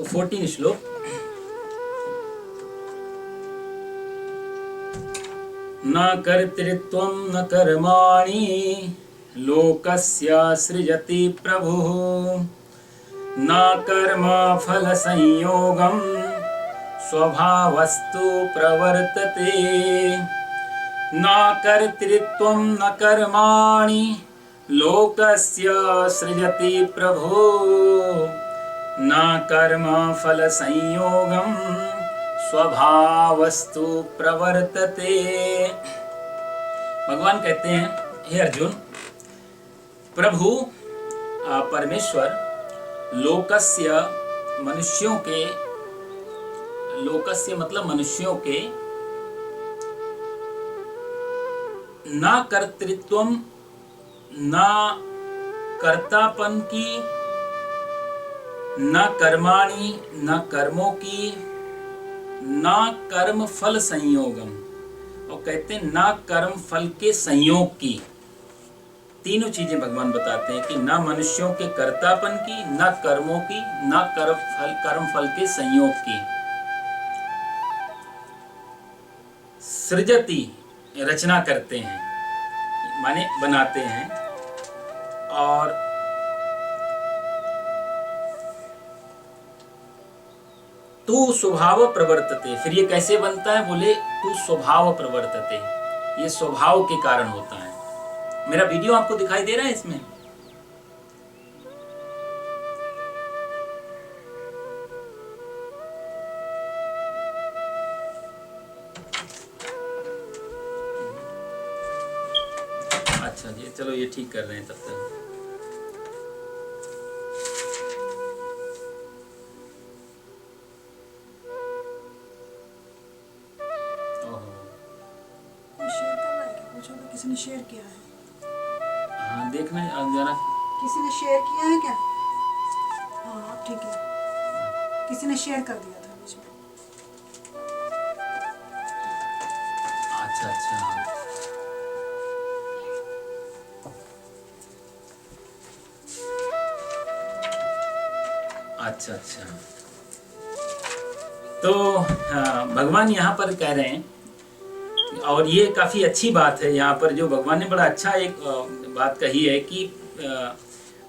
तो 14 श्लोक। न कर्तृत्वं न कर्माणि लोकस्य सृजति प्रभुः न कर्म फल संयोगं स्वभावस्तु प्रवर्तते। न कर्तृत्वं न कर्माणि लोकस्य सृजति प्रभुः न कर्म फल संयोगं स्वभावस्तु प्रवर्तते। भगवान कहते हैं, हे अर्जुन, प्रभु परमेश्वर लोकस्य मनुष्यों के, लोकस्य मतलब मनुष्यों के, न कर्तृत्वम, न कर्तापन की, न कर्माणि न कर्मों की, न कर्म फल संयोगम, और कहते हैं न कर्म फल के संयोग की। तीनों चीजें भगवान बताते हैं कि न मनुष्यों के कर्तापन की, न कर्मों की, न कर्म फल के संयोग की। सृजति रचना करते हैं, माने बनाते हैं, और तू स्वभाव प्रवर्तते। फिर ये कैसे बनता है? बोले तू स्वभाव प्रवर्तते, ये स्वभाव के कारण होता है। मेरा वीडियो आपको दिखाई दे रहा है इसमें? अच्छा जी, चलो ये ठीक कर रहे हैं तब तक। किसी ने शेयर किया है? हाँ देखना जरा, किसी ने शेयर किया है क्या? हाँ ठीक है, किसी ने शेयर कर दिया था बीच में। अच्छा अच्छा अच्छा। तो भगवान यहाँ पर कह रहे हैं, और ये काफी अच्छी बात है यहाँ पर, जो भगवान ने बड़ा अच्छा एक बात कही है कि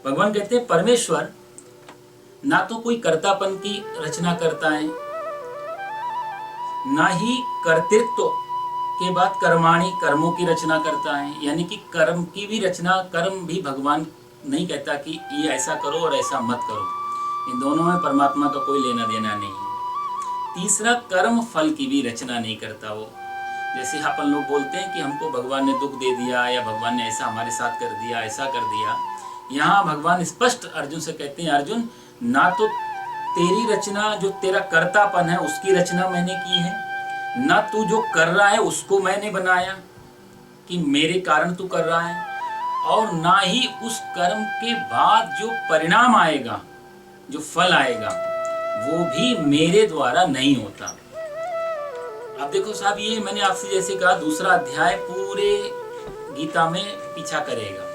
भगवान कहते हैं परमेश्वर ना तो कोई कर्तापन की रचना करता है, ना ही कर्तृत्व के बाद कर्माणि कर्मों की रचना करता है। यानी कि कर्म की भी रचना, कर्म भी भगवान नहीं कहता कि ये ऐसा करो और ऐसा मत करो, इन दोनों में परमात्मा का कोई लेना देना नहीं है। तीसरा, कर्म फल की भी रचना नहीं करता वो। जैसे अपन लोग बोलते हैं कि हमको भगवान ने दुख दे दिया, या भगवान ने ऐसा हमारे साथ कर दिया, ऐसा कर दिया। यहाँ भगवान स्पष्ट अर्जुन से कहते हैं, अर्जुन ना तो तेरी रचना, जो तेरा कर्तापन है उसकी रचना मैंने की है, ना तू जो कर रहा है उसको मैंने बनाया कि मेरे कारण तू कर रहा है, और ना ही उस कर्म के बाद जो परिणाम आएगा, जो फल आएगा, वो भी मेरे द्वारा नहीं होता। अब देखो साहब, ये मैंने आपसे जैसे कहा, दूसरा अध्याय पूरे गीता में पीछा करेगा।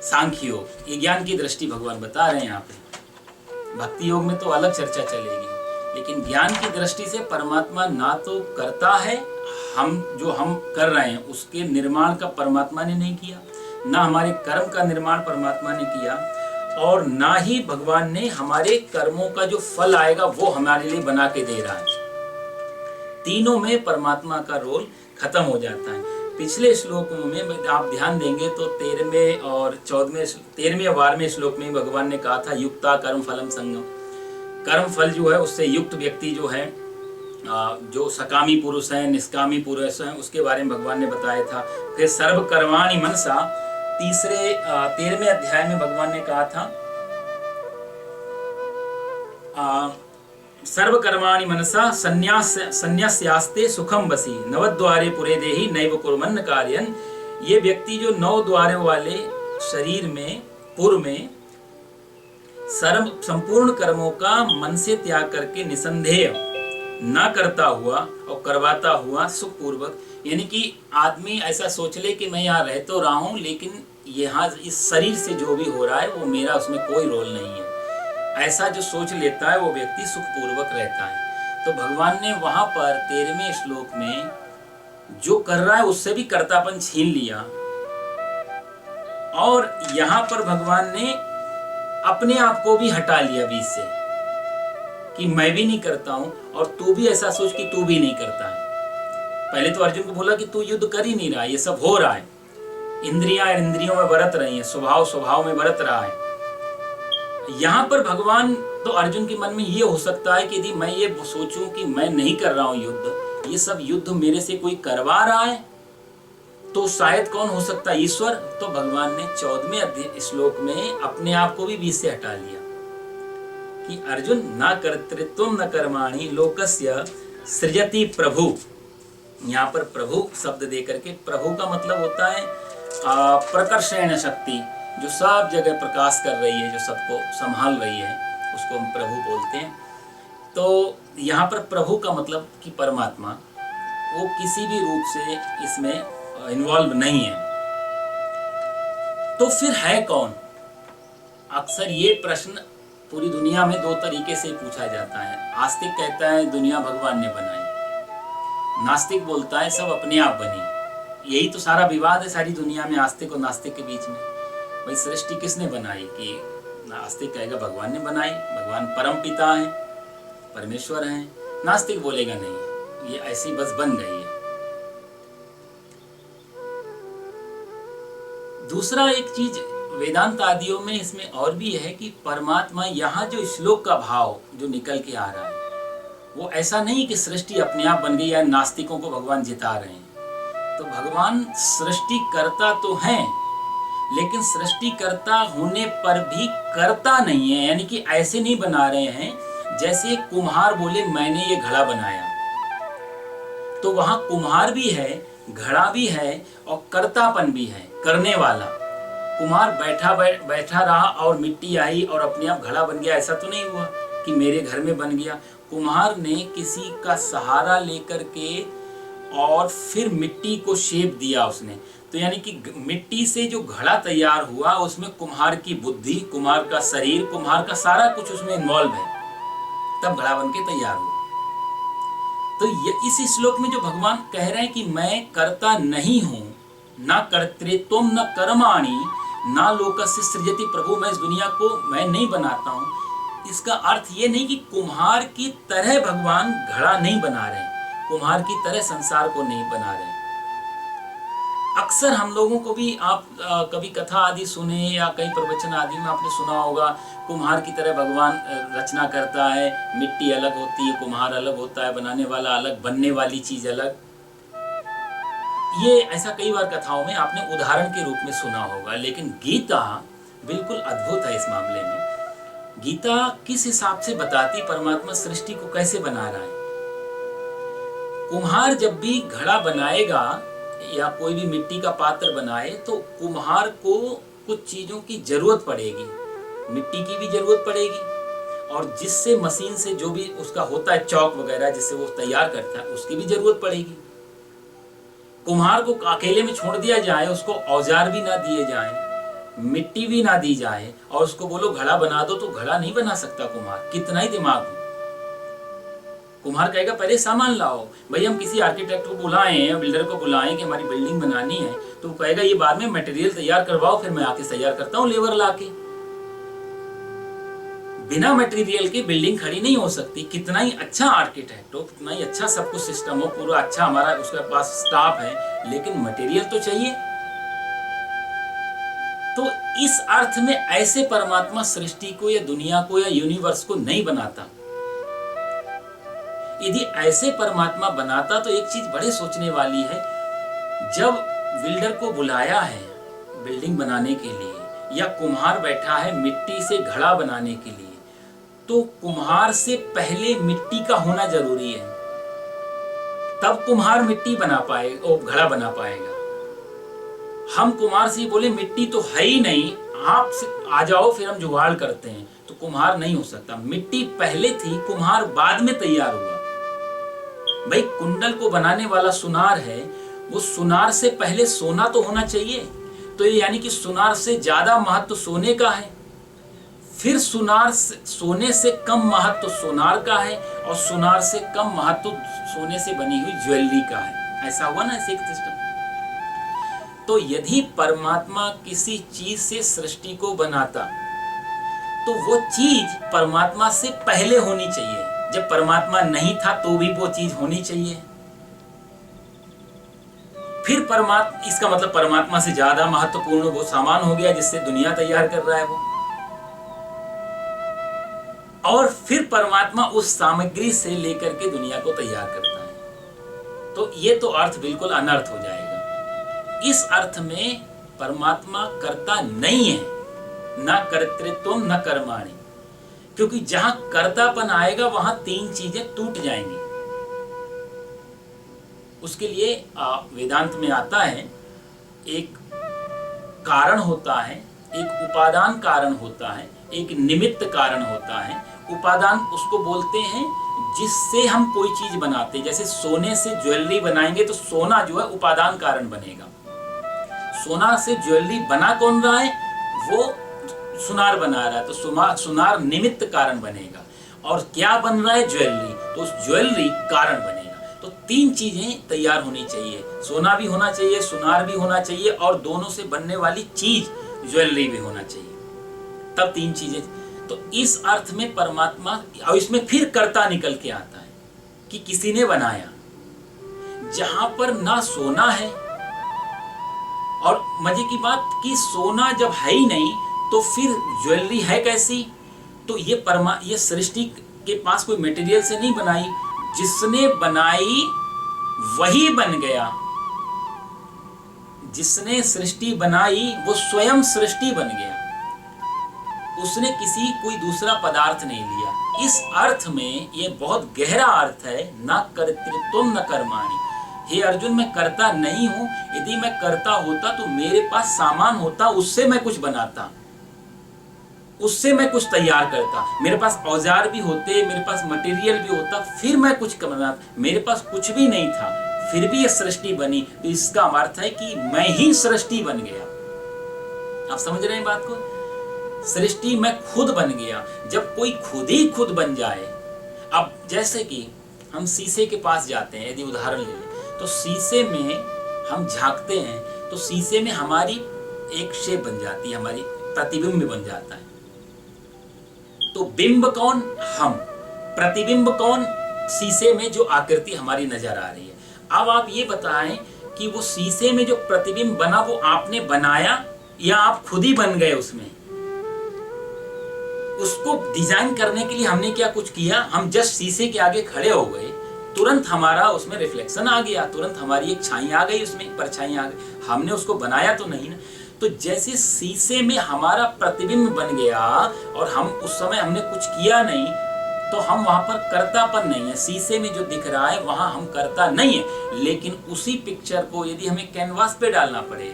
सांख्य योग, ये ज्ञान की दृष्टि भगवान बता रहे हैं यहाँ पे। भक्ति योग में तो अलग चर्चा चलेगी, लेकिन ज्ञान की दृष्टि से परमात्मा ना तो करता है, हम जो हम कर रहे हैं उसके निर्माण का परमात्मा ने नहीं किया, ना हमारे कर्म का निर्माण परमात्मा ने किया, और ना ही भगवान ने हमारे कर्मों का जो फल आएगा वो हमारे लिए बना के दे रहा है। तीनों में परमात्मा का रोल खत्म हो जाता है। पिछले श्लोकों में आप ध्यान देंगे तो 13वें और 13वें और 12वें श्लोक में भगवान ने कहा था युक्ता कर्म फलम संगम। कर्म फल जो है उससे युक्त व्यक्ति जो है, जो सकामी पुरुष है, निष्कामी पुरुष है, उसके बारे में भगवान ने बताया था। फिर सर्व कर्माणि मनसा, 13वें अध्याय में भगवान ने कहा था सर्व कर्माणि मनसा संन्यास्यास्ते सुखम बसी नवद्वारे पुरे देहि नैव कुर्वन्न कार्यन। ये व्यक्ति जो 9 द्वारों वाले शरीर में, पुर में, संपूर्ण कर्मों का मन से त्याग करके निसंदेह न करता हुआ और करवाता हुआ सुखपूर्वक, यानी कि आदमी ऐसा सोच ले कि मैं यहाँ रह तो रहा हूँ, लेकिन यहाँ इस शरीर से जो भी हो रहा है वो मेरा उसमें कोई रोल नहीं है, ऐसा जो सोच लेता है वो व्यक्ति सुखपूर्वक रहता है। तो भगवान ने वहां पर 13वें श्लोक में जो कर रहा है उससे भी कर्तापन छीन लिया, और यहां पर भगवान ने अपने आप को भी हटा लिया बीच से कि मैं भी नहीं करता हूं और तू भी ऐसा सोच कि तू भी नहीं करता है। पहले तो अर्जुन को बोला कि तू युद्ध कर ही नहीं रहा, ये सब हो रहा है, इंद्रियां इंद्रियों में बरत रही हैं, स्वभाव स्वभाव में बरत रहा है। यहां पर भगवान, तो अर्जुन के मन में ये हो सकता है कि यदि मैं ये सोचूं कि मैं नहीं कर रहा हूं युद्ध, ये सब युद्ध मेरे से कोई करवा रहा है, तो शायद कौन हो सकता है, ईश्वर। तो भगवान ने 14वें श्लोक में अपने आप को भी बीच से हटा लिया कि अर्जुन न कर्तृत्वम न कर्माणि लोकस्य सृजति प्रभु। यहाँ पर प्रभु शब्द दे करके, प्रभु का मतलब होता है प्रकर्षण शक्ति, जो सब जगह प्रकाश कर रही है, जो सबको संभाल रही है, उसको हम प्रभु बोलते हैं। तो यहाँ पर प्रभु का मतलब कि परमात्मा, वो किसी भी रूप से इसमें इन्वॉल्व नहीं है। तो फिर है कौन? अक्सर ये प्रश्न पूरी दुनिया में दो तरीके से पूछा जाता है। आस्तिक कहता है दुनिया भगवान ने बनाई, नास्तिक बोलता है सब अपने आप बनी। यही तो सारा विवाद है सारी दुनिया में, आस्तिक और नास्तिक के बीच में। भाई सृष्टि किसने बनाई? कि नास्तिक कहेगा भगवान ने बनाई, भगवान परम पिता है, परमेश्वर है। नास्तिक बोलेगा नहीं, ये ऐसी बस बन गई है। दूसरा एक चीज वेदांत आदियों में इसमें और भी है कि परमात्मा, यहाँ जो श्लोक का भाव जो निकल के आ रहा है वो ऐसा नहीं कि सृष्टि अपने आप बन गई या नास्तिकों को भगवान जिता रहे हैं। तो भगवान सृष्टिकर्ता तो हैं, लेकिन सृष्टिकर्ता होने पर भी करता नहीं है, यानी कि ऐसे नहीं बना रहे हैं जैसे कुम्हार बोले मैंने ये घड़ा बनाया। तो वहां कुम्हार भी है, घड़ा भी है और कर्तापन भी है, करने वाला। कुम्हार बैठा रहा और मिट्टी आई और अपने आप घड़ा बन गया, ऐसा तो नहीं हुआ कि मेरे घर में बन गया। कुम्हार ने किसी का सहारा लेकर के और फिर मिट्टी को शेप दिया उसने। तो यानी कि मिट्टी से जो घड़ा तैयार हुआ उसमें कुम्हार की बुद्धि, कुम्हार का शरीर, कुम्हार का सारा कुछ उसमें इन्वॉल्व है, तब घड़ा बन के तैयार हुआ। तो इस श्लोक में जो भगवान कह रहे हैं कि मैं करता नहीं हूं, ना कर्तृत्वम न कर्माणि ना लोकस्य सृजति प्रभु, मैं इस दुनिया को मैं नहीं बनाता हूं, इसका अर्थ ये नहीं कि कुम्हार की तरह भगवान घड़ा नहीं बना रहे, कुम्हार की तरह संसार को नहीं बना रहे। अक्सर हम लोगों को भी आप कभी कथा आदि सुने या कई प्रवचन आदि में आपने सुना होगा, कुम्हार की तरह भगवान रचना करता है, मिट्टी अलग होती है, कुम्हार अलग होता है, बनाने वाला अलग, बनने वाली चीज अलग। ये ऐसा कई बार कथाओं में आपने उदाहरण के रूप में सुना होगा। लेकिन गीता बिल्कुल अद्भुत है इस मामले में। गीता किस हिसाब से बताती परमात्मा सृष्टि को कैसे बना रहा है। कुम्हार जब भी घड़ा बनाएगा या कोई भी मिट्टी का पात्र बनाए तो कुम्हार को कुछ चीजों की जरूरत पड़ेगी, मिट्टी की भी जरूरत पड़ेगी और जिससे मशीन से जो भी उसका होता है चौक वगैरह जिससे वो तैयार करता है उसकी भी जरूरत पड़ेगी। कुम्हार को अकेले में छोड़ दिया जाए, उसको औजार भी ना दिए जाए, मिट्टी भी ना दी जाए और उसको बोलो घड़ा बना दो, तो घड़ा नहीं बना सकता कुम्हार, कितना ही दिमाग हो। कुम्हार कहेगा पहले सामान लाओ। भाई हम किसी आर्किटेक्ट को बुलाएं या बिल्डर को बुलाएं कि हमारी बिल्डिंग बनानी है, तो वो कहेगा ये बाद में मटेरियल तैयार करवाओ, फिर मैं आके तैयार करता हूँ लेबर लाके। बिना मटेरियल के बिल्डिंग खड़ी नहीं हो सकती। कितना ही अच्छा आर्किटेक्ट हो, कितना ही अच्छा सब कुछ सिस्टम हो, पूरा अच्छा हमारा उसके पास स्टाफ है, लेकिन मटेरियल तो चाहिए। तो इस अर्थ में ऐसे परमात्मा सृष्टि को या दुनिया को या यूनिवर्स को नहीं बनाता। यदि ऐसे परमात्मा बनाता तो एक चीज बड़े सोचने वाली है, जब बिल्डर को बुलाया है बिल्डिंग बनाने के लिए या कुम्हार बैठा है मिट्टी से घड़ा बनाने के लिए, तो कुम्हार से पहले मिट्टी का होना जरूरी है, तब कुम्हार मिट्टी बना पाएगा और घड़ा बना पाएगा। हम कुम्हार से बोले मिट्टी तो है ही नहीं, आप आ जाओ फिर हम जुगाड़ करते हैं, तो कुम्हार नहीं हो सकता। मिट्टी पहले थी, कुम्हार बाद में तैयार हुआ। भाई कुंडल को बनाने वाला सुनार है, वो सुनार से पहले सोना तो होना चाहिए, तो ये यानी कि सुनार से ज्यादा महत्व सोने का है। फिर सोने से कम महत्व सोनार का है, और सोनार से कम महत्व सोने से बनी हुई ज्वेलरी का है। ऐसा हुआ ना ऐसे एक सिस्टम। तो यदि परमात्मा किसी चीज से सृष्टि को बनाता तो वो चीज परमात्मा से पहले होनी चाहिए। जब परमात्मा नहीं था तो भी वो चीज होनी चाहिए। फिर इसका मतलब परमात्मा से ज्यादा महत्वपूर्ण वो सामान हो गया जिससे दुनिया तैयार कर रहा है वो। और फिर परमात्मा उस सामग्री से लेकर के दुनिया को तैयार करता है। तो ये तो अर्थ बिल्कुल अनर्थ हो जाएगा। इस अर्थ में परमात्मा कर्ता नहीं है, न कर्तृत्व न कर्माणि, क्योंकि जहां कर्तापन आएगा वहां तीन चीजें टूट जाएंगी। उसके लिए वेदांत में आता है, एक कारण होता है, एक उपादान कारण होता है, एक निमित्त कारण होता है। उपादान उसको बोलते हैं जिससे हम कोई चीज बनाते हैं। जैसे सोने से ज्वेलरी बनाएंगे तो सोना जो है उपादान कारण बनेगा। सोना से ज्वेलरी बना कौन रहा है? वो सुनार बना रहा है, तो सुनार निमित्त कारण बनेगा। और क्या बन रहा है? ज्वेलरी, तो उस ज्वेलरी कारण बनेगा। तो तीन चीजें तैयार होनी चाहिए, सोना भी होना चाहिए, सुनार भी होना चाहिए, और दोनों से बनने वाली चीज ज्वेलरी भी होना चाहिए। तब तीन चीजें। तो इस अर्थ में परमात्मा, और इसमें फिर कर्ता निकल के आता है कि किसी ने बनाया। जहां पर ना सोना है, और मजे की बात कि सोना जब है ही नहीं तो फिर ज्वेलरी है कैसी? तो ये सृष्टि के पास कोई मटेरियल से नहीं बनाई, जिसने बनाई वही बन गया। जिसने सृष्टि बनाई वो स्वयं सृष्टि बन गया। उसने कोई दूसरा पदार्थ नहीं लिया। इस अर्थ में ये बहुत गहरा अर्थ है, न कर्तृत्व न कर्माणि। हे अर्जुन, मैं करता नहीं हूं। यदि मैं करता होता तो मेरे पास सामान होता, उससे मैं कुछ बनाता, उससे मैं कुछ तैयार करता, मेरे पास औजार भी होते, मेरे पास मटेरियल भी होता, फिर मैं कुछ बनाता। मेरे पास कुछ भी नहीं था, फिर भी ये सृष्टि बनी। तो इसका अर्थ है कि मैं ही सृष्टि बन गया। आप समझ रहे हैं बात को? सृष्टि मैं खुद बन गया। जब कोई खुद ही खुद बन जाए, अब जैसे कि हम शीशे के पास जाते हैं, यदि उदाहरण ले लें, तो शीशे में हम झांकते हैं तो शीशे में हमारी एक शेप बन जाती है, हमारी प्रतिबिंब बन जाता है। तो बिंब कौन? हम। प्रतिबिंब कौन? शीशे में जो आकृति हमारी नजर आ रही है। अब आप ये बताएं कि वो शीशे में जो प्रतिबिंब बना वो आपने बनाया या आप खुद ही बन गए उसमें? उसको डिजाइन करने के लिए हमने क्या कुछ किया? हम जस्ट शीशे के आगे खड़े हो गए, तुरंत हमारा उसमें रिफ्लेक्शन आ गया, तुरंत हमारी एक छाई आ गई, उसमें परछाई आ गई। हमने उसको बनाया तो नहीं ना। तो जैसे शीशे में हमारा प्रतिबिंब बन गया और हम उस समय हमने कुछ किया नहीं, तो हम वहां पर कर्तापन नहीं है। शीशे में जो दिख रहा है वहां हम कर्ता नहीं है। लेकिन उसी पिक्चर को यदि हमें कैनवास पे डालना पड़े,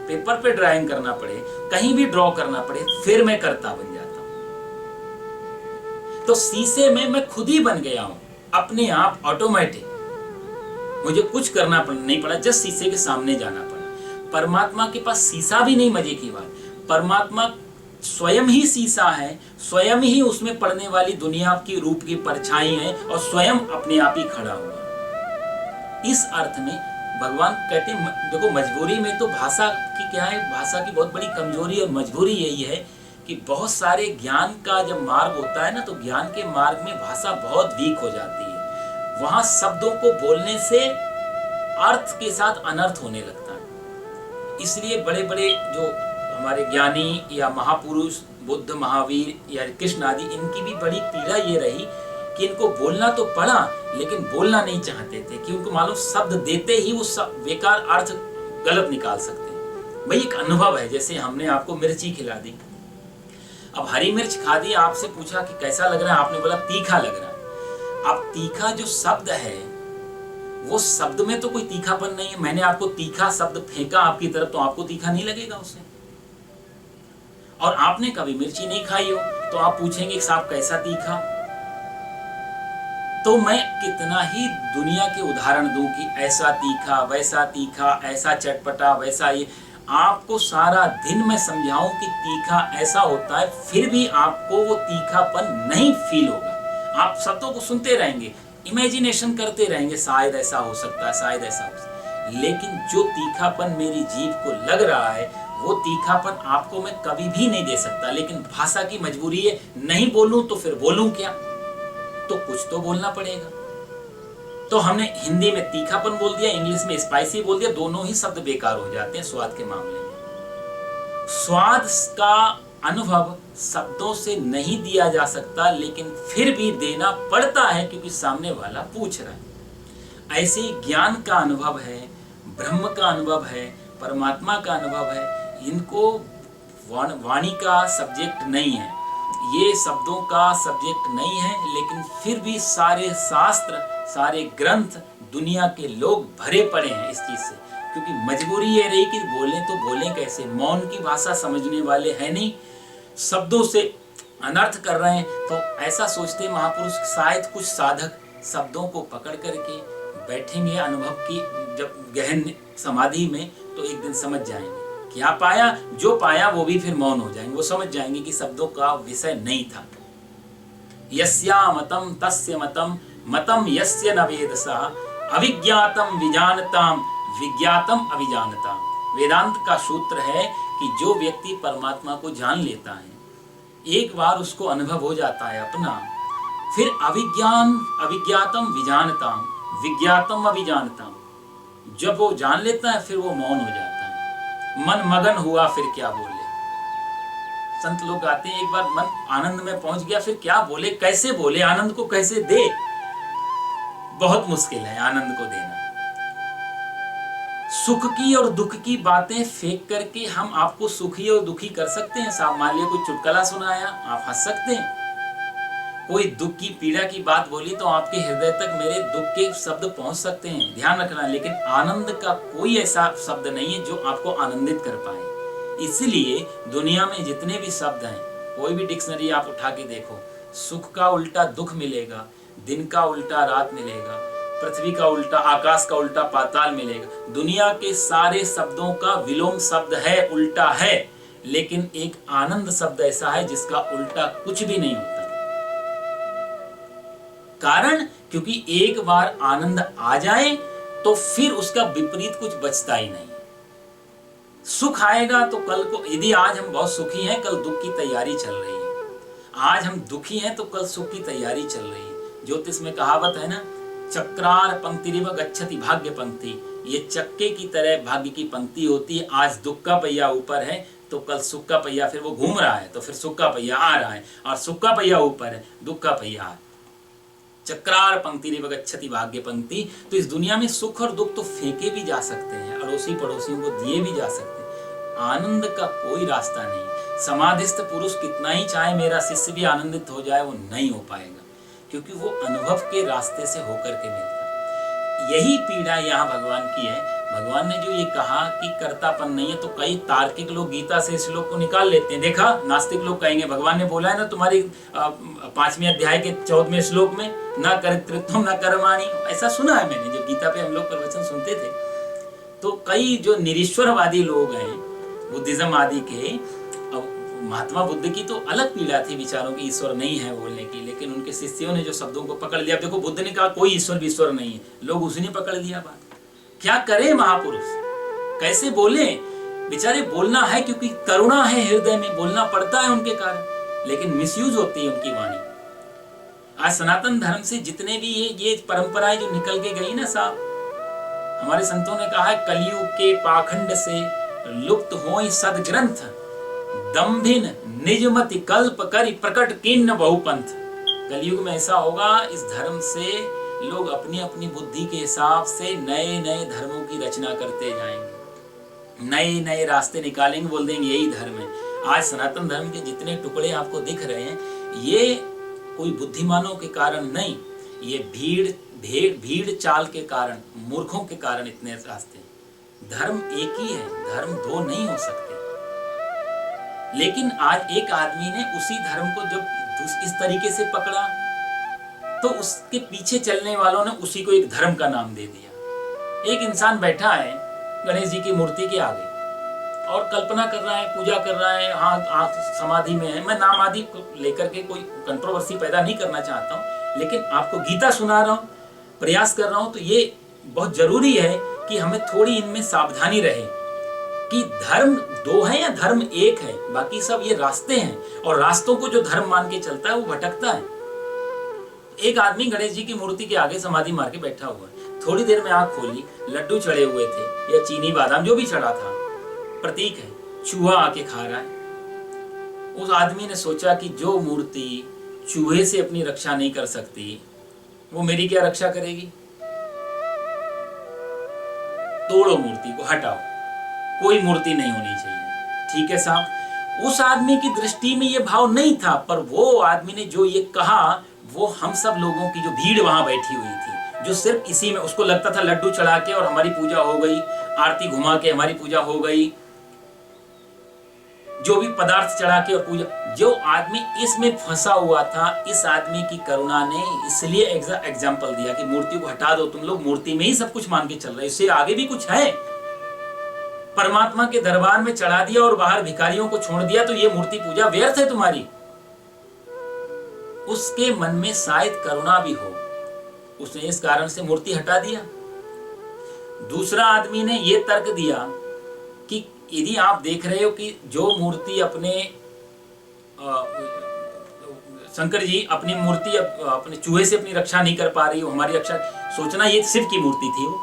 पेपर पे ड्राइंग करना पड़े, कहीं भी ड्रॉ करना पड़े, फिर मैं कर्ता बन जाता हूं। तो शीशे में मैं खुद ही बन गया हूं, अपने आप, ऑटोमेटिक। मुझे कुछ करना नहीं पड़ा, जस्ट शीशे के सामने जाना पड़ा। परमात्मा के पास शीशा भी नहीं। मजे की बात, परमात्मा स्वयं ही शीशा है, स्वयं ही उसमें पड़ने वाली दुनिया की रूप की परछाई है, और स्वयं अपने आप ही खड़ा हुआ। इस अर्थ में भगवान कहते हैं, देखो मजबूरी में तो भाषा की क्या है, भाषा की बहुत बड़ी कमजोरी और मजबूरी यही है कि बहुत सारे ज्ञान का जब मार्ग होता है ना, तो ज्ञान के मार्ग में भाषा बहुत वीक हो जाती है। वहां शब्दों को बोलने से अर्थ के साथ अनर्थ होने लगता है। इसलिए बड़े बड़े जो हमारे ज्ञानी या महापुरुष, बुद्ध, महावीर या कृष्ण आदि, इनकी भी बड़ी पीड़ा ये रही कि इनको बोलना तो पड़ा लेकिन बोलना नहीं चाहते थे, कि उनको मालूम शब्द देते ही वो बेकार अर्थ गलत निकाल सकते हैं। भाई एक अनुभव है, जैसे हमने आपको मिर्ची खिला दी, अब हरी मिर्च खा दी, आपसे पूछा कि कैसा लग रहा है, आपने बोला तीखा लग रहा है। अब तीखा जो शब्द है, वो शब्द में तो कोई तीखापन नहीं है। मैंने आपको तीखा शब्द फेंका आपकी तरफ, तो आपको तीखा नहीं लगेगा उससे। और आपने कभी मिर्ची नहीं खाई हो तो आप पूछेंगे साहब कैसा तीखा। तो मैं कितना ही दुनिया के उदाहरण दूं कि ऐसा तीखा, वैसा तीखा, ऐसा चटपटा, वैसा ये। आपको सारा दिन मैं समझाऊं कि तीखा ऐसा होता है, फिर भी आपको वो तीखापन नहीं फील होगा। आप शब्दों को सुनते रहेंगे, इमेजिनेशन करते रहेंगे, शायद ऐसा हो सकता है, शायद ऐसा हो सकता है, लेकिन जो तीखापन मेरी जीभ को लग रहा है वो तीखापन आपको मैं कभी भी नहीं दे सकता। लेकिन भाषा की मजबूरी है, नहीं बोलूं तो फिर बोलूं क्या, तो कुछ तो बोलना पड़ेगा। तो हमने हिंदी में तीखापन बोल दिया, इंग्लिश में स्पाइसी बोल दिया, दोनों ही शब्द बेकार हो जाते हैं स्वाद के मामले में। स्वाद का अनुभव शब्दों से नहीं दिया जा सकता, लेकिन फिर भी देना पड़ता है क्योंकि सामने वाला पूछ रहा है। ऐसे ही ज्ञान का अनुभव है, ब्रह्म का अनुभव है, परमात्मा का अनुभव है, इनको वाणी का सब्जेक्ट नहीं है, ये शब्दों का सब्जेक्ट नहीं है, लेकिन फिर भी सारे शास्त्र, सारे ग्रंथ, दुनिया के लोग भरे पड़े हैं इस चीज से, क्योंकि मजबूरी ये रही कि बोलें तो बोलें कैसे। मौन की भाषा समझने वाले हैं नहीं, शब्दों से अनर्थ कर रहे हैं, तो ऐसा सोचते महापुरुष शायद कुछ साधक शब्दों को पकड़ करके बैठेंगे अनुभव की जब गहन समाधि में, तो एक दिन समझ जाएंगे क्या पाया, जो पाया वो भी फिर मौन हो जाएंगे, वो समझ जाएंगे कि शब्दों का विषय नहीं था। यस्या मतम तस्य मतम, मतम यस्य न वेदसा, अविज्ञातम विजानताम, विज्ञातम अभिजानताम। वेदांत का सूत्र है कि जो व्यक्ति परमात्मा को जान लेता है, एक बार उसको अनुभव हो जाता है अपना, फिर अविज्ञातम विजानताम, विज्ञातम अभिजानताम, जब वो जान लेता है फिर वो मौन हो जाता है। मन मगन हुआ फिर क्या बोले। संत लोग आते हैं, एक बार मन आनंद में पहुंच गया फिर क्या बोले, कैसे बोले, आनंद को कैसे दे, बहुत मुश्किल है आनंद को देना। सुख की और दुख की बातें फेंक करके हम आपको सुखी और दुखी कर सकते हैं। साहब मान लिया कोई चुटकुला सुनाया, आप हंस सकते हैं। कोई दुख की पीड़ा की बात बोली तो आपके हृदय तक मेरे दुख के शब्द पहुंच सकते हैं, ध्यान रखना। लेकिन आनंद का कोई ऐसा शब्द नहीं है जो आपको आनंदित कर पाए। इसलिए दुनिया में जितने भी शब्द हैं, कोई भी डिक्शनरी आप उठा के देखो, सुख का उल्टा दुख मिलेगा, दिन का उल्टा रात मिलेगा, पृथ्वी का उल्टा आकाश का उल्टा पाताल मिलेगा। दुनिया के सारे शब्दों का विलोम शब्द है, उल्टा है, लेकिन एक आनंद शब्द ऐसा है जिसका उल्टा कुछ भी नहीं होता। कारण क्योंकि एक बार आनंद आ जाए तो फिर उसका विपरीत कुछ बचता ही नहीं। सुख आएगा तो कल को, यदि आज हम बहुत सुखी हैं, कल दुख की तैयारी चल रही है, आज हम दुखी हैं तो कल सुख की तैयारी चल रही है। ज्योतिष में कहावत है ना, चक्रार पंक्तिरिव गच्छति भाग्य पंक्ति, ये चक्के की तरह भाग्य की पंक्ति होती है। आज दुख का पहिया ऊपर है तो कल सुख का पहिया, फिर वो घूम रहा है तो फिर सुख का पहिया आ रहा है, और सुख का पहिया ऊपर है, दुख का पहिया आ। चक्रार पंक्तिरिव गच्छति भाग्य पंक्ति। तो इस दुनिया में सुख और दुख तो फेंके भी जा सकते हैं, अड़ोसी पड़ोसियों को दिए भी जा सकते हैं, आनंद का कोई रास्ता नहीं। समाधिस्थ पुरुष कितना ही चाहे मेरा शिष्य भी आनंदित हो जाए, वो नहीं हो पाएगा, क्योंकि वो अनुभव के रास्ते से होकर के मिलता है। यही पीड़ा यहाँ भगवान की है। भगवान ने जो ये कहा कि कर्तापन नहीं है, तो कई तार्किक लोग गीता से श्लोक को निकाल लेते हैं। देखा, नास्तिक लोग कहेंगे भगवान ने बोला है ना तुम्हारी 5वें अध्याय के 14वें श्लोक में, न कर्तृत्वम न कर्माणि, ऐसा सुना है मैंने जब गीता पे हम लोग प्रवचन सुनते थे। तो कई जो निरीश्वरवादी लोग हैं, बुद्धिज्म आदि के, महात्मा बुद्ध की तो अलग पीड़ा थी विचारों की, ईश्वर नहीं है बोलने की, लेकिन उनके शिष्यों ने जो शब्दों को पकड़ लिया। देखो बुद्ध ने कहा कोई ईश्वर ईश्वर नहीं है, लोग उसी ने पकड़ लिया बात। क्या करे महापुरुष, कैसे बोले, बेचारे बोलना है क्योंकि करुणा है हृदय में, बोलना पड़ता है उनके कारण, लेकिन मिसयूज होती है उनकी वाणी। आज सनातन धर्म से जितने भी ये परंपराएं जो निकल के गई ना साहब, हमारे संतों ने कहा है कलयुग के पाखंड से लुप्त होई सदग्रंथ, दम्भिन निजमति कल्प करि प्रकट किन्न बहुपंथ। कलयुग में ऐसा होगा, इस धर्म से लोग अपनी अपनी बुद्धि के हिसाब से नए नए धर्मों की रचना करते जाएंगे, नए नए रास्ते निकालेंगे, बोल देंगे यही धर्म है। आज सनातन धर्म के जितने टुकड़े आपको दिख रहे हैं, ये कोई बुद्धिमानों के कारण नहीं, ये भीड़ चाल के कारण, मूर्खों के कारण इतने रास्ते। धर्म एक ही है, धर्म दो नहीं हो सकते। लेकिन आज एक आदमी ने उसी धर्म को जब इस तरीके से पकड़ा, तो उसके पीछे चलने वालों ने उसी को एक धर्म का नाम दे दिया। एक इंसान बैठा है गणेश जी की मूर्ति के आगे, और कल्पना कर रहा है, पूजा कर रहा है, हाँ समाधि में है। मैं नाम आदि को लेकर के कोई कंट्रोवर्सी पैदा नहीं करना चाहता हूँ, लेकिन आपको गीता सुना रहा हूँ, प्रयास कर रहा हूँ, तो ये बहुत जरूरी है कि हमें थोड़ी इनमें सावधानी रहे कि धर्म दो है या धर्म एक है। बाकी सब ये रास्ते हैं, और रास्तों को जो धर्म मान के चलता है वो भटकता है। एक आदमी गणेश जी की मूर्ति के आगे समाधि मार के बैठा हुआ है। थोड़ी देर में आंख खोली, लड्डू चढ़े हुए थे या चीनी बादाम जो भी चढ़ा था, प्रतीक है, चूहा आके खा रहा है। उस आदमी ने सोचा कि जो मूर्ति चूहे से अपनी रक्षा नहीं कर सकती, वो मेरी क्या रक्षा करेगी। तोड़ो मूर्ति को, हटाओ, कोई मूर्ति नहीं होनी चाहिए। ठीक है साहब, उस आदमी की दृष्टि में ये भाव नहीं था, पर वो आदमी ने जो ये कहा, वो हम सब लोगों की जो भीड़ वहां बैठी हुई थी, जो सिर्फ इसी में उसको लगता था लड्डू चढ़ा के और हमारी पूजा हो गई, आरती घुमा के हमारी पूजा हो गई, जो भी पदार्थ चढ़ा के और पूजा। जो आदमी इसमें फंसा हुआ था, इस आदमी की करुणा ने इसलिए एग्जाम्पल दिया कि मूर्ति को हटा दो, तुम लोग मूर्ति में ही सब कुछ मान के चल रहे हो, इससे आगे भी कुछ है। परमात्मा के दरबार में चढ़ा दिया और बाहर भिखारियों को छोड़ दिया, तो ये मूर्ति पूजा व्यर्थ है तुम्हारी। उसके मन में शायद करुणा भी हो, उसने इस कारण से मूर्ति हटा दिया। दूसरा आदमी ने यह तर्क दिया कि यदि आप देख रहे हो कि जो मूर्ति अपने शंकर जी अपनी मूर्ति अपने चूहे से अपनी रक्षा नहीं कर पा रही हो, हमारी रक्षा, सोचना ये शिव की मूर्ति थी वो।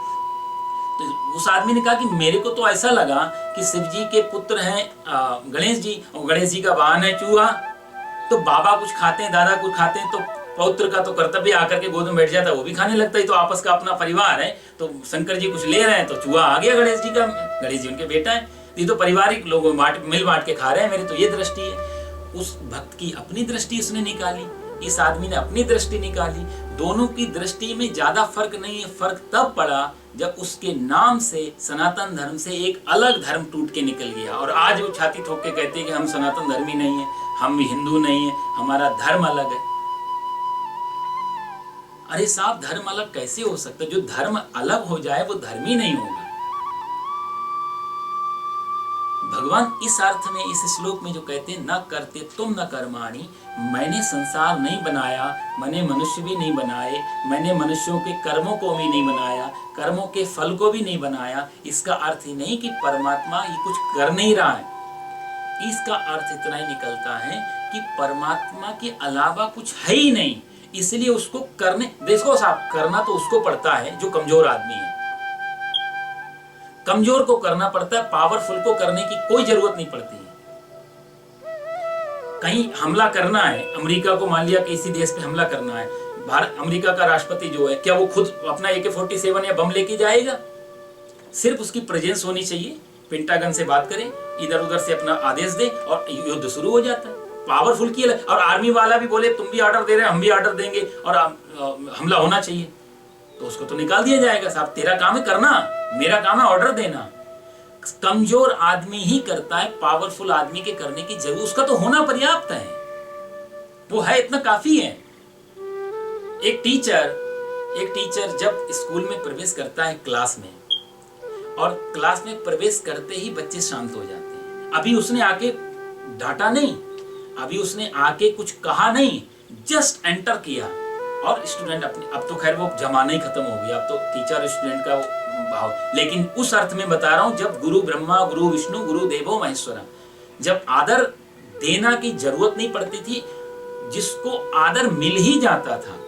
तो उस आदमी ने कहा कि मेरे को तो ऐसा लगा कि शिव जी के पुत्र हैं गणेश जी, और गणेश जी का वाहन है चूहा, तो बाबा कुछ खाते हैं, दादा कुछ खाते हैं, तो पौत्र का तो कर्तव्य आकर के गोद में बैठ जाता है, वो भी खाने लगता है, तो आपस का अपना परिवार है। तो शंकर जी कुछ ले रहे हैं तो चूहा आ गया गणेश जी का, गणेश जी उनके बेटा है, ये तो पारिवारिक लोग मिल बांट के खा रहे हैं, मेरी तो ये दृष्टि है। उस भक्त की अपनी दृष्टि उसने निकाली, इस आदमी ने अपनी दृष्टि निकाली। दोनों की दृष्टि में ज्यादा फर्क नहीं है। फर्क तब पड़ा जब उसके नाम से, सनातन धर्म से एक अलग धर्म टूट के निकल गया, और आज वो छाती ठोक के कहते हैं कि हम सनातन धर्मी नहीं है, हम हिंदू नहीं है, हमारा धर्म अलग है। अरे साहब, धर्म अलग कैसे हो सकता है? जो धर्म अलग हो जाए वो धर्मी नहीं होगा। भगवान इस अर्थ में, इस श्लोक में जो कहते हैं, न करते तुम न कर्माणि, मैंने संसार नहीं बनाया, मैंने मनुष्य भी नहीं बनाए, मैंने मनुष्यों के कर्मों को भी नहीं बनाया, कर्मों के फल को भी नहीं बनाया। इसका अर्थ ही नहीं कि परमात्मा ये कुछ कर नहीं रहा है। इसका अर्थ इतना ही निकलता है कि परमात्मा के अलावा कुछ है ही नहीं, इसलिए उसको करने, देखो साहब, करना तो उसको पड़ता है जो कमजोर आदमी है। कमजोर को करना पड़ता है, पावरफुल को करने की कोई जरूरत नहीं पड़ती है। कहीं हमला करना है, अमेरिका को मान लिया कि इसी देश पे हमला करना है, भारत, अमेरिका का राष्ट्रपति जो है, क्या वो खुद अपना AK-47 या बम लेके जाएगा? सिर्फ उसकी प्रेजेंस होनी चाहिए, पेंटागन से बात करे, इधर उधर से अपना आदेश दे और युद्ध शुरू हो जाता है। पावरफुल की, और आर्मी वाला भी बोले तुम भी ऑर्डर दे रहे, हम भी ऑर्डर देंगे और हमला होना चाहिए, तो उसको तो निकाल दिया जाएगा। साहब, तेरा काम है करना, मेरा काम है ऑर्डर देना। कमजोर आदमी ही करता है, पावरफुल आदमी के करने की जरूरत, उसका तो होना पर्याप्त है, वो है, इतना काफी है। एक टीचर जब स्कूल में प्रवेश करता है क्लास में, और क्लास में प्रवेश करते ही बच्चे शांत हो जाते हैं। अभी उसने आके डांटा नहीं, अभी उसने आके कुछ कहा नहीं, जस्ट एंटर किया और स्टूडेंट अपने, अब तो खैर वो जमाना ही खत्म हो गया, अब तो टीचर स्टूडेंट का वो भाव, लेकिन उस अर्थ में बता रहा हूं, जब गुरु ब्रह्मा गुरु विष्णु गुरु देवो महेश्वरा, जब आदर देना की जरूरत नहीं पड़ती थी, जिसको आदर मिल ही जाता था।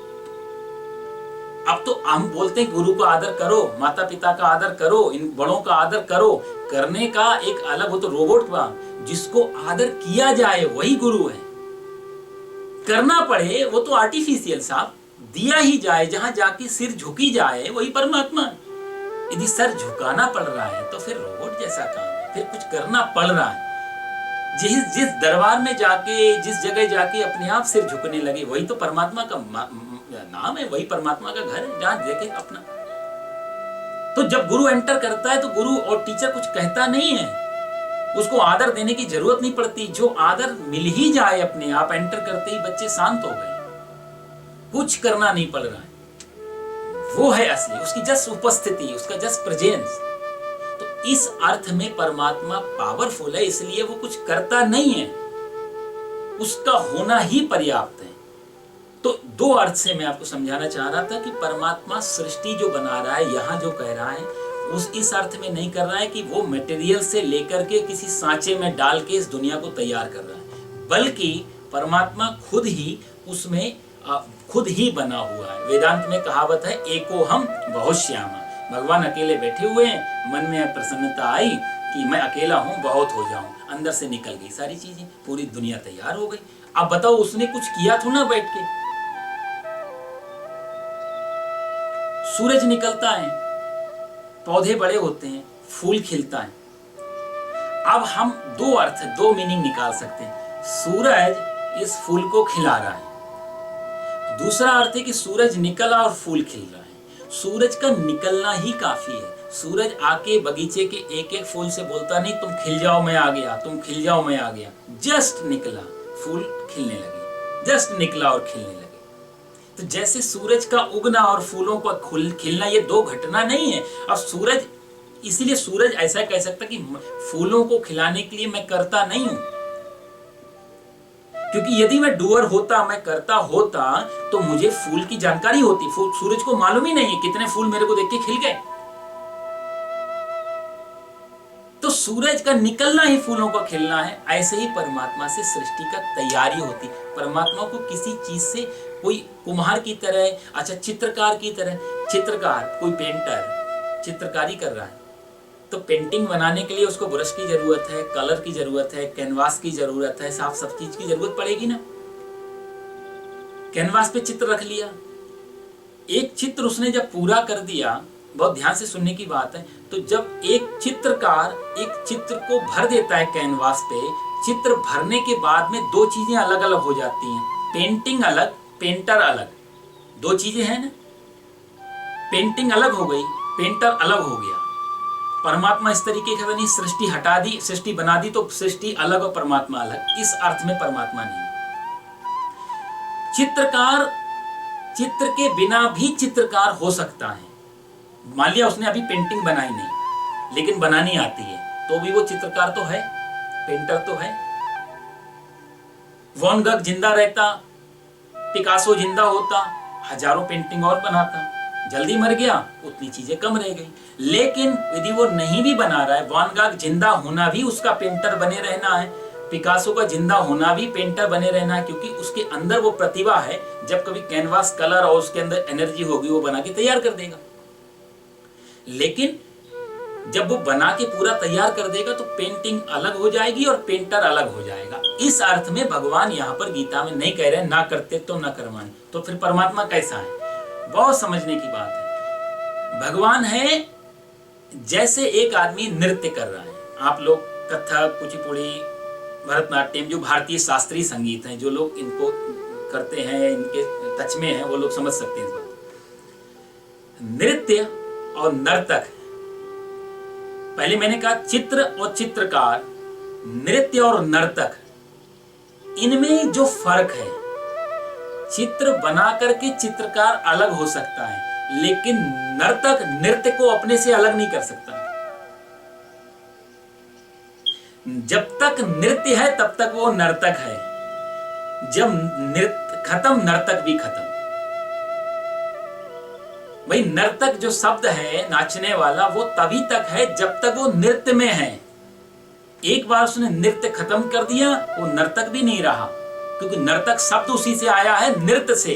अब तो हम बोलते हैं गुरु का आदर करो, माता पिता का आदर करो, इन बड़ों का आदर करो, करने का एक अलग, वो तो रोबोट था, जिसको आदर किया जाए वही गुरु है। करना पड़े वो तो आर्टिफिशियल साहब, दिया ही जाए, जहां जाके सिर झुकी जाए वही परमात्मा। यदि सर झुकाना पड़ रहा है तो फिर रोबोट जैसा काम है, फिर कुछ करना पड़ रहा है। जिस दरबार में जाके, जिस जगह जाके अपने आप सिर झुकने लगे, वही तो परमात्मा का नाम है, वही परमात्मा का घर है, जहां देखे अपना। तो जब गुरु एंटर करता है तो गुरु और टीचर कुछ कहता नहीं है, उसको आदर देने की जरूरत नहीं पड़ती, जो आदर मिल ही जाए अपने आप, एंटर करते ही बच्चे शांत हो गए, कुछ करना नहीं पड़ रहा है, वो है असली, उसकी जस्ट उपस्थिति, उसका जस्ट प्रेजेंस। तो इस अर्थ में परमात्मा पावरफुल है, इसलिए वो कुछ करता नहीं है, उसका होना ही पर्याप्त है। तो दो अर्थ से मैं आपको समझाना चाह रहा था कि परमात्मा सृष्टि जो बना रहा है, यहाँ जो कह रहा है उस इस अर्थ में नहीं कर रहा है कि वो मटेरियल से लेकर के किसी सांचे में डाल के इस दुनिया को तैयार कर रहा है, बल्कि परमात्मा खुद ही उसमें खुद ही बना हुआ है। वेदांत में कहावत है, एको हम बहुत श्यामा। भगवान अकेले बैठे हुए हैं, मन में प्रसन्नता आई कि मैं अकेला हूं, बहुत हो जाऊं, अंदर से निकल गई सारी चीजें, पूरी दुनिया तैयार हो गई। अब बताओ, उसने कुछ किया तो ना बैठ के। सूरज निकलता है, पौधे बड़े होते हैं, फूल खिलता है। अब हम दो अर्थ, दो मीनिंग निकाल सकते हैं। सूरज इस फूल को खिला रहा है, दूसरा अर्थ है कि सूरज निकला और फूल खिल रहा है। सूरज का निकलना ही काफी है। सूरज आके बगीचे के एक एक फूल से बोलता नहीं, तुम खिल जाओ मैं आ गया, तुम खिल जाओ मैं आ गया। जस्ट निकला, फूल खिलने लगे, जस्ट निकला और खिलने लगे। तो जैसे सूरज का उगना और फूलों का खिलना, ये दो घटना नहीं है। अब सूरज, इसीलिए सूरज ऐसा कह सकता कि फूलों को खिलाने के लिए मैं करता नहीं हूं, क्योंकि यदि मैं डूअर होता, मैं करता होता, तो मुझे फूल की जानकारी होती। सूरज को मालूम ही नहीं है कितने फूल मेरे को देख के खिल गए। तो सूरज का निकलना ही फूलों का खिलना है। ऐसे ही परमात्मा से सृष्टि का तैयारी होती। परमात्मा को किसी चीज से, कोई कुम्हार की तरह, अच्छा चित्रकार की तरह, चित्रकार कोई पेंटर चित्रकारी कर रहा है, तो पेंटिंग बनाने के लिए उसको ब्रश की जरूरत है, कलर की जरूरत है, कैनवास की जरूरत है, सब चीज की जरूरत पड़ेगी ना। कैनवास पे चित्र रख लिया, एक चित्र उसने जब पूरा कर दिया, बहुत ध्यान से सुनने की बात है, तो जब एक चित्रकार एक चित्र को भर देता है कैनवास पे, चित्र भरने के बाद में दो चीजें अलग अलग हो जाती हैं। पेंटिंग अलग, पेंटर अलग, दो चीजें हैं ना। पेंटिंग अलग हो गई, पेंटर अलग हो गया। परमात्मा इस तरीके से नहीं, सृष्टि हटा दी, सृष्टि बना दी, तो सृष्टि अलग और परमात्मा अलग। इस अर्थ में परमात्मा नहीं। चित्रकार चित्र के बिना भी चित्रकार हो सकता है। मान लिया उसने अभी पेंटिंग बनाई नहीं, लेकिन बनानी आती है, तो भी वो चित्रकार तो है, पेंटर तो है। वैन गॉग जिंदा रहता, पिकासो जिंदा होता, हजारों पेंटिंग और बनाता। जल्दी मर गया, उतनी चीजें कम रह गई। लेकिन यदि वो नहीं भी बना रहा है, वैन गॉग जिंदा होना भी उसका पेंटर बने रहना है, पिकासो का जिंदा होना भी पेंटर बने रहना है, क्योंकि उसके अंदर वो प्रतिभा है। जब कभी कैनवास कलर और उसके अंदर एनर्जी होगी, वो बना के तैयार कर देगा। लेकिन जब वो बना के पूरा तैयार कर देगा, तो पेंटिंग अलग हो जाएगी और पेंटर अलग हो जाएगा। इस अर्थ में भगवान यहाँ पर गीता में नहीं कह रहे ना करते तो ना करवाएं। तो फिर परमात्मा कैसा है? बहुत समझने की बात है। भगवान है जैसे एक आदमी नृत्य कर रहा है। आप लोग कथक, कुचिपुड़ी, भरतनाट्यम, जो भारतीय शास्त्रीय संगीत हैं, जो लोग इनको करते हैं, इनके टच में हैं, वो लोग समझ सकते हैं इस बात। नृत्य और नर्तक, पहले मैंने कहा चित्र और चित्रकार, नृत्य और नर्तक, इनमें जो फर्क है, चित्र बना करके चित्रकार अलग हो सकता है, लेकिन नर्तक नृत्य को अपने से अलग नहीं कर सकता। जब तक नृत्य है तब तक वो नर्तक है, जब नृत्य खत्म, नर्तक भी खत्म। भाई नर्तक जो शब्द है, नाचने वाला, वो तभी तक है जब तक वो नृत्य में है। एक बार उसने नृत्य खत्म कर दिया, वो नर्तक भी नहीं रहा, क्योंकि नर्तक शब्द उसी से आया है, नृत्य से।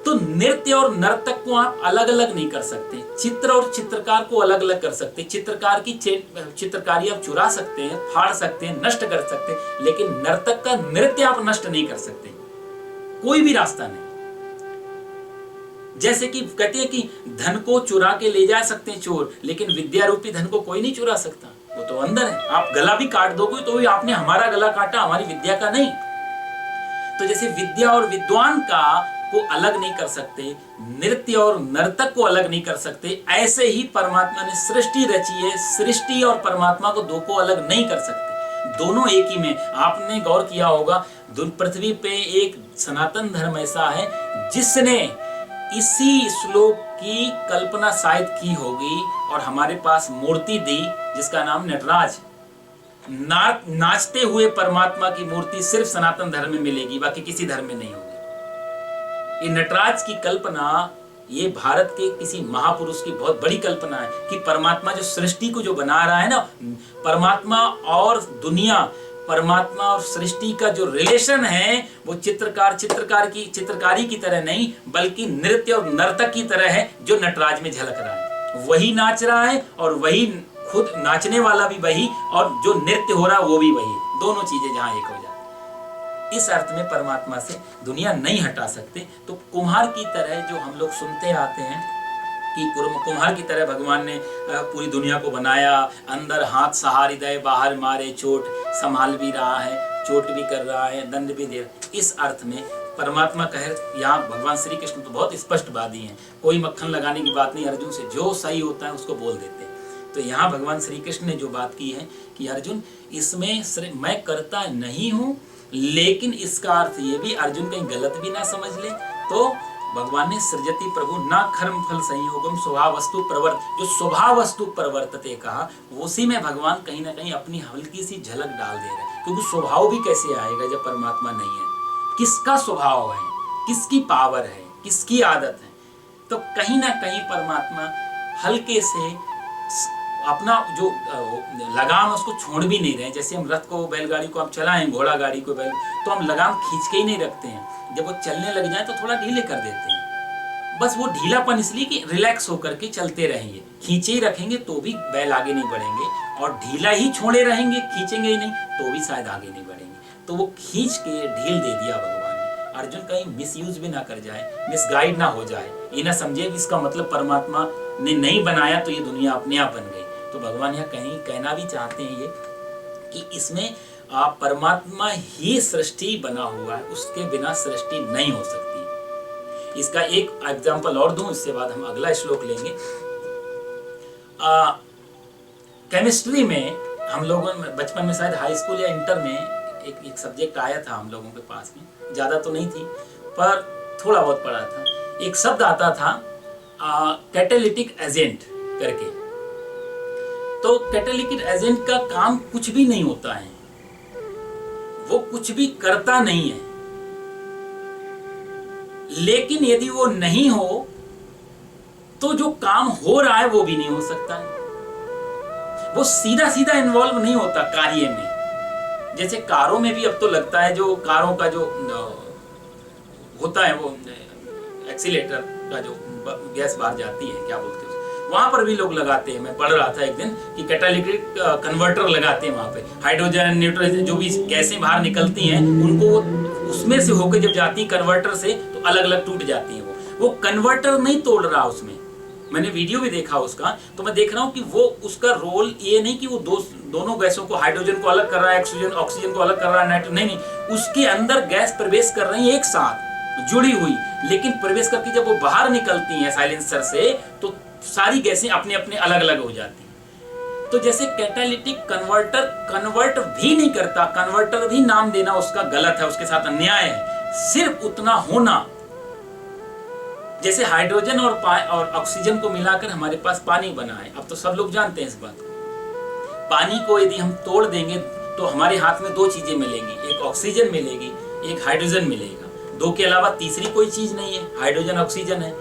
तो नृत्य और नर्तक को आप अलग अलग नहीं कर सकते। चित्र और चित्रकार को अलग अलग कर सकते। चित्रकार की चित्रकारी आप चुरा सकते हैं, फाड़ सकते हैं, नष्ट कर सकते हैं, लेकिन नर्तक का नृत्य आप नष्ट नहीं कर सकते, कोई भी रास्ता नहीं। जैसे कि कहते हैं कि धन को चुरा के ले जा सकते हैं चोर, लेकिन विद्या रूपी धन को कोई नहीं चुरा सकता, वो तो अंदर है। आप गला भी काट दोगे तो भी आपने हमारा गला काटा, हमारी विद्या का नहीं। तो जैसे विद्या और विद्वान का को अलग नहीं कर सकते, नृत्य और नर्तक को अलग नहीं कर सकते, ऐसे ही परमात्मा ने सृष्टि रची है, सृष्टि और परमात्मा को दो को अलग नहीं कर सकते, दोनों एक ही में। आपने गौर किया होगा, पृथ्वी पे एक सनातन धर्म ऐसा है जिसने इसी श्लोक की कल्पना शायद की होगी और हमारे पास मूर्ति दी जिसका नाम नटराज। नाचते हुए परमात्मा की मूर्ति सिर्फ सनातन धर्म में मिलेगी, बाकी किसी धर्म में नहीं होगी। ये नटराज की कल्पना ये भारत के किसी महापुरुष की बहुत बड़ी कल्पना है कि परमात्मा जो सृष्टि को जो बना रहा है ना, परमात्मा और दुनिया, परमात्मा और सृष्टि का जो रिलेशन है वो चित्रकारी की तरह नहीं बल्कि नृत्य और नर्तक की तरह है जो नटराज में झलक रहा है। वही नाच रहा है और वही खुद नाचने वाला भी वही और जो नृत्य हो रहा है वो भी वही, दोनों चीजें जहां एक हो जाती। इस अर्थ में परमात्मा से दुनिया नहीं हटा सकते। तो कुम्हार की तरह जो हम लोग सुनते आते हैं कि कुम्हार की तरह भगवान ने पूरी दुनिया को बनाया, अंदर हाथ सहार हृदय बाहर मारे चोट, संभाल भी रहा है, चोट भी कर रहा है, दंड भी दे रहा है। इस अर्थ में परमात्मा कहे यहाँ भगवान श्री कृष्ण तो बहुत स्पष्टवादी हैं, कोई मक्खन लगाने की बात नहीं, अर्जुन से जो सही होता है उसको बोल देते हैं। तो यहाँ भगवान श्री कृष्ण ने जो बात की है कि अर्जुन इसमें मैं करता नहीं हूँ, लेकिन इसका अर्थ ये भी अर्जुन कहीं गलत भी ना समझ ले, तो भगवान ने सृजति प्रभु ना कर्म फल संयोगम स्वभाव वस्तु प्रवर्त, जो स्वभाव वस्तु प्रवर्तते कहा, उसी में भगवान कहीं ना कहीं अपनी हल्की सी झलक डाल दे रहे हैं। क्योंकि स्वभाव भी कैसे आएगा जब परमात्मा नहीं है, किसका स्वभाव है, किसकी पावर है, किसकी आदत है। तो कहीं ना कहीं परमात्मा हल्के से अपना जो लगाम उसको छोड़ भी नहीं रहे। जैसे हम रथ को, बैलगाड़ी को हम चलाएं, घोड़ा गाड़ी को बैल, तो हम लगाम खींच के ही नहीं रखते हैं, जब वो चलने लग जाए तो थोड़ा ढीले कर देते हैं। बस वो ढीलापन इसलिए कि रिलैक्स होकर के चलते रहेंगे, खींचे ही रखेंगे तो भी बैल आगे नहीं बढ़ेंगे, और ढीला ही छोड़े रहेंगे, खींचेंगे ही नहीं तो भी शायद आगे नहीं बढ़ेंगे। तो वो खींच के ढील दे दिया भगवान ने। अर्जुन कहीं मिसयूज भी ना कर जाए, मिसगाइड ना हो जाए, ये ना समझे कि इसका मतलब परमात्मा ने नहीं बनाया तो ये दुनिया अपने आप बन गई। तो भगवान यहाँ कहीं कहना भी चाहते हैं ये कि इसमें परमात्मा ही सृष्टि बना हुआ है, उसके बिना सृष्टि नहीं हो सकती। इसका एक एग्जांपल और दूं, इसके बाद हम अगला श्लोक लेंगे। केमिस्ट्री में हम लोगों में बचपन में शायद हाई स्कूल या इंटर में एक सब्जेक्ट आया था हम लोगों के पास में, ज़्यादा तो नहीं थी पर थोड़ा बहुत पढ़ा था। एक शब्द आता था कैटालिटिक एजेंट करके। तो कैटालिटिक एजेंट का काम कुछ भी नहीं होता है, वो कुछ भी करता नहीं है, लेकिन यदि वो नहीं हो तो जो काम हो रहा है वो भी नहीं हो सकता है। वो सीधा सीधा इन्वॉल्व नहीं होता कार्य में। जैसे कारों में भी अब तो लगता है, जो कारों का जो होता है वो एक्सीलेटर का जो गैस बाहर जाती है, क्या बोलते हैं, वहां पर भी लोग लगाते हैं। मैं पढ़ रहा था एक दिन कि कैटालिटिक कन्वर्टर लगाते हैं वहां पे। हाइड्रोजन नाइट्रोजन जो भी गैसें बाहर निकलती हैं उनको उसमें से होकर जब जाती है कन्वर्टर से तो अलग अलग टूट जाती हैं। वो कन्वर्टर नहीं तोड़ रहा उसमें, मैंने वीडियो भी देखा उसका, तो मैं देख रहा हूँ कि वो उसका रोल ये नहीं कि वो दोनों गैसों को, हाइड्रोजन को अलग कर रहा है, ऑक्सीजन को अलग कर रहा है, नाइट्रोजन नहीं, उसके अंदर गैस प्रवेश कर रही है एक साथ जुड़ी हुई, लेकिन प्रवेश करके जब वो बाहर निकलती हैं साइलेंसर से तो सारी गैसें अपने अपने अलग अलग हो जाती हैं। तो जैसे कैटालिटिक कन्वर्टर कन्वर्ट भी नहीं करता, कन्वर्टर भी नाम देना उसका गलत है, उसके साथ अन्याय है। सिर्फ उतना होना, जैसे हाइड्रोजन और ऑक्सीजन को मिलाकर हमारे पास पानी बना है। अब तो सब लोग जानते हैं इस बात को। पानी को यदि हम तोड़ देंगे तो हमारे हाथ में दो चीजें मिलेंगी, एक ऑक्सीजन मिलेगी, एक हाइड्रोजन मिलेगा। दो के अलावा तीसरी कोई चीज नहीं है, हाइड्रोजन ऑक्सीजन है।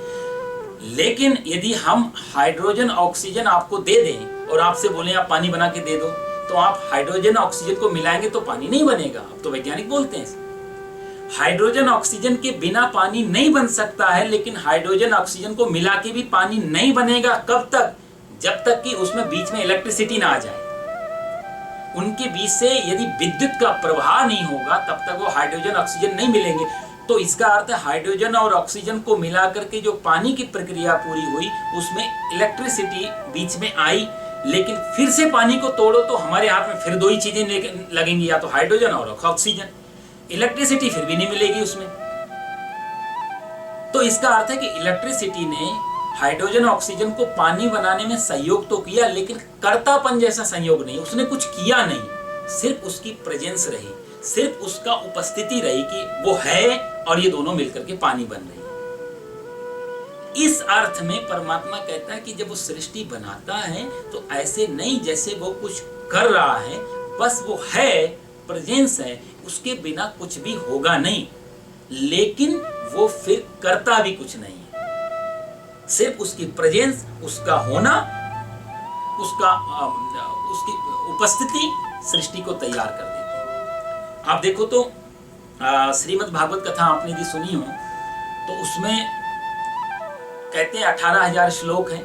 लेकिन यदि हम हाइड्रोजन ऑक्सीजन आपको दे दें और आपसे बोले आप पानी बना के दे दो, तो आप हाइड्रोजन ऑक्सीजन को मिलाएंगे तो पानी नहीं बनेगा। अब तो वैज्ञानिक बोलते हैं हाइड्रोजन ऑक्सीजन के बिना पानी नहीं बन सकता है, लेकिन हाइड्रोजन ऑक्सीजन को मिला के भी पानी नहीं बनेगा। कब तक? जब तक कि उसमें बीच में इलेक्ट्रिसिटी ना आ जाए। उनके बीच से यदि विद्युत का प्रवाह नहीं होगा तब तक वो हाइड्रोजन ऑक्सीजन नहीं मिलेंगे। तो इसका अर्थ है हाइड्रोजन और ऑक्सीजन को मिला करके जो पानी की प्रक्रिया पूरी हुई उसमें इलेक्ट्रिसिटी बीच में आई, लेकिन फिर से पानी को तोड़ो तो हमारे हाथ में फिर दो ही चीजें लगेंगी, या तो हाइड्रोजन और ऑक्सीजन। इलेक्ट्रिसिटी फिर भी नहीं मिलेगी उसमें। तो इसका अर्थ है कि इलेक्ट्रिसिटी ने हाइड्रोजन ऑक्सीजन को पानी बनाने में सहयोग तो किया, लेकिन कर्तापन जैसा सहयोग नहीं, उसने कुछ किया नहीं। सिर्फ उसकी प्रेजेंस रही, सिर्फ उसका उपस्थिति रही कि वो है और ये दोनों मिलकर के पानी बन रही है। इस अर्थ में परमात्मा कहता है कि जब वो सृष्टि बनाता है तो ऐसे नहीं जैसे वो कुछ कर रहा है, बस वो है, प्रेजेंस है, उसके बिना कुछ भी होगा नहीं, लेकिन वो फिर करता भी कुछ नहीं है। सिर्फ उसकी प्रेजेंस, उसका होना, उसकी उपस्थिति सृष्टि को तैयार कर देती है। आप देखो तो श्रीमद् भागवत कथा आपने भी सुनी हो, तो उसमें कहते हैं 18,000 श्लोक हैं,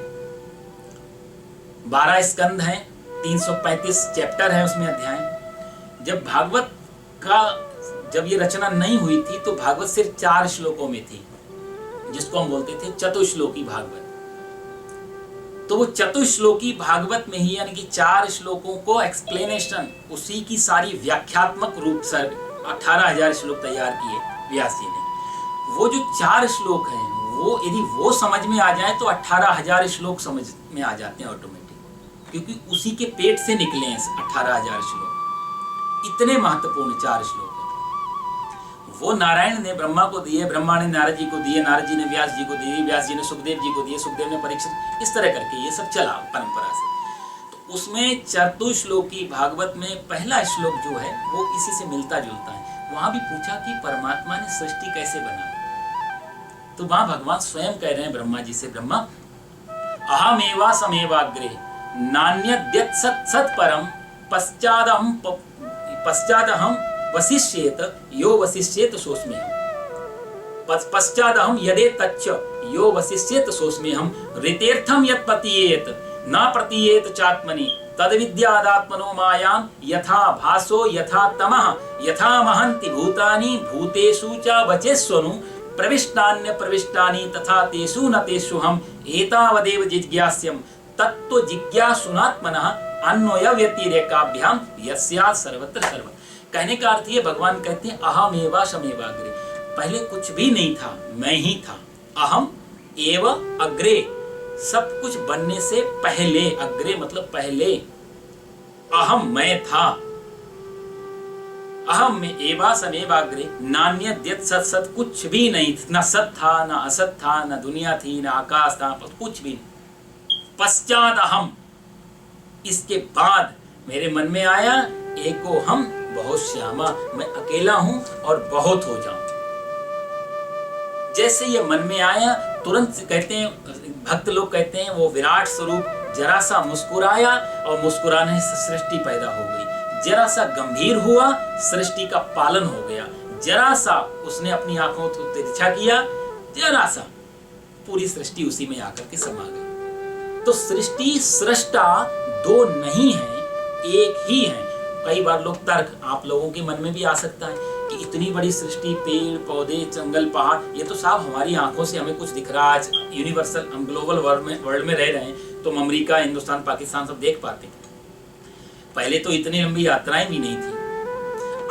12 स्कंद हैं, 335 चैप्टर है उसमें अध्याय। जब भागवत का जब ये रचना नहीं हुई थी तो भागवत सिर्फ 4 श्लोकों में थी, जिसको हम बोलते थे चतुश्लोकी भागवत। तो वो चतुश्लोकी भागवत में ही यानी कि 4 श्लोकों को एक्सप्लेनेशन, उसी की सारी व्याख्यात्मक रूप से 18,000 श्लोक तैयार किए व्यास जी ने। वो जो 4 श्लोक हैं वो यदि वो समझ में आ जाए तो 18,000 श्लोक समझ में आ जाते हैं ऑटोमेटिक, क्योंकि उसी के पेट से निकले हैं 18,000 श्लोक। इतने महत्वपूर्ण 4 श्लोक हैं। वो नारायण ने ब्रह्मा को दिए, ब्रह्मा ने नारद जी को दिए, नारद जी ने व्यास जी को दिए, व्यास जी ने सुखदेव जी को दिए, सुखदेव ने परीक्षित, इस तरह करके ये सब चला परंपरा से। तो उसमें चतुश्लोकी भागवत में पहला श्लोक जो है वो इसी से मिलता जुलता है। वहां भी पूछा कि परमात्मा ने सृष्टि कैसे बनाई, तो वहां भगवान स्वयं कह रहे हैं ब्रह्मा जी से, ब्रह्मा अहमेवा समेवाग्रे नान्यद्यत् सत् सत् परम पश्चादहम वसिष्येत यो वसिष्येत सोऽस्म्यहम् पश्चादहम यदे तच्च यो वसिष्येत सोऽस्म्यहम् ऋतेर्थम यत् प्रतीयेत न प्रतीयेत चात्मनि तद्विद्यादात्मनो मायां यथा भासो यथा तमः यथा महन्ति भूतानि भूतेषु च वचेष्वनु प्रविष्टान्य प्रविष्टानि तथा तेषु न तेषु हम एतावदेव जिज्ञास्यम् तत्त्व जिज्ञासुनात्मनः अन्वय व्यतिरेकाभ्याम यस्या सर्वत्र सर्व। कहने का अर्थ ये, भगवान कहते हैं अहमेवा समेवाग्रे, पहले कुछ भी नहीं था, मैं ही था। अहम एव अग्रे, सब कुछ बनने से पहले, अग्रे मतलब पहले, अहम मैं था। अहम में एवा समेवाग्रे नान्यद्यत् सत् सत्, कुछ भी नहीं, न सत था न असत था, न दुनिया थी न आकाश था, कुछ भी नहीं। पश्चात अहम, इसके बाद मेरे मन में आया एको हम बहुत श्यामा, मैं अकेला हूं और बहुत हो जाऊं। जैसे ये मन में आया तुरंत कहते हैं, भक्त लोग कहते हैं वो विराट स्वरूप जरा सा मुस्कुराया और मुस्कुराने से सृष्टि पैदा हो गई। जरा सा गंभीर हुआ, सृष्टि का पालन हो गया। जरा सा उसने अपनी आंखों को तिरछा किया, जरा सा पूरी सृष्टि उसी में आकर के समा गई। तो सृष्टि सृष्टा दो नहीं है, एक ही है। कई बार लोग तर्क आप लोगों के मन में भी आ सकता है कि इतनी बड़ी सृष्टि, पेड़ पौधे जंगल पहाड़, ये तो साहब हमारी आंखों से हमें कुछ दिख रहा है। आज यूनिवर्सल, हम ग्लोबल वर्ल्ड में रह रहे हैं तो अमेरिका, हिंदुस्तान, पाकिस्तान सब देख पाते हैं। पहले तो इतनी लंबी यात्राएं भी नहीं थी।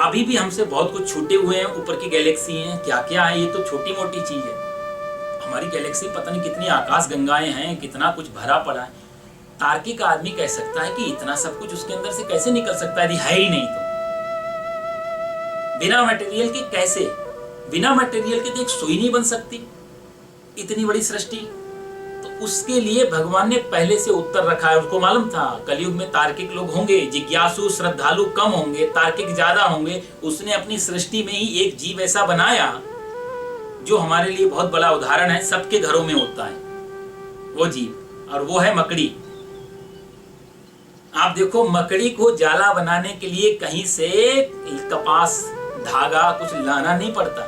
अभी भी हमसे बहुत कुछ छूटे हुए हैं, ऊपर की गैलेक्सी हैं, क्या क्या है, ये तो छोटी मोटी चीज है। हमारी गैलेक्सी पता नहीं कितनी आकाश गंगाएं हैं, कितना कुछ भरा पड़ा है। तार्किक आदमी कह सकता है कि इतना सब कुछ उसके अंदर से कैसे निकल सकता है यदि है ही नहीं तो। बिना मटेरियल के कैसे, बिना मटेरियल के तो एक सुई नहीं बन सकती, इतनी बड़ी सृष्टि। तो उसके लिए भगवान ने पहले से उत्तर रखा है। उसको मालूम था कलयुग में तार्किक लोग होंगे, जिज्ञासु श्रद्धालु कम होंगे, तार्किक ज्यादा होंगे। उसने अपनी सृष्टि में ही एक जीव ऐसा बनाया जो हमारे लिए बहुत बड़ा उदाहरण है, सबके घरों में होता है वो जीव, और वो है मकड़ी। आप देखो, मकड़ी को जाला बनाने के लिए कहीं से कपास, धागा कुछ लाना नहीं पड़ता।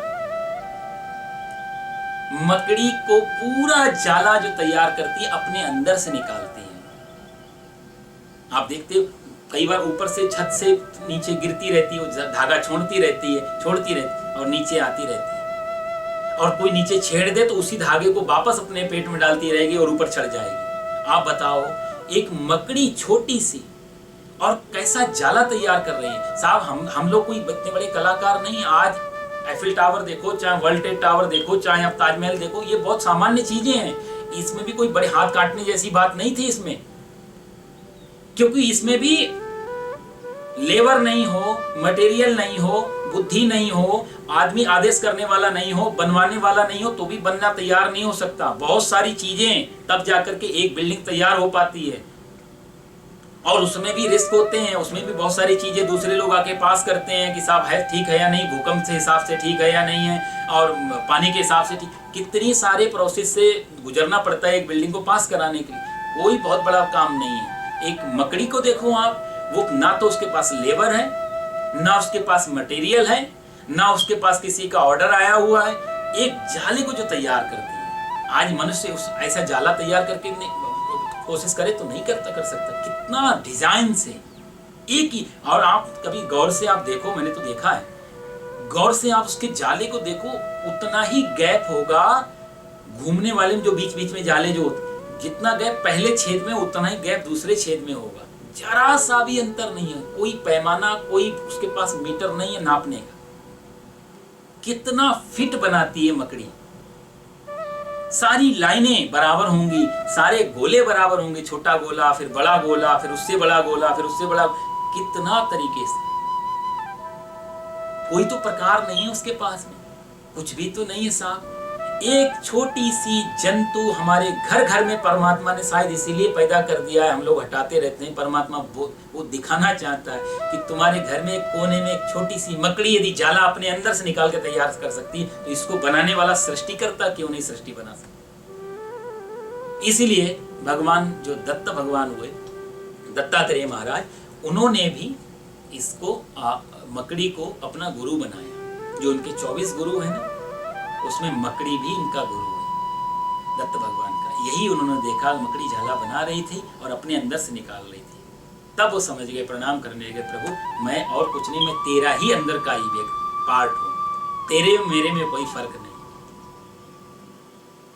मकड़ी को पूरा जाला जो तैयार करती है अपने अंदर से निकालती है। आप देखते हो कई बार ऊपर से छत से नीचे गिरती रहती है, धागा छोड़ती रहती है और नीचे आती रहती है, और कोई नीचे छेड़ दे तो उसी धागे को वापस अपने पेट में डालती रहेगी और ऊपर चढ़ जाएगी। आप बताओ, एक मकड़ी छोटी सी और कैसा जाला तैयार कर रही है। साहब हम लोग कोई इतने बड़े कलाकार नहीं। आज एफिल टावर देखो, चाहे वर्ल्ड ट्रेड टावर देखो, चाहे आप ताजमहल देखो, ये बहुत सामान्य चीजें हैं। इसमें भी कोई बड़े हाथ काटने जैसी बात नहीं थी इसमें, क्योंकि इसमें भी लेबर नहीं हो, मटेरियल नहीं हो, बुद्धि नहीं हो, आदमी आदेश करने वाला नहीं हो, बनवाने वाला नहीं हो, तो भी बनना तैयार नहीं हो सकता। बहुत सारी चीजें तब जाकर के एक बिल्डिंग तैयार हो पाती है, और उसमें भी रिस्क होते हैं, उसमें भी बहुत सारी चीजें दूसरे लोग आके पास करते हैं कि साहब है ठीक है या नहीं, भूकंप से हिसाब से ठीक है या नहीं है, और पानी के हिसाब से ठीक, कितनी सारे प्रोसेस से गुजरना पड़ता है एक बिल्डिंग को पास कराने के लिए। कोई बहुत बड़ा काम नहीं है। एक मकड़ी को देखो आप, वो ना तो उसके पास लेबर है, ना उसके पास मटेरियल है, ना उसके पास किसी का ऑर्डर आया हुआ है। एक जाले को जो तैयार करती है, आज मनुष्य ऐसा जाला तैयार करके कोशिश करे तो नहीं कर सकता। कितना डिजाइन से एक ही, और आप कभी गौर से आप देखो, मैंने तो देखा है, गौर से आप उसके जाले को देखो, उतना ही गैप होगा घूमने वाले में, जो बीच बीच में जाले जो होते, जितना गैप पहले छेद में उतना ही गैप दूसरे छेद में होगा। जरा सा भी अंतर नहीं है, कोई पैमाना, कोई उसके पास मीटर नहीं है नापने का। कितना फिट बनाती है मकड़ी, सारी लाइनें बराबर होंगी, सारे गोले बराबर होंगे, छोटा गोला, फिर बड़ा गोला, फिर उससे बड़ा गोला, फिर उससे बड़ा, कितना तरीके से। कोई तो प्रकार नहीं है उसके पास में, कुछ भी तो नहीं है साहब। एक छोटी सी जंतु हमारे घर घर में परमात्मा ने शायद इसीलिए पैदा कर दिया है, हम लोग हटाते रहते हैं। परमात्मा वो दिखाना चाहता है कि तुम्हारे घर में एक कोने में एक छोटी सी मकड़ी यदि जाला अपने अंदर से निकाल के तैयार कर सकती है, तो इसको बनाने वाला सृष्टिकर्ता क्यों नहीं सृष्टि बना सकता। इसीलिए भगवान जो दत्त भगवान हुए, दत्तात्रेय महाराज, उन्होंने भी इसको मकड़ी को अपना गुरु बनाया। जो उनके 24 गुरु है ना, उसमें मकड़ी भी इनका गुरु है, दत्त भगवान का। यही उन्होंने देखा, मकड़ी झाला बना रही थी और अपने अंदर से निकाल रही थी। तब वो समझ गए, प्रणाम करने लगे, प्रभु मैं और कुछ नहीं, मैं तेरा ही अंदर का ही पार्ट हूँ, तेरे मेरे में कोई फर्क नहीं।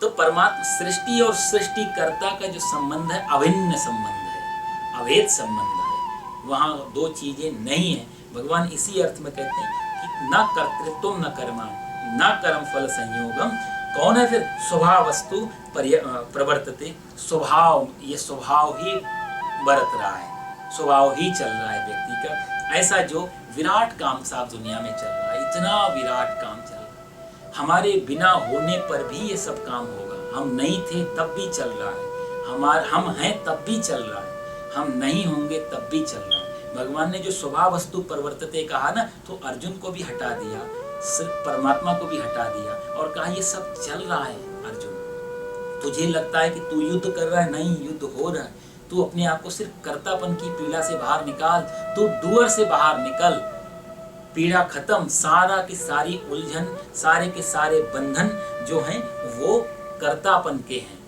तो परमात्मा सृष्टि और सृष्टिकर्ता का जो संबंध है, अभिन्न संबंध है, अभेद संबंध है, वहां दो चीजें नहीं है। भगवान इसी अर्थ में कहते हैं कि न कर्तृत्व न कर्मा न कर्म फल संयोगम। कौन है फिर? स्वभाव वस्तु प्रवर्तते, स्वभाव, ये स्वभाव ही बरत रहा है, स्वभाव ही चल रहा है व्यक्ति का। ऐसा जो विराट काम साहब दुनिया में चल रहा है, इतना विराट काम चल रहा है, हमारे बिना होने पर भी ये सब काम होगा। हम नहीं थे तब भी चल रहा है, हम हैं तब भी चल रहा है, हम नहीं होंगे तब भी चल रहा है। भगवान ने जो स्वभाव वस्तु प्रवर्तते कहा ना, तो अर्जुन को भी हटा दिया, सिर्फ परमात्मा को भी हटा दिया और कहा ये सब चल रहा है। अर्जुन, तुझे लगता है कि तू युद्ध कर रहा है, नहीं, युद्ध हो रहा है। तू अपने आप को सिर्फ कर्तापन की पीड़ा से बाहर निकाल, तू डूअर से बाहर निकल, पीड़ा खत्म। सारा की सारी उलझन, सारे के सारे बंधन जो हैं वो कर्तापन के हैं।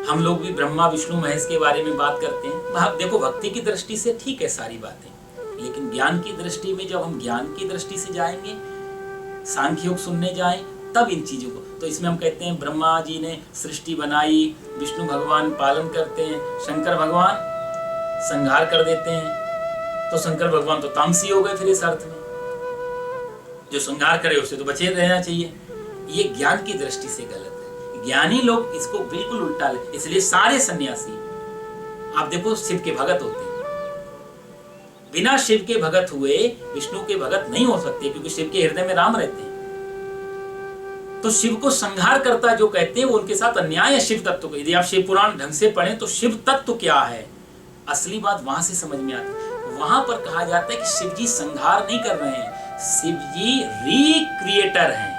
हम लोग भी ब्रह्मा विष्णु महेश के बारे में बात करते हैं। देखो, भक्ति की दृष्टि से ठीक है सारी बातें, लेकिन ज्ञान की दृष्टि में जब हम ज्ञान की दृष्टि से जाएंगे, सांख्य योग सुनने जाएं, तब इन चीजों को, तो इसमें हम कहते हैं ब्रह्मा जी ने सृष्टि बनाई, विष्णु भगवान पालन करते हैं, शंकर भगवान संहार कर देते हैं। तो शंकर भगवान तो तामसी हो गए फिर इस अर्थ में, जो संहार करे उससे तो बचे रहना चाहिए। ये ज्ञान की दृष्टि से गलत है। ज्ञानी लोग इसको बिल्कुल उल्टा ले, इसलिए सारे सन्यासी आप देखो शिव के भगत होते हैं। बिना शिव के भगत हुए विष्णु के भगत नहीं हो सकते, क्योंकि शिव के हृदय में राम रहते हैं। तो शिव को संहार करता जो कहते हैं वो उनके साथ अन्याय है शिव तत्व को। यदि आप शिव पुराण ढंग से पढ़ें तो शिव तत्व क्या है, असली बात वहां से समझ में आती है। वहां पर कहा जाता है कि शिव जी संहार नहीं कर रहे हैं, शिव जी रिक्रिएटर हैं।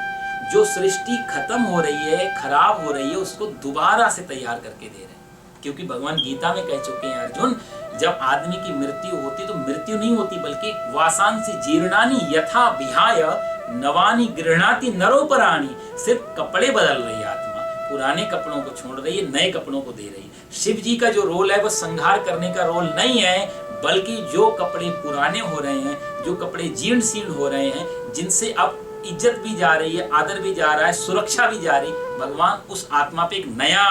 जो सृष्टि खत्म हो रही है, खराब हो रही है, उसको दोबारा से तैयार करके दे रहे हैं। क्योंकि भगवान गीता में कह चुके हैं अर्जुन, जब आदमी की मृत्यु होती तो मृत्यु नहीं होती, बल्कि वासांसी जीर्णानि यथा विहाय नवानि गृह्णाति नरोपराणि। सिर्फ कपड़े बदल रही है आत्मा, पुराने कपड़ों को छोड़ रही है, नए कपड़ों को दे रही है। शिव जी का जो रोल है वो संहार करने का रोल नहीं है, बल्कि जो कपड़े पुराने हो रहे हैं, जो कपड़े जीर्ण शीर्ण हो रहे हैं, जिनसे अब इज्जत भी जा रही है, आदर भी जा रहा है, सुरक्षा भी जा रही, भगवान उस आत्मा पे एक नया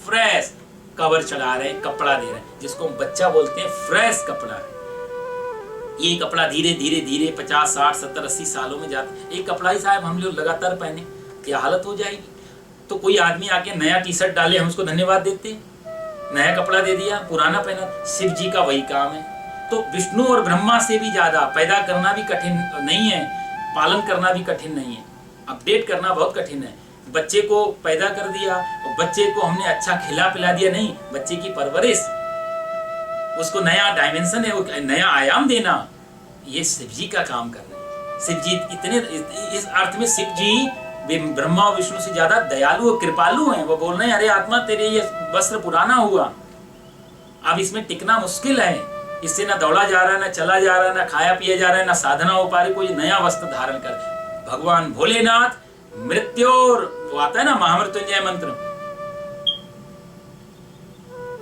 फ्रेश कवर चढ़ा रहे हैं, कपड़ा दे रहे हैं, जिसको हम बच्चा बोलते हैं, फ्रेश कपड़ा है। ये कपड़ा धीरे धीरे धीरे 50, 60, 70, 80 सालों में जाता। एक कपड़ा ही साहब हम लोग लगातार पहने, क्या हालत हो जाएगी। तो कोई आदमी आके नया टी शर्ट डाले, हम उसको धन्यवाद देते, नया कपड़ा दे दिया, पुराना पहना। शिव जी का वही काम है। तो विष्णु और ब्रह्मा से भी ज्यादा पैदा करना भी कठिन नहीं है, पालन करना भी कठिन नहीं है, अपडेट करना बहुत कठिन है। बच्चे को पैदा कर दिया और बच्चे को हमने अच्छा खिला पिला दिया, नहीं, बच्चे की परवरिश, उसको नया डायमेंशन है, वो नया आयाम देना, ये शिव जी का काम कर रहे हैं। शिव जी इतने, इस अर्थ में शिव जी ब्रह्मा और विष्णु से ज्यादा दयालु और कृपालु हैं। वो बोल रहे हैं अरे आत्मा तेरे ये वस्त्र पुराना हुआ, अब इसमें टिकना मुश्किल है, इससे ना दौड़ा जा रहा है, ना चला जा रहा है, ना खाया पिया जा रहा है, ना साधना हो पा रही, कोई नया वस्त्र धारण कर। भगवान भोलेनाथ मृत्योर, वो आता है ना महामृत्युंजय मंत्र,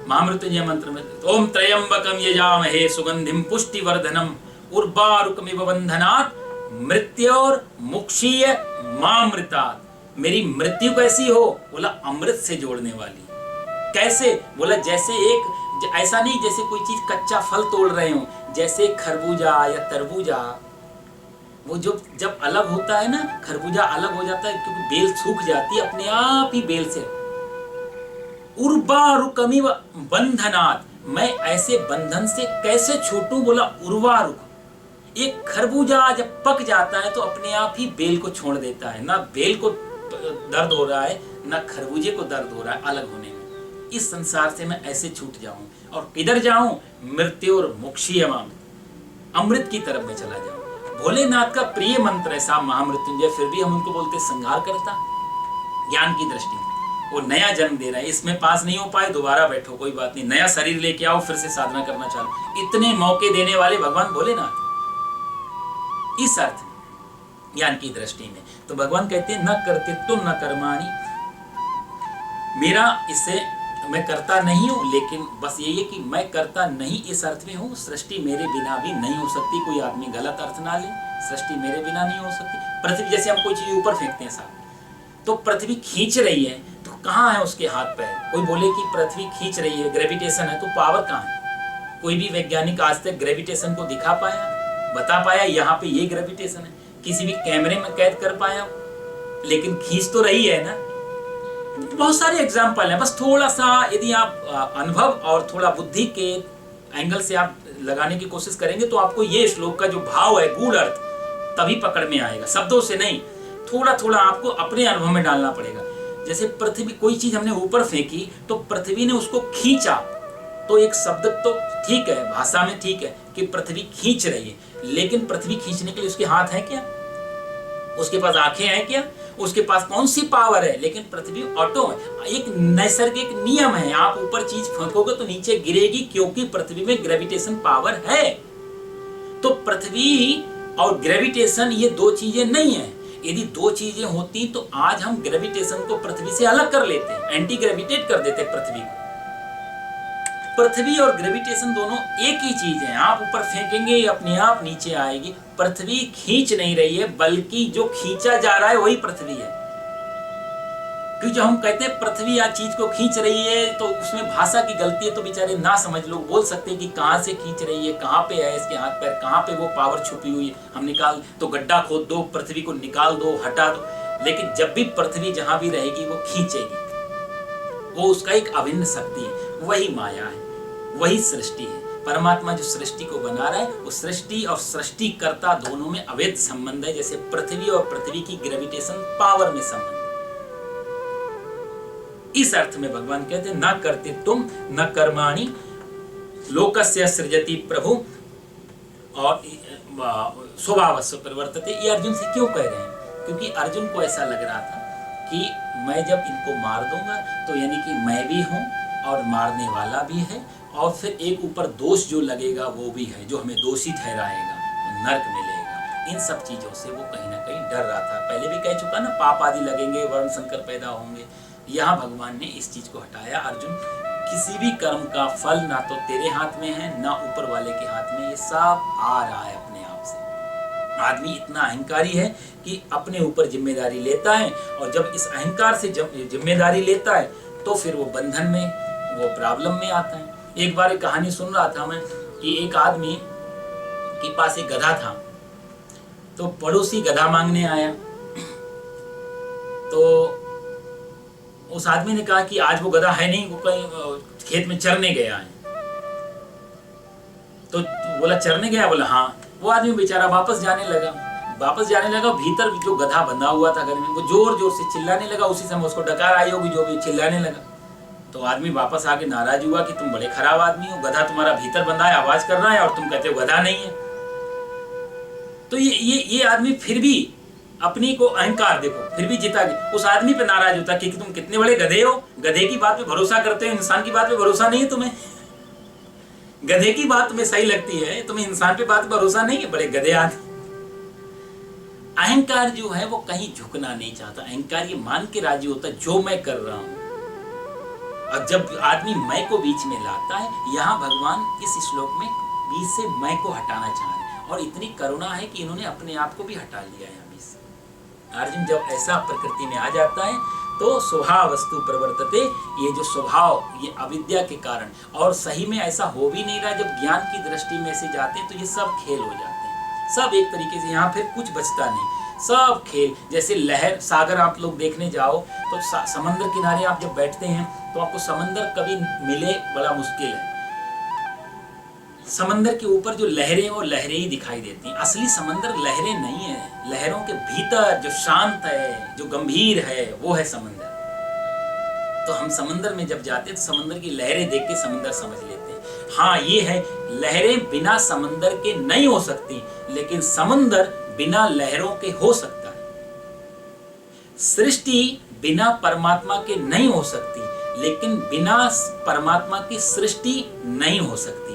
महामृत्युंजय मंत्र में ओम त्रयंबकम यजामहे सुगंधिम पुष्टिवर्धनम उर्वारुकमिव बंधनात् मृत्योर मुक्षीय मामृतात्। मेरी मृत्यु कैसी हो? बोला अमृत से जोड़ने वाली। कैसे? बोला जैसे एक, ऐसा नहीं जैसे कोई चीज कच्चा फल तोड़ रहे हो, जैसे खरबूजा या तरबूजा, वो जो जब अलग होता है ना, खरबूजा अलग हो जाता है क्योंकि बेल सूख जाती है अपने आप ही बेल से। उर्वारुकमिव बंधनात्, मैं ऐसे बंधन से कैसे छूटूं? बोला उर्वारुक, एक खरबूजा जब पक जाता है तो अपने आप ही बेल को छोड़ देता है, ना बेल को दर्द हो रहा है ना खरबूजे को दर्द हो रहा है अलग होने में। इस संसार से मैं ऐसे छूट जाऊं और किधर जाऊं? मृत्यु और मोक्षीयमाम, अमृत की तरफ में चला जाऊं। भोलेनाथ का प्रिय मंत्र है साहब महामृत्युंजय, फिर भी हम उनको बोलते संहार करता। ज्ञान की दृष्टि में वो नया जन्म दे रहा है, इसमें पास नहीं हो पाए दोबारा बैठो, कोई बात नहीं, नया शरीर लेके आओ, फिर से साधना करना चालू। इतने मौके देने वाले भगवान भोलेनाथ, इस अर्थ में ज्ञान की दृष्टि में। तो भगवान कहते हैं न करते तो न कर्माणि, मेरा इससे मैं करता नहीं हूं, लेकिन बस यही है कि मैं करता नहीं इस अर्थ में हूं, सृष्टि मेरे बिना भी नहीं हो सकती। कोई आदमी गलत अर्थ ना ले, सृष्टि मेरे बिना नहीं हो सकती। पृथ्वी जैसे हम कोई चीज ऊपर फेंकते हैं साहब, तो पृथ्वी खींच रही है, तो कहाँ है उसके हाथ पैर? कोई बोले कि पृथ्वी खींच रही है, ग्रेविटेशन है, तो पावर कहाँ है? कोई भी वैज्ञानिक आज तक ग्रेविटेशन को दिखा पाया, बता पाया यहाँ पे ये ग्रेविटेशन है? किसी भी कैमरे में कैद कर पाया? लेकिन खींच तो रही है ना। बहुत सारे एग्जाम्पल हैं, बस थोड़ा सा यदि आप अनुभव और थोड़ा बुद्धि के एंगल से आप लगाने की कोशिश करेंगे तो आपको ये श्लोक का जो भाव है, गूढ़ अर्थ, तभी पकड़ में आएगा, शब्दों से नहीं। थोड़ा थोड़ा आपको अपने अनुभव में डालना पड़ेगा। जैसे पृथ्वी, कोई चीज हमने ऊपर फेंकी तो पृथ्वी ने उसको खींचा, तो एक शब्द तो ठीक है, भाषा में ठीक है कि पृथ्वी खींच रही है, लेकिन पृथ्वी खींचने के लिए उसके हाथ है क्या? उसके पास आंखें हैं क्या? उसके पास कौन सी पावर है? लेकिन पृथ्वी ऑटो है, एक नैसर्गिक नियम है, आप ऊपर चीज फेंकोगे तो नीचे गिरेगी, क्योंकि पृथ्वी में ग्रेविटेशन पावर है। तो पृथ्वी और ग्रेविटेशन ये दो चीजें नहीं है। यदि दो चीजें होती तो आज हम ग्रेविटेशन को पृथ्वी से अलग कर लेते, एंटी ग्रेविटेट कर देते पृथ्वी को। पृथ्वी और ग्रेविटेशन दोनों एक ही चीज है, आप ऊपर फेंकेंगे अपने आप नीचे आएगी। पृथ्वी खींच नहीं रही है, बल्कि जो खींचा जा रहा है वही पृथ्वी है। क्योंकि जो हम कहते हैं पृथ्वी या चीज को खींच रही है, तो उसमें भाषा की गलती है, तो बेचारे ना समझ लोग बोल सकते हैं कि कहां से खींच रही है, कहां पे है इसके हाथ पैर, कहां पे वो पावर छुपी हुई है, हम निकाल तो गड्ढा खोद दो, पृथ्वी को निकाल दो, हटा दो। लेकिन जब भी पृथ्वी जहां भी रहेगी वो खींचेगी, वो उसका एक अभिन्न शक्ति है, वही माया है, वही सृष्टि है। परमात्मा जो सृष्टि को बना रहा है, वो सृष्टि और सृष्टिकर्ता दोनों में अवैध संबंध है, जैसे पृथ्वी और पृथ्वी की ग्रेविटेशन पावर में संबंध। इस अर्थ में भगवान कहते हैं न करते तुम न कर्माणि लोकस्य सृजति प्रभु और स्वभावस्य परिवर्तते। ये अर्जुन से क्यों कह रहे हैं? क्योंकि अर्जुन को ऐसा लग रहा था कि मैं जब इनको मार दूंगा तो यानी कि मैं भी हूं और मारने वाला भी है, और फिर एक ऊपर दोष जो लगेगा वो भी है, जो हमें दोषी ठहराएगा, तो नर्क मिलेगा। इन सब चीजों से वो कहीं ना कहीं डर रहा था। पहले भी कह चुका ना, पाप आदि लगेंगे, वर्ण संकर पैदा होंगे। यहाँ भगवान ने इस चीज को हटाया। अर्जुन, किसी भी कर्म का फल ना तो तेरे हाथ में है ना ऊपर वाले के हाथ में, ये सब आ रहा है अपने आप से। आदमी इतना अहंकारी है कि अपने ऊपर जिम्मेदारी लेता है, और जब इस अहंकार से जिम्मेदारी लेता है तो फिर वो बंधन में, वो प्रॉब्लम में आता है। एक बार एक कहानी सुन रहा था मैं कि एक आदमी के पास एक गधा था, तो पड़ोसी गधा मांगने आया, तो उस आदमी ने कहा कि आज वो गधा है नहीं, वो कहीं खेत में चरने गया है। तो बोला चरने गया, बोला हाँ। वो आदमी बेचारा वापस जाने लगा, भीतर जो गधा बंधा हुआ था घर में, वो जोर जोर से चिल्लाने लगा। उसी समय उसको डकार आई होगी, जो भी चिल्लाने लगा। तो आदमी वापस आके नाराज हुआ कि तुम बड़े खराब आदमी हो, गधा तुम्हारा भीतर बंधा है, आवाज कर रहा है, और तुम कहते हो गधा नहीं है। तो ये आदमी फिर भी अपनी को अहंकार देखो, फिर भी जीता गया। उस आदमी पे नाराज होता कि तुम कितने बड़े गधे हो, गधे की बात पे भरोसा करते हो, इंसान की बात पे भरोसा नहीं है तुम्हें। गधे की बात तुम्हें सही लगती है, तुम्हें इंसान पे बात भरोसा नहीं है, बड़े गधे आदमी। अहंकार जो है वो कहीं झुकना नहीं चाहता। अहंकार ये मान के राजी होता है जो मैं कर रहा हूं। और जब आदमी मैं को बीच में लाता है, यहाँ भगवान इस श्लोक में बीच से मैं को हटाना चाह रहे हैं। और इतनी करुणा है कि इन्होंने अपने आप को भी हटा लिया है बीच से। अर्जुन जब ऐसा प्रकृति में आ जाता है तो स्वभाव वस्तु प्रवर्तते, ये जो स्वभाव, ये अविद्या के कारण, और सही में ऐसा हो भी नहीं रहा। जब ज्ञान की दृष्टि में से जाते हैं तो ये सब खेल हो जाते हैं, सब एक तरीके से। यहाँ फिर कुछ बचता नहीं, सब खेल। जैसे लहर, सागर आप लोग देखने जाओ तो समंदर किनारे आप जब बैठते हैं तो आपको समंदर कभी मिले बड़ा मुश्किल है। समंदर के ऊपर जो लहरें, वो लहरें ही दिखाई देती हैं। असली समंदर लहरें नहीं है, लहरों के भीतर जो शांत है, जो गंभीर है, वो है समंदर। तो हम समंदर में जब जाते हैं तो समंदर की लहरें देख के समंदर समझ लेते हैं। हाँ ये है, लहरें बिना समंदर के नहीं हो सकती, लेकिन समंदर बिना लहरों के हो सकता है। सृष्टि बिना परमात्मा के नहीं हो सकती, लेकिन बिना परमात्मा की सृष्टि नहीं हो सकती।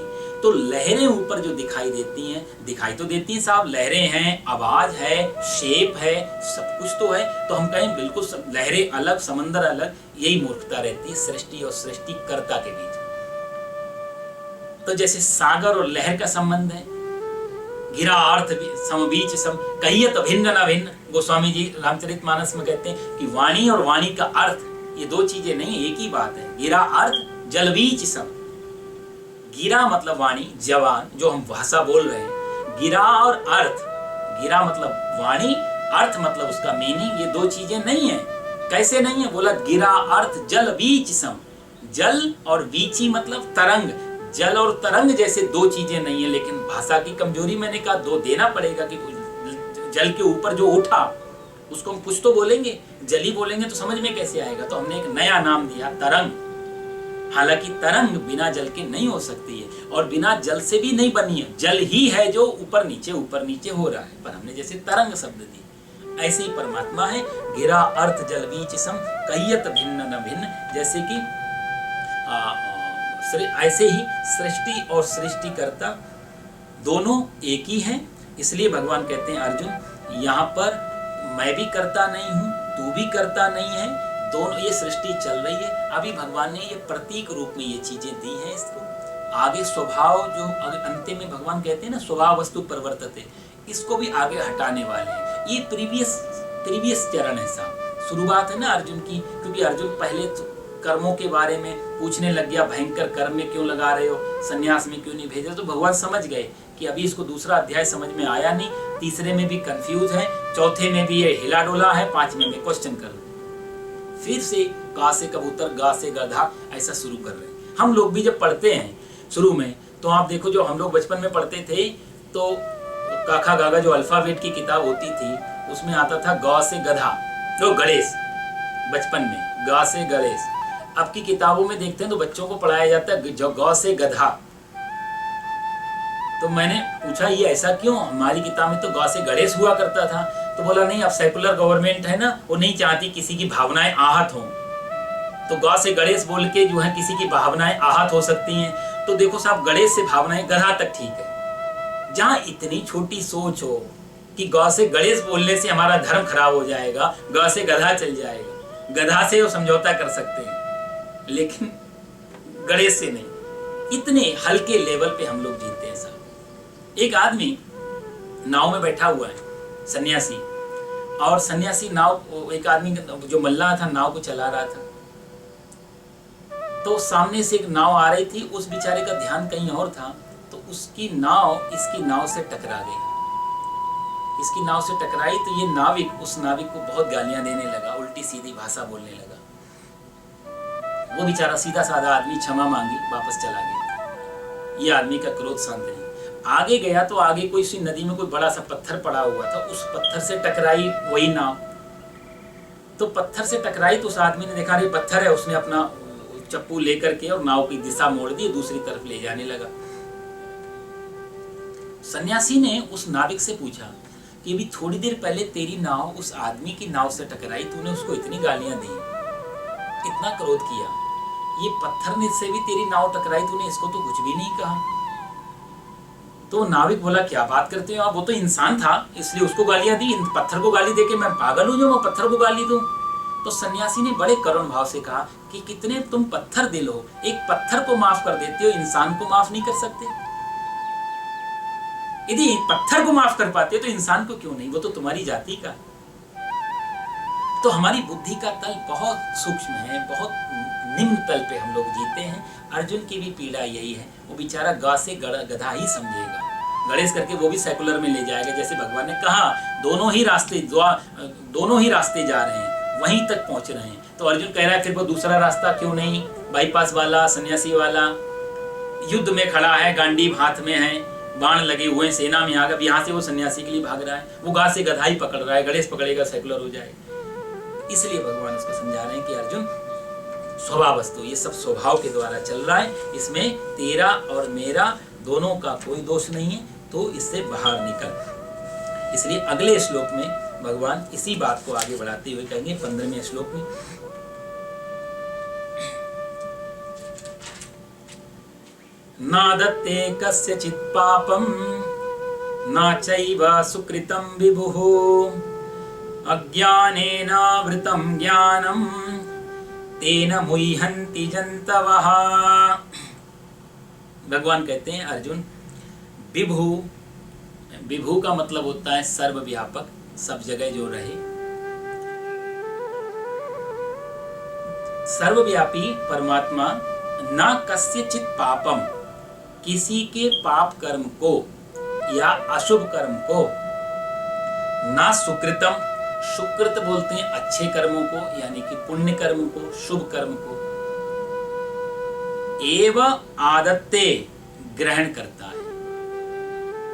तो लहरें ऊपर जो दिखाई देती हैं, दिखाई तो देती हैं साहब, लहरें हैं, आवाज है, शेप है, सब कुछ तो है। तो हम कहें बिल्कुल लहरें अलग, समंदर अलग, यही मूर्खता रहती है सृष्टि और सृष्टिकर्ता के बीच। तो जैसे सागर और लहर का संबंध है, गिरा अर्थ समबीच सम कहियत भिन्न न भिन्न। गोस्वामी जी रामचरितमानस में कहते हैं कि वाणी और वाणी का अर्थ, ये दो चीजें नहीं, एक ही बात है। गिरा अर्थ जल बीच सम। गिरा मतलब वाणी, जवान जो हम भाषा बोल रहे हैं, गिरा और अर्थ, गिरा मतलब वाणी, अर्थ मतलब उसका मीनिंग, ये दो चीजें नहीं है। कैसे नहीं है? बोला गिरा अर्थ जल बीच सम। जल और बीची मतलब तरंग, जल और तरंग जैसे दो चीजें नहीं है। लेकिन भाषा की कमजोरी, मैंने कहा दो देना पड़ेगा कि जल के ऊपर जो उठा उसको हम कुछ तो बोलेंगे, जली बोलेंगे तो समझ में कैसे आएगा। तो हमने एक नया नाम दिया, तरंग। हालांकि तरंग बिना जल के नहीं हो सकती है, और बिना जल से भी नहीं बनी है। जल ही है जो ऊपर नीचे हो रहा है, पर हमने जैसे तरंग शब्द दी। ऐसे ही परमात्मा है, गिरा अर्थ जल बीच सम कहियत भिन्न न भिन्न। जैसे कि ऐसे ही सृष्टि और सृष्टिकर्ता दोनों एक ही हैं। इसलिए भगवान कहते हैं अर्जुन, यहाँ पर मैं भी करता नहीं हूँ, तू भी करता नहीं है, दोनों ये सृष्टि चल रही है। अभी भगवान ने ये प्रतीक रूप में ये चीजें दी हैं। इसको आगे स्वभाव जो अंत में भगवान कहते हैं ना, स्वभाव वस्तु परिवर्तते, इसको भी आगे हटाने वाले हैं। ये प्रीवियस चरण है साहब, शुरुआत है ना अर्जुन की। क्योंकि अर्जुन पहले तो कर्मों के बारे में पूछने लग गया, भयंकर कर्म में क्यों लगा रहे हो, संन्यास में क्यों नहीं भेजे। तो भगवान समझ गए कि अभी इसको दूसरा अध्याय समझ में आया नहीं, तीसरे में भी कंफ्यूज है, चौथे में भी ये हिला डोला है, पांचवें में क्वेश्चन कर रहे। फिर से का से कबूतर, गा से गधा, ऐसा शुरू कर रहे हैं। हम लोग भी जब पढ़ते हैं शुरू में, तो आप देखो जो हम लोग बचपन में पढ़ते थे, तो काखा गागा जो अल्फाबेट की किताब होती थी, उसमें आता था गा से गधा, जो गणेश, बचपन में गा से गणेश। अब की किताबों में देखते हैं तो बच्चों को पढ़ाया जाता है जो गौ से गधा। तो मैंने पूछा ये ऐसा क्यों, हमारी किताब में तो गौ से गणेश हुआ करता था। तो बोला नहीं, अब सेकुलर गवर्नमेंट है ना, वो नहीं चाहती किसी की भावनाएं आहत हो, तो गौ से गणेश बोल के जो है किसी की भावनाएं आहत हो सकती हैं। तो देखो साहब, गणेश से भावनाएं, गधा तक ठीक है। जहां इतनी छोटी सोच हो कि गौ से गणेश बोलने से हमारा धर्म खराब हो जाएगा, गौ से गधा चल जाएगा, गधा से वो समझौता कर सकते हैं, लेकिन गणेश से नहीं। इतने हल्के लेवल पे हम लोग जीते हैं साहब। एक आदमी नाव में बैठा हुआ है, सन्यासी, और सन्यासी नाव, एक आदमी जो मल्लाह था नाव को चला रहा था। तो सामने से एक नाव आ रही थी, उस बेचारे का ध्यान कहीं और था, तो उसकी नाव इसकी नाव से टकरा गई। इसकी नाव से टकराई तो ये नाविक उस नाविक को बहुत गालियां देने लगा, उल्टी सीधी भाषा बोलने लगा। वो बेचारा सीधा साधा आदमी क्षमा मांगी, वापस चला गया। ये आदमी का क्रोध शांत नहीं। आगे गया तो आगे कोई सी नदी में कोई बड़ा सा पत्थर पड़ा हुआ था, उस पत्थर से टकराई वही नाव। तो पत्थर से टकराई तो उस आदमी ने देखा अरे पत्थर है, उसने अपना चप्पू लेकर के और नाव की दिशा मोड़ दी, दूसरी तरफ ले जाने लगा। सन्यासी ने उस नाविक से पूछा कि अभी थोड़ी देर पहले तेरी नाव उस आदमी की नाव से टकराई, तूने उसको इतनी गालियां दी, इतना क्रोध किया, ये पत्थर ने से भी तेरी नाव टकराई, तूने इसको तो कुछ भी नहीं कहा। तो नाविक बोला क्या बात करते हो आप, वो तो इंसान था इसलिए उसको गालियां दी, पत्थर को गाली देके मैं पागल हूं जो मैं पत्थर को गाली दूं। तो सन्यासी ने बड़े करुण भाव से कहा कि कितने तुम पत्थर दिल हो, एक पत्थर को माफ कर देते हो, इंसान को माफ नहीं कर सकते? यदि पत्थर को माफ कर पाते तो इंसान को क्यों नहीं, वो तो तुम्हारी जाति का। तो हमारी बुद्धि का तल बहुत सूक्ष्म है, बहुत निम्न तल पे हम लोग जीते हैं। अर्जुन की भी पीड़ा यही है, वो बेचारा गा से गधा ही समझेगा, गणेश करके वो भी सेकुलर में ले जाएगा। जैसे भगवान ने कहा दोनों ही रास्ते जा रहे हैं, वहीं तक पहुंच रहे हैं। तो अर्जुन कह रहा है फिर वो दूसरा रास्ता क्यों नहीं, बाईपास वाला, सन्यासी वाला, युद्ध में खड़ा है, गांडीव हाथ में है, बाण लगे हुए हैं, सेना में आ गया, यहाँ से वो सन्यासी के लिए भाग रहा है, वो गा से गधा ही पकड़ रहा है, गणेश पकड़ेगा सेकुलर हो जाएगा। इसलिए भगवान उसको समझा रहे हैं कि अर्जुन स्वभाव वस्तु, ये सब स्वभाव के द्वारा चल रहा है, इसमें तेरा और मेरा दोनों का कोई दोष नहीं है, तो इससे बाहर निकल। इसलिए अगले श्लोक में भगवान इसी बात को आगे बढ़ाते हुए कहेंगे 15वें श्लोक में, नादत्ते कस्यचित् पापं न चैव सुकृतं विभुः अज्ञानेनावृतं ज्ञानं तेन मुह्यन्ति जन्तवः। भगवान कहते हैं अर्जुन, विभु, विभु का मतलब होता है सर्वव्यापक, सब जगह जो रहे, सर्वव्यापी परमात्मा। ना कस्यचित् पापम, किसी के पाप कर्म को या अशुभ कर्म को, ना सुकृतम, सुकृत बोलते हैं अच्छे कर्मों को यानी कि पुण्य कर्म को, शुभ कर्म को, एव आदत्ते ग्रहण करता है।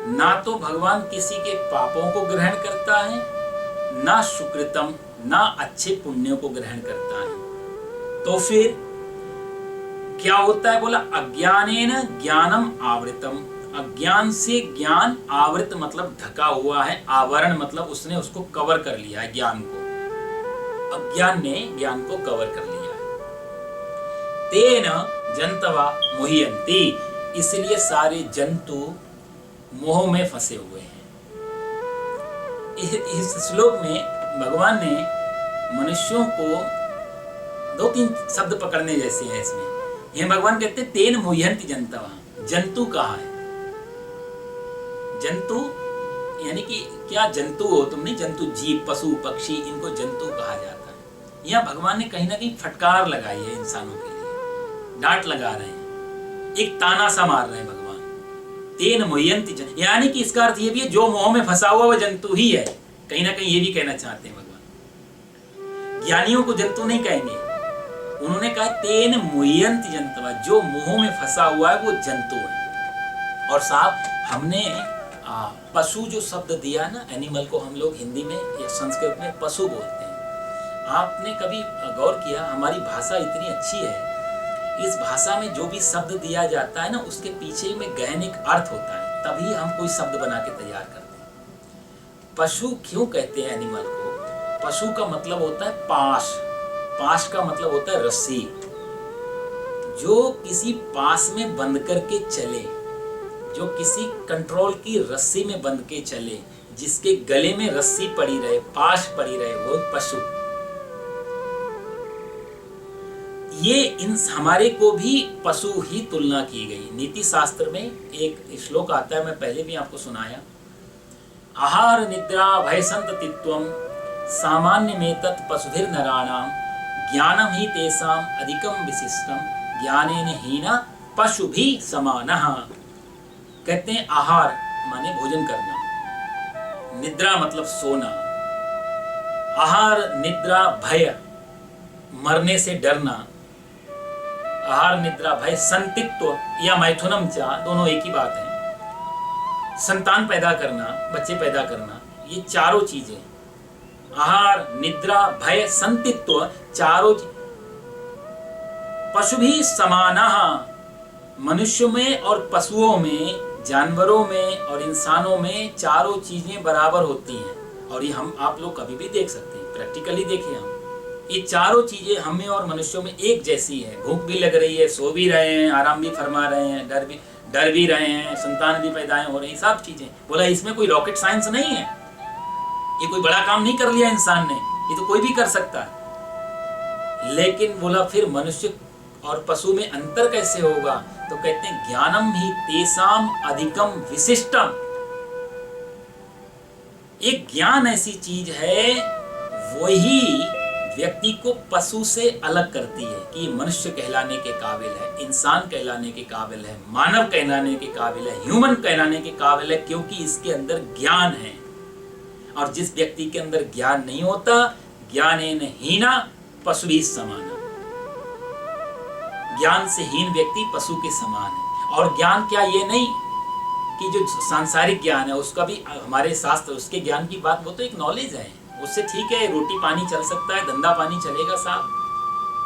ना तो भगवान किसी के पापों को ग्रहण करता है, ना सुकृतम, ना अच्छे पुण्यों को ग्रहण करता है। तो फिर क्या होता है, बोला अज्ञानेन ज्ञानम आवृतम, अज्ञान से ज्ञान, आवृत मतलब ढका हुआ है, आवरण मतलब उसने उसको कवर कर लिया है, ज्ञान को, अज्ञान ने ज्ञान को कवर कर लिया है। तेन जंतवा मुह्यन्ति, इसलिए सारे जंतु मोह में फंसे हुए हैं। इस श्लोक में भगवान ने मनुष्यों को 2-3 शब्द पकड़ने जैसे हैं इसमें। ये भगवान कहते हैं तेन मुह्यन्ति जंतवा, जंतु कहाँ है? जंतु यानी कि क्या जंतु हो तुम, नहीं जंतु, जीव, पशु, पक्षी, इनको जंतु कहा जाता है। यह भगवान ने कहीं ना कहीं फटकार लगाई है इंसानों के लिए, डांट लगा रहे हैं, एक ताना सा मार रहे हैं भगवान। तेन मुह्यन्ति जंतु, यानी कि इसका अर्थ ये भी है जो मोह में फंसा हुआ वह जंतु ही है, कहीं ना कहीं ये भी कहना चाहते हैं भगवान। ज्ञानियों को जंतु नहीं कहेंगे, उन्होंने कहा तेन मुह्यन्ति जंतवा, जो मोह में फंसा हुआ है वो जंतु है। और साहब हमने पशु जो शब्द दिया ना, एनिमल को हम लोग हिंदी में या संस्कृत में पशु बोलते हैं। आपने कभी गौर किया, हमारी भाषा इतनी अच्छी है, इस भाषा में जो भी शब्द दिया जाता है ना उसके पीछे में गहन एक अर्थ होता है, तभी हम कोई शब्द बना के तैयार करते हैं। पशु क्यों कहते हैं एनिमल को? पशु का मतलब होता है पाश, पाश का मतलब होता है रस्सी, जो किसी पास में बंध करके चले, जो किसी कंट्रोल की रस्सी में बंध के चले, जिसके गले में रस्सी पड़ी रहे, पाश पड़ी रहे, वो पशु। ये इन हमारे को भी पशु ही तुलना की गई। नीति शास्त्र में एक श्लोक आता है, मैं पहले भी आपको सुनाया, आहार निद्रा भय संततित्वम सामान्य में तत् पशुभिर नराणाम ज्ञानम ही तेसाम अधिकम विशिष्टम ज्ञानेन हीना पशु भी समानः। कहते हैं आहार माने भोजन करना, निद्रा मतलब सोना, आहार निद्रा भय मरने से डरना, आहार निद्रा भय संतित्व या मैथुनम चा, दोनों एक ही बात है। संतान पैदा करना, बच्चे पैदा करना, ये चारों चीजें, आहार, निद्रा, भय, संतित्व, चारों पशु भी समानः, मनुष्यों में और पशुओं में, जानवरों में और इंसानों में चारों चीजें बराबर होती हैं। और ये हम आप लोग कभी भी देख सकते हैं, प्रैक्टिकली देखिए हम, ये चारों चीजें हमें और मनुष्यों में एक जैसी है। भूख भी लग रही है, सो भी रहे हैं, आराम भी फरमा रहे हैं, डर भी रहे हैं, संतान भी पैदा हो रही, सब चीजें। बोला इसमें कोई रॉकेट साइंस नहीं है, ये कोई बड़ा काम नहीं कर लिया इंसान ने, ये तो कोई भी कर सकता है। लेकिन बोला फिर मनुष्य और पशु में अंतर कैसे होगा? तो कहते हैं ज्ञानम ही तेसाम अधिकम विशिष्टम। एक ज्ञान ऐसी चीज है, वही व्यक्ति को पशु से अलग करती है कि मनुष्य कहलाने के काबिल है, इंसान कहलाने के काबिल है, मानव कहलाने के काबिल है, ह्यूमन कहलाने के काबिल है, क्योंकि इसके अंदर ज्ञान है। और जिस व्यक्ति के अंदर ज्ञान नहीं होता, ज्ञानेन हीना पशुभिः समाना, ज्ञान से हीन व्यक्ति पशु के समान है। और ज्ञान क्या, ये नहीं कि जो सांसारिक ज्ञान है उसका भी हमारे शास्त्र, उसके ज्ञान की बात, वो तो एक नॉलेज है, उससे ठीक है रोटी पानी चल सकता है, धंधा पानी चलेगा साहब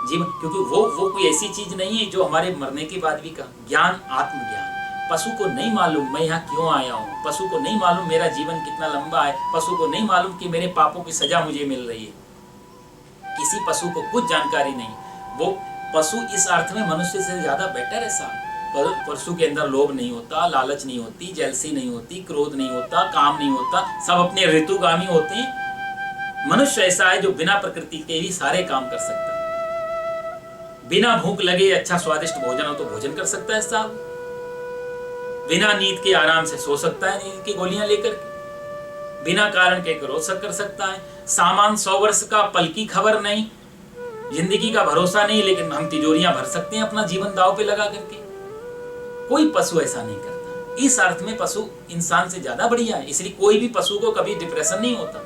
जीवन, क्योंकि वो कोई ऐसी चीज नहीं है जो हमारे मरने के बाद भी का ज्ञान, आत्मज्ञान। पशु को नहीं मालूम मैं यहाँ क्यों आया हूँ, पशु को नहीं मालूम मेरा जीवन कितना लंबा है, पशु को नहीं मालूम कि मेरे पापों की सजा मुझे मिल रही है। किसी पशु को कुछ जानकारी नहीं। वो पशु इस अर्थ में मनुष्य से ज्यादा बेटर है साहब। पशु के अंदर लोभ नहीं होता, लालच नहीं होती, जेलसी नहीं होती, क्रोध नहीं होता, काम नहीं होता, सब अपने ऋतुगामी होते हैं। मनुष्य ऐसा है जो बिना प्रकृति के भी सारे काम कर सकता है। बिना भूख लगे अच्छा स्वादिष्ट भोजन हो तो भोजन कर सकता है साहब। बिना नींद के आराम से सो सकता है, नींद की गोलियां लेकर के। बिना कारण के क्रोध कर सकता है। सामान 100 वर्ष का, पल की खबर नहीं, जिंदगी का भरोसा नहीं, लेकिन हम तिजोरियां भर सकते हैं अपना जीवन दांव पे लगा करके। कोई पशु ऐसा नहीं करता। इस अर्थ में पशु इंसान से ज्यादा बढ़िया है। इसलिए कोई भी पशु को कभी डिप्रेशन नहीं होता,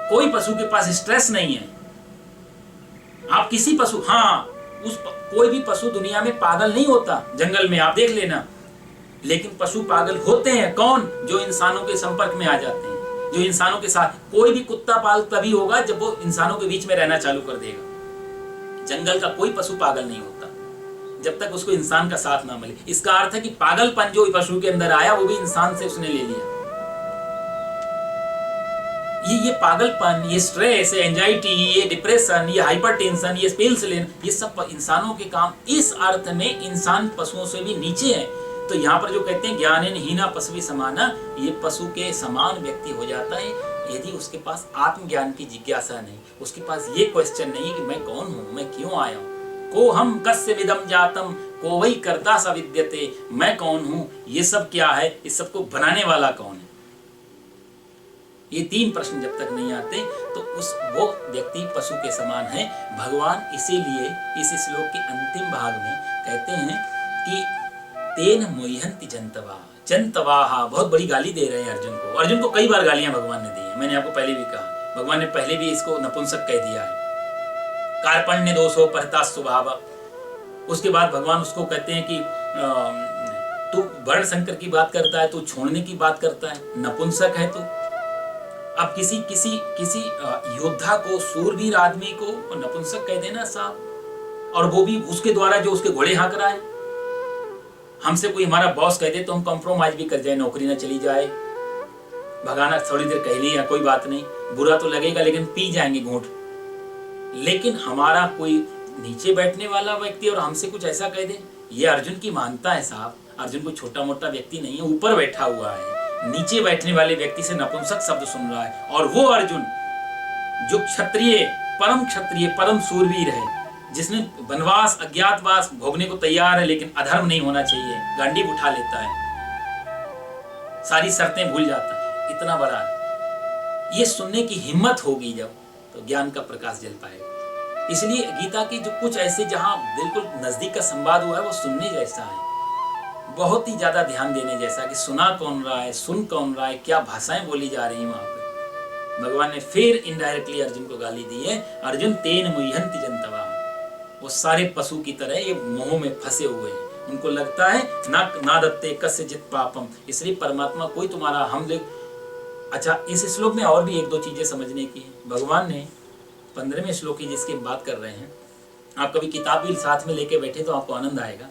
कोई पशु के पास स्ट्रेस नहीं है। आप किसी पशु, हाँ कोई भी पशु दुनिया में पागल नहीं होता, जंगल में आप देख लेना। लेकिन पशु पागल होते हैं कौन? जो इंसानों के संपर्क में आ जाते हैं, जो इंसानों के साथ। कोई भी कुत्ता पागल तभी होगा जब वो इंसानों के बीच में रहना चालू कर देगा। जंगल का कोई पशु पागल नहीं होता जब तक उसको इंसान का साथ ना मिले। इसका अर्थ है कि पागलपन जो पशु के अंदर आया वो भी इंसान से उसने ले लिया। ये पागलपन, ये स्ट्रेस, ये एंजाइटी, ये डिप्रेशन, ये हाइपरटेंशन, ये पिल्स लेना, ये सब इंसानों के काम। इस अर्थ में इंसान पशुओं से भी नीचे है। तो यहाँ पर जो कहते हैं ज्ञानेन हीना पशुभिः समाना, ये पशु के समान व्यक्ति हो जाता है यदि उसके पास आत्मज्ञान की जिज्ञासा नहीं, उसके पास ये क्वेश्चन नहीं कि मैं कौन हूँ, मैं क्यों आया हूँ। को हम कस्यविदं जातम को वही कर्ता स विद्यते, मैं कौन हूँ, ये सब क्या है, इस सबको बनाने वाला कौन है। ये 3 प्रश्न जब तक नहीं आते तो वो व्यक्ति पशु के समान है। भगवान इसीलिए इस श्लोक के अंतिम भाग में कहते हैं कि तेन मोह्यन्ति जंतवा, जंतवाहा, बहुत बड़ी गाली दे रहे हैं अर्जुन को। अर्जुन को कई बार गालियां भगवान ने दी है, मैंने आपको पहले भी कहा। भगवान ने पहले भी इसको नपुंसक कह दिया है, कार्पण्य दोषो परता स्वभाव। उसके बाद भगवान उसको कहते हैं कि तू वर्ण संकर की बात करता है, तू छोड़ने की बात करता है, नपुंसक है तू। अब किसी योद्धा को, सूरवीर आदमी को नपुंसक कह देना साहब, और वो भी उसके द्वारा जो उसके घोड़े हाँक रहा है। हमसे कोई हमारा बॉस कह दे तो हम कॉम्प्रोमाइज भी कर जाए, नौकरी ना चली जाए, भगाना थोड़ी देर कह लिया कोई बात नहीं, बुरा तो लगेगा लेकिन पी जाएंगे घूंट। लेकिन हमारा कोई नीचे बैठने वाला व्यक्ति और हमसे कुछ ऐसा कह दे, ये अर्जुन की मानता है साहब। अर्जुन कोई छोटा मोटा व्यक्ति नहीं है, ऊपर बैठा हुआ है, नीचे बैठने वाले व्यक्ति से नपुंसक शब्द सुन रहा है। और वो अर्जुन जो क्षत्रिय, परम सूरवीर है, जिसने वनवास अज्ञातवास भोगने को तैयार है, लेकिन अधर्म नहीं होना चाहिए, गांडीव उठा लेता है, सारी शर्तें भूल जाता है, इतना बड़ा। ये सुनने की हिम्मत होगी जब, तो ज्ञान का प्रकाश जल पाएगा। इसलिए गीता की जो कुछ ऐसे जहां बिल्कुल नजदीक का संवाद हुआ है वो सुनने जैसा है, बहुत ही ज्यादा ध्यान देने जैसा कि सुना कौन रहा है, सुन कौन रहा है, क्या भाषाएं बोली जा रही है वहां पे। भगवान ने फिर इनडायरेक्टली अर्जुन को गाली दी है, अर्जुन तेन मुह्यन्ति जंतवा। वो सारे पशु की तरह ये मोह में फंसे हुए हैं, उनको लगता है ना दत्ते कस्यचित् पापम, इसलिए परमात्मा कोई तुम्हारा हम लोग। अच्छा, इस श्लोक में और भी एक दो चीजें समझने की है। भगवान ने 15वें श्लोक की जिसकी बात कर रहे हैं, आप कभी किताब भी साथ में लेके बैठे तो आपको आनंद आएगा।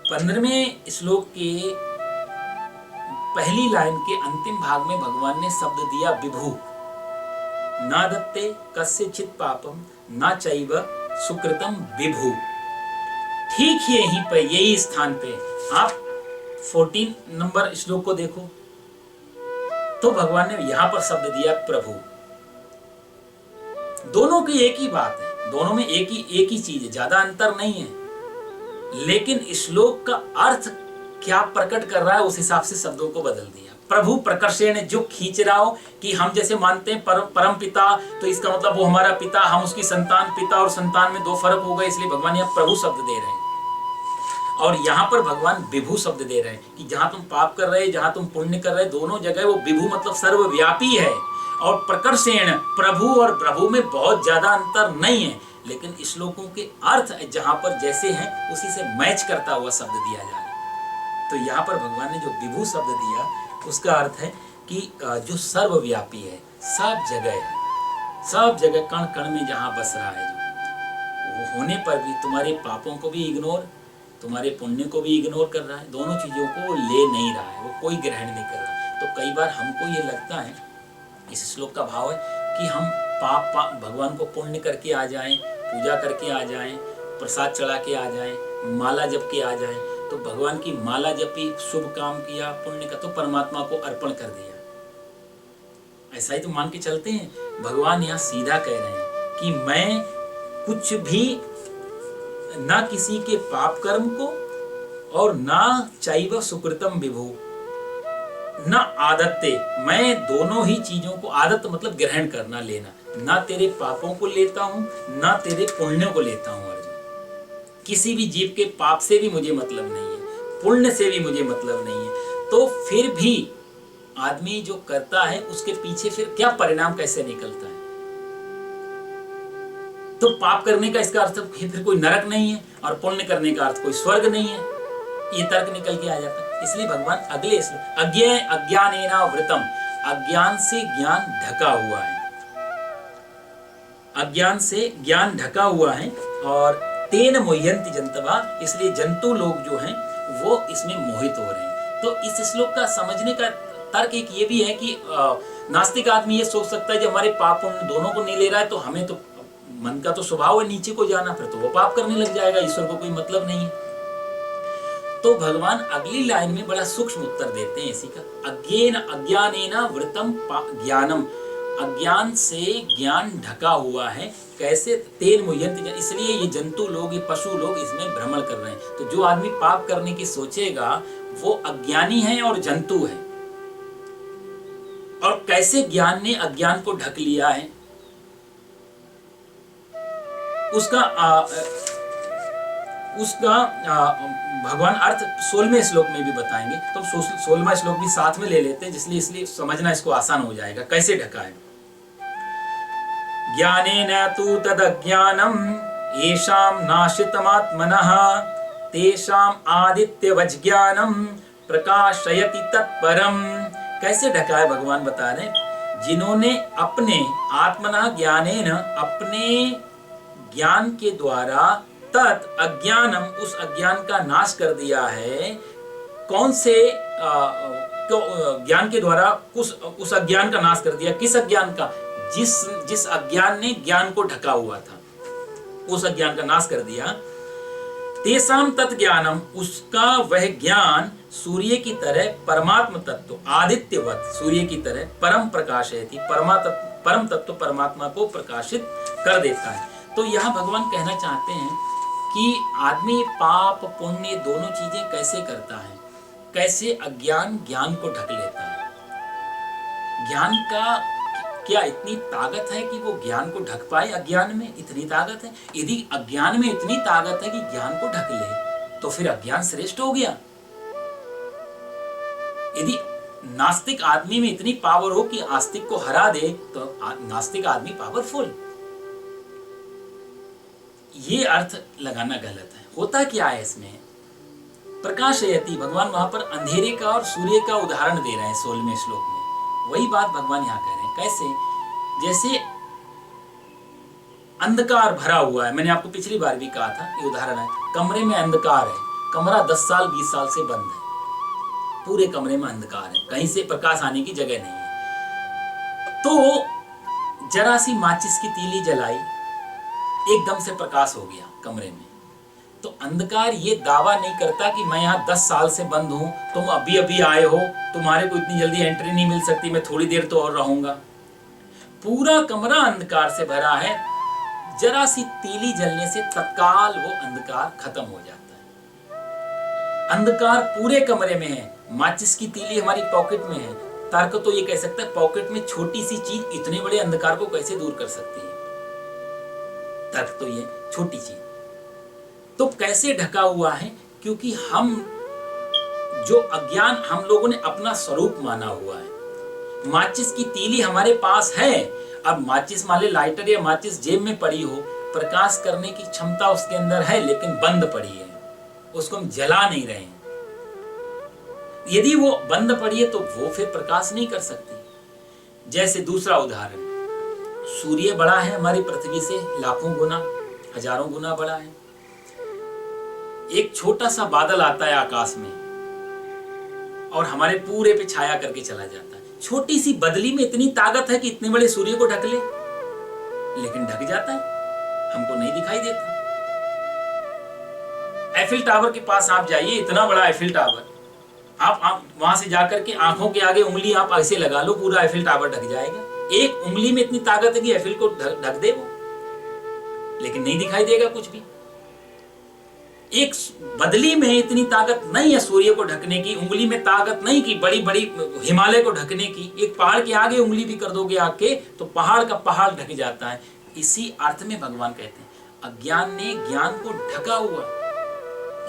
15वें श्लोक के पहली लाइन के अंतिम भाग में भगवान ने शब्द दिया विभु। ना दत्ते कस्यचित् पापम ना चैव सुकृतम विभु। ठीक यहीं पे, यही स्थान पे आप 14 नंबर श्लोक को देखो तो भगवान ने यहां पर शब्द दिया प्रभु। दोनों की एक ही बात है, दोनों में एक ही चीज है, ज्यादा अंतर नहीं है, लेकिन श्लोक का अर्थ क्या प्रकट कर रहा है उस हिसाब से शब्दों को बदल दिया। प्रभु प्रकर्षण, जो खींच रहा हो, कि हम जैसे मानते हैं परम पिता, तो इसका मतलब वो हमारा पिता, हम उसकी संतान, पिता और संतान में दो फर्क हो गए, इसलिए भगवान यहाँ प्रभु शब्द दे रहे हैं। और यहाँ पर भगवान विभु शब्द दे रहे हैं कि जहां तुम पाप कर रहे, जहां तुम पुण्य कर रहे, दोनों जगह वो विभु मतलब सर्वव्यापी है। और प्रकर्षण, प्रभु और प्रभु में बहुत ज्यादा अंतर नहीं है, लेकिन श्लोकों के अर्थ जहां पर जैसे हैं उसी से मैच करता हुआ शब्द दिया जा रहा है। तो यहाँ पर भगवान ने जो विभु शब्द दिया उसका अर्थ है कि जो सर्वव्यापी है, सब जगह कण कण में जहाँ बस रहा है, वो होने पर भी तुम्हारे पापों को भी इग्नोर, तुम्हारे पुण्य को भी इग्नोर कर रहा है, दोनों चीजों को वो ले नहीं रहा है, वो कोई ग्रहण नहीं कर रहा है। तो कई बार हमको ये लगता है, इस श्लोक का भाव है कि हम पाप भगवान को पुण्य करके आ जाएं, पूजा करके आ जाएं, प्रसाद चढ़ा के आ जाएं, माला जप के आ जाएं, तो भगवान की माला जपी, शुभ काम किया, पुण्य का, तो परमात्मा को अर्पण कर दिया। ऐसा ही तो मान के चलते हैं। भगवान यहाँ सीधा कह रहे हैं कि मैं कुछ भी ना किसी के पाप कर्म को और ना चैव सुकृतम विभु ना आदत्ते, मैं दोनों ही चीजों को, आदत मतलब ग्रहण करना, लेना, ना तेरे पापों को लेता हूं ना तेरे पुण्यों को लेता हूं। किसी भी जीव के पाप से भी मुझे मतलब नहीं है, पुण्य से भी मुझे मतलब नहीं है। तो फिर भी आदमी जो करता है उसके पीछे फिर क्या परिणाम कैसे निकलता है? तो पाप करने का इसका अर्थ फिर कोई नरक नहीं है और पुण्य करने का अर्थ कोई स्वर्ग नहीं है, ये तर्क निकल के आ जाता है। इसलिए भगवान अगले अज्ञानेनावृतम, अज्ञान से ज्ञान ढका हुआ है, अज्ञान से ज्ञान ढका हुआ है, और तेन मोह्यन्ति जंतवा, इसलिए जंतु लोग जो हैं वो इसमें मोहित हो रहे हैं। तो इस श्लोक का समझने का तर्क एक ये भी है कि नास्तिक आदमी ये सोच सकता है जब हमारे पाप पुण्य दोनों को नहीं ले रहा है तो हमें तो मन का तो स्वभाव है नीचे को जाना, फिर तो वो पाप करने लग जाएगा, ईश्वर को कोई मतलब नहीं है। तो भगवान अगली लाइन में बड़ा सूक्ष्म उत्तर देते हैं इसी का, अज्ञानेना वृतम ज्ञानम, अज्ञान से ज्ञान ढका हुआ है, कैसे? तेन मुह्यन्ति, इसलिए ये जंतु लोग, ये पशु लोग इसमें भ्रमण कर रहे हैं। तो जो आदमी पाप करने की सोचेगा वो अज्ञानी है और जंतु है। और कैसे ज्ञान ने अज्ञान को ढक लिया है उसका भगवान अर्थ 16वें श्लोक में भी बताएंगे। तो 16वां श्लोक भी साथ में ले लेते हैं, इसलिए समझना इसको आसान हो जाएगा कैसे ढका है। ज्ञानेन तु तदज्ञानम येषां नाशितमात्मनः तेषां आदित्यवज्ञानम प्रकाशयति तत्परम। कैसे ढका है भगवान बता रहे, जिन्होंने अपने आत्मना ज्ञानेन, अपने ज्ञान के द्वारा, तत् अज्ञानम, उस अज्ञान का नाश कर दिया है। कौन से ज्ञान के द्वारा उस अज्ञान का नाश कर दिया? किस अज्ञान का? जिस अज्ञान ने ज्ञान को ढका हुआ था, उस अज्ञान का नाश कर दिया। तेसाम तत् ज्ञानम, उसका वह ज्ञान सूर्य की तरह, परमात्म तत्व आदित्यवत, सूर्य की तरह परम प्रकाश है, परम तत्व परमात्मा को प्रकाशित कर देता है। तो यहाँ भगवान कहना चाहते हैं कि आदमी पाप पुण्य दोनों चीजें कैसे करता है, कैसे अज्ञान ज्ञान को ढक लेता है। ज्ञान का क्या इतनी ताकत है कि वो ज्ञान को ढक पाए? अज्ञान में इतनी ताकत है? यदि अज्ञान में इतनी ताकत है कि ज्ञान को ढक ले तो फिर अज्ञान श्रेष्ठ हो गया। यदि नास्तिक आदमी में इतनी पावर हो कि आस्तिक को हरा दे तो नास्तिक आदमी पावरफुल। ये अर्थ लगाना गलत है। होता क्या है इसमें प्रकाशयति, भगवान वहां पर अंधेरे का और सूर्य का उदाहरण दे रहे हैं 16वें श्लोक में। वही बात भगवान यहाँ कह रहे हैं। कैसे? जैसे अंधकार भरा हुआ है, मैंने आपको पिछली बार भी कहा था, ये उदाहरण है। कमरे में अंधकार है, कमरा 10 साल 20 साल से बंद है, पूरे कमरे में अंधकार है, कहीं से प्रकाश आने की जगह नहीं है। तो जरा सी माचिस की तीली जलाई, एकदम से प्रकाश हो गया कमरे में। तो अंधकार ये दावा नहीं करता कि मैं यहाँ 10 साल से बंद हूं, तुम अभी अभी आए हो, तुम्हारे को इतनी जल्दी एंट्री नहीं मिल सकती, मैं थोड़ी देर तो और रहूंगा। पूरा कमरा अंधकार से भरा है, जरा सी तीली जलने से तत्काल वो अंधकार खत्म हो जाता है। अंधकार पूरे कमरे में है, माचिस की तीली हमारी पॉकेट में है। तर्क तो ये कह सकता है पॉकेट में छोटी सी चीज इतने बड़े अंधकार को कैसे दूर कर सकती है। तर्क तो ये छोटी चीज तो कैसे ढका हुआ है, क्योंकि हम जो अज्ञान हम लोगों ने अपना स्वरूप माना हुआ है। माचिस की तीली हमारे पास है, अब माचिस मान ले लाइटर या माचिस जेब में पड़ी हो, प्रकाश करने की क्षमता उसके अंदर है लेकिन बंद पड़ी है, उसको हम जला नहीं रहे हैं। यदि वो बंद पड़ी है तो वो फिर प्रकाश नहीं कर सकती। जैसे दूसरा उदाहरण, सूर्य बड़ा है हमारी पृथ्वी से लाखों गुना हजारों गुना बड़ा है। एक छोटा सा बादल आता है आकाश में और हमारे पूरे पे छाया करके चला जाता है। छोटी सी बदली में इतनी ताकत है कि इतने बड़े सूर्य को ढक ले, लेकिन ढक जाता है, हमको नहीं दिखाई देता। एफिल टावर के पास आप जाइए, इतना बड़ा एफिल टावर, आप वहां से जाकर के आंखों के आगे उंगली आप ऐसे लगा लो, पूरा एफिल टावर ढक जाएगा। एक उंगली में इतनी ताकत है कि एफिल को ढक दे वो, लेकिन नहीं दिखाई देगा कुछ भी। एक बदली में इतनी ताकत नहीं है सूर्य को ढकने की, उंगली में ताकत नहीं की बड़ी बड़ी हिमालय को ढकने की। एक पहाड़ के आगे उंगली भी कर दोगे आके तो पहाड़ का पहाड़ ढक जाता है। इसी अर्थ में भगवान कहते हैं अज्ञान ने ज्ञान को ढका हुआ।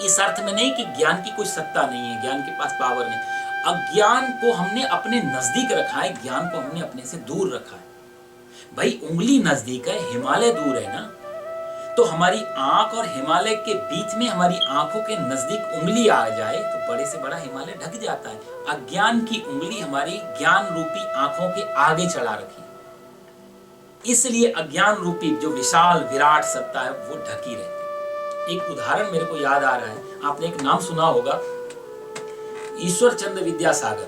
इस अर्थ में नहीं कि ज्ञान की कोई सत्ता नहीं है, ज्ञान के पास पावर नहीं। अज्ञान को हमने अपने नजदीक रखा है, ज्ञान को हमने अपने से दूर रखा है। भाई उंगली नजदीक है, हिमालय दूर है ना, तो हमारी आंख और हिमालय के बीच में हमारी आंखों के नजदीक उंगली आ जाए तो बड़े से बड़ा हिमालय ढक जाता है। अज्ञान की उंगली हमारी ज्ञान रूपी आंखों के आगे चढ़ा रखी, इसलिए अज्ञान रूपी जो विशाल विराट सत्ता है वो ढकी रहती। एक उदाहरण मेरे को याद आ रहा है, आपने एक नाम सुना होगा, ईश्वर चंद्र विद्यासागर।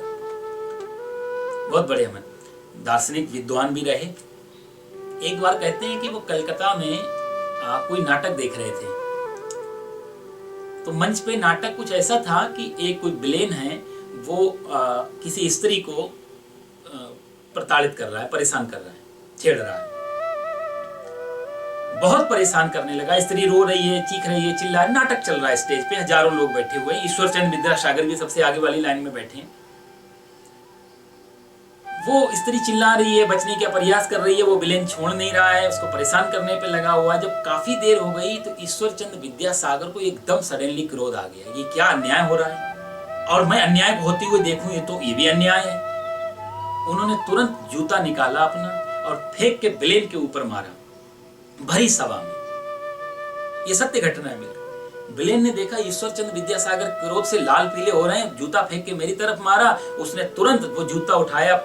बहुत बड़े हम दार्शनिक विद्वान भी रहे। एक बार कहते हैं कि वो कलकत्ता में कोई नाटक देख रहे थे, तो मंच पे नाटक कुछ ऐसा था कि एक कोई विलेन है, वो किसी स्त्री को प्रताड़ित कर रहा है, परेशान कर रहा है, छेड़ रहा है, बहुत परेशान करने लगा। स्त्री रो रही है, चीख रही है, चिल्ला रही है। नाटक चल रहा है, स्टेज पे हजारों लोग बैठे हुए हैं, ईश्वर चंद्र विद्यासागर भी सबसे आगे वाली लाइन में बैठे हैं। वो स्त्री चिल्ला रही है, बचने का प्रयास कर रही है, वो विलेन छोड़ नहीं रहा है, उसको परेशान करने पे लगा हुआ है। जब काफी देर हो गई तो ईश्वर चंद्र विद्यासागर को एकदम सडनली क्रोध आ गया, ये क्या अन्याय हो रहा है, और मैं अन्याय को होते हुए देखूं ये भी अन्याय है। उन्होंने तुरंत जूता निकाला अपना और फेंक के विलेन के ऊपर मारा भरी सभा में। ये सत्य घटना है। विलेन ने देखा ईश्वर चंद्र विद्यासागर क्रोध से लाल पीले हो रहे हैं, जूता फेंक के मेरी तरफ मारा। उसने तुरंत वो जूता उठाया,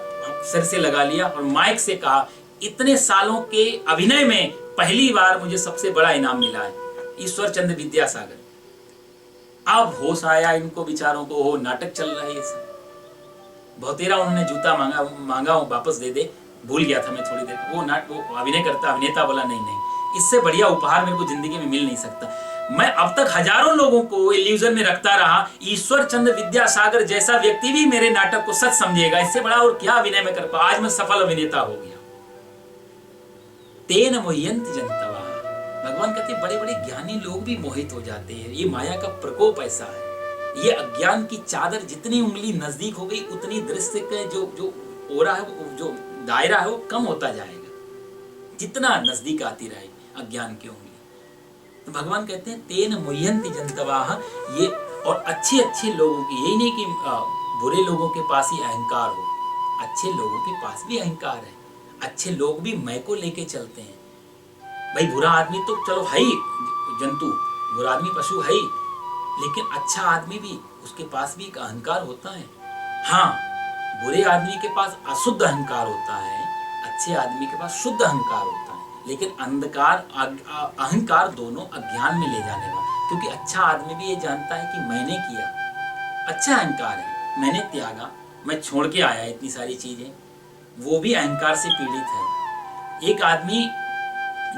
सिर से लगा लिया और माइक से कहा, इतने सालों के अभिनय में पहली बार मुझे सबसे बड़ा इनाम मिला है, ईश्वर चंद्र विद्यासागर। अब होश आया इनको बिचारों को, हो नाटक चल रहा है ये सब। बहुतेरा उन्होंने जूता मांगा वापस दे दे, भूल गया था मैं थोड़ी देर। वो अभिनय करता अभिनेता बोला नहीं, इससे बढ़िया उपहार मेरे को जिंदगी में मिल नहीं सकता। मैं अब तक हजारों लोगों को इल्यूजन में रखता रहा, ईश्वर चंद्र विद्यासागर जैसा व्यक्ति भी मेरे नाटक को सच समझेगा, इससे बड़ा और क्या अभिनय में कर पा। आज मैं सफल अभिनेता हो गया। तेन मोह्यंत जनतवा, भगवान कहते बड़े बड़े ज्ञानी लोग भी मोहित हो जाते हैं। ये माया का प्रकोप ऐसा है। ये अज्ञान की चादर जितनी उंगली नजदीक हो गई उतनी दृश्य का जो ओरा है, जो दायरा है वो कम होता जाएगा, जितना नजदीक आती रहेगी अज्ञान की उंगली। तो भगवान कहते हैं तेन मुह्यन्ति जंतवाः, ये और अच्छे लोगों की, यही नहीं कि बुरे लोगों के पास ही अहंकार हो, अच्छे लोगों के पास भी अहंकार है। अच्छे लोग भी मैं को लेके चलते हैं। भाई बुरा आदमी तो चलो है ही जंतु, बुरा आदमी पशु है ही, लेकिन अच्छा आदमी भी, उसके पास भी एक अहंकार होता है। हाँ, बुरे आदमी के पास अशुद्ध अहंकार होता है, अच्छे आदमी के पास शुद्ध अहंकार होता है। लेकिन अंधकार अहंकार दोनों अज्ञान में ले जाने वाला, क्योंकि अच्छा आदमी भी ये जानता है कि मैंने किया, अच्छा अहंकार है, मैंने त्यागा, मैं छोड़ के आया इतनी सारी चीजें, वो भी अहंकार से पीड़ित है। एक आदमी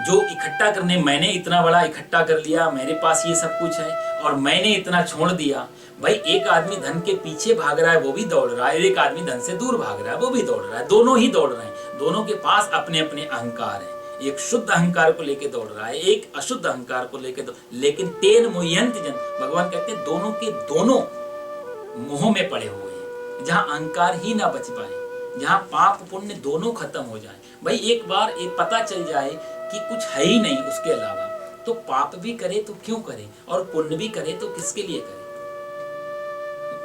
जो इकट्ठा करने, मैंने इतना बड़ा इकट्ठा कर लिया, मेरे पास ये सब कुछ है और मैंने इतना छोड़ दिया। भाई एक आदमी धन के पीछे भाग रहा है, वो भी दौड़ रहा है, एक आदमी धन से दूर भाग रहा है, वो भी दौड़ रहा है, दोनों ही दौड़ रहे हैं। दोनों के पास अपने अपने अहंकार है, एक शुद्ध अहंकार को लेके दौड़ रहा है, एक अशुद्ध अहंकार को लेके लेकिन तेन मोहयंत जन, भगवान कहते हैं दोनों के दोनों मोह में पड़े हुए हैं। जहां अहंकार ही ना बच पाए, जहां पाप पुण्य दोनों खत्म हो जाए। भाई एक बार ये पता चल जाए कि कुछ है ही नहीं उसके अलावा, तो पाप भी करे तो क्यों करे, और पुण्य भी करे तो किसके लिए करे।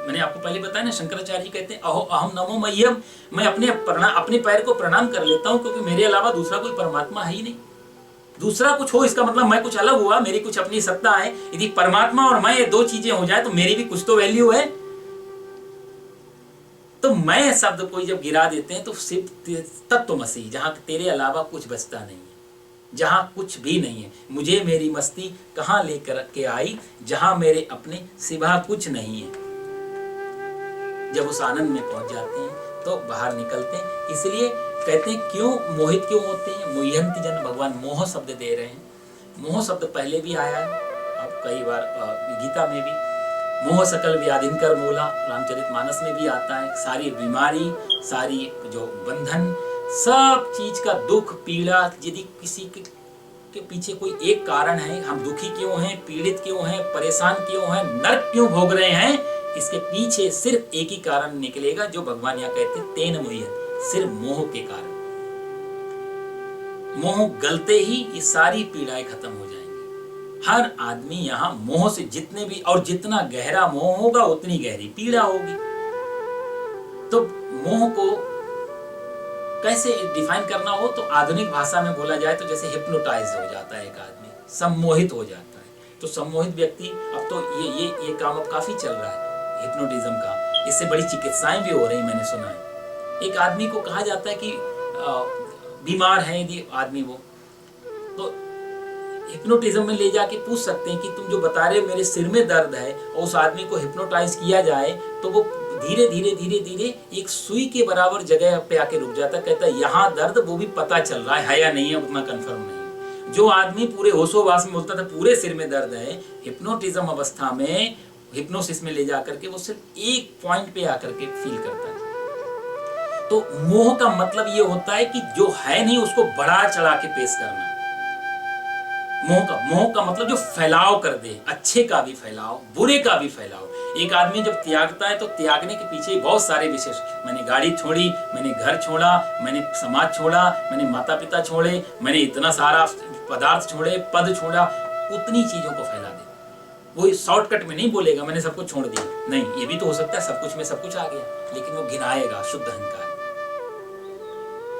मैंने आपको पहले बताया ना, शंकराचार्य जी कहते हैं अहो अहम नमो मह्यम, मैं अपने पैर को प्रणाम कर लेता हूं, क्योंकि मेरे अलावा दूसरा कोई परमात्मा है ही नहीं। दूसरा कुछ हो इसका मतलब मैं कुछ अलग हुआ, मेरी कुछ अपनी सत्ता है। यदि परमात्मा और मैं ये दो चीजें हो जाए तो मेरी भी कुछ तो वैल्यू है। तो मैं शब्द को जब गिरा देते हैं तो सिर्फ तत्वमसी, जहां तेरे अलावा कुछ बचता नहीं है, जहां कुछ भी नहीं है, मुझे मेरी मस्ती कहां लेकर के आई, जहां मेरे अपने सिवा कुछ नहीं है। जब उस आनंद में पहुंच जाते हैं तो बाहर निकलते हैं। इसलिए कहते हैं क्यों मोहित क्यों होते हैं, मोहयंत जन, भगवान मोह शब्द दे रहे हैं। मोह शब्द पहले भी आया है, अब कई बार गीता में भी, मोह सकल व्याधिनकर मूला, रामचरितमानस में भी आता है। सारी बीमारी, सारी जो बंधन, सब चीज का दुख पीड़ा, यदि किसी के पीछे कोई एक कारण है, हम दुखी क्यों हैं, पीड़ित क्यों हैं, परेशान क्यों हैं, नरक क्यों भोग रहे हैं, इसके पीछे सिर्फ एक ही कारण निकलेगा, जो भगवान यहाँ कहते हैं तेन मोहयत, सिर्फ मोह के कारण। मोह गलते ही ये सारी पीड़ाएं खत्म हो जाएंगी। हर आदमी यहाँ मोह से, जितने भी, और जितना गहरा मोह होगा उतनी गहरी पीड़ा होगी। तो मोह को कैसे डिफाइन करना हो तो आधुनिक भाषा में बोला जाए तो जैसे हिप्नोटाइज हो जाता है एक आदमी, सम्मोहित हो जाता है। तो सम्मोहित व्यक्ति, अब तो ये काम अब काफी चल रहा है हिप्नोटिज्म का, इससे बड़ी चिकित्साएं भी हो रही, मैंने सुना है। एक आदमी को कहा जाता है कि बीमार है यदि आदमी वो, तो हिप्नोटिज्म में ले जाके पूछ सकते हैं कि तुम जो बता रहे हो मेरे सिर में दर्द है, और उस आदमी को हिप्नोटाइज किया जाए तो वो धीरे धीरे धीरे धीरे एक सुई के बराबर जगह पे आके रुक जाता है। कहता है यहाँ दर्द, वो भी पता चल रहा है या नहीं है, उतना कंफर्म नहीं। जो आदमी पूरे होशोवास में बोलता था पूरे सिर में दर्द है, हिप्नोटिज्म अवस्था में, हिप्नोसिस में ले जाकर के वो सिर्फ एक पॉइंट पे आकर के फील करता है। तो मोह का मतलब ये होता है कि जो है नहीं उसको बढ़ा चढ़ा के पेश करना। मोह का मतलब जो फैलाव कर दे, अच्छे का भी फैलाव, बुरे का भी फैलाव। एक आदमी जब त्यागता है तो त्यागने के पीछे बहुत सारे विशेष, मैंने गाड़ी छोड़ी, मैंने घर छोड़ा, मैंने समाज छोड़ा, मैंने माता पिता छोड़े, मैंने इतना सारा पदार्थ छोड़े, पद छोड़ा, उतनी चीजों को फैला दे। वो शॉर्टकट में नहीं बोलेगा मैंने सब कुछ छोड़ दिया, नहीं, ये भी तो हो सकता है सब कुछ में सब कुछ आ गया, लेकिन वो गिनाएगा शुद्ध अहंकार।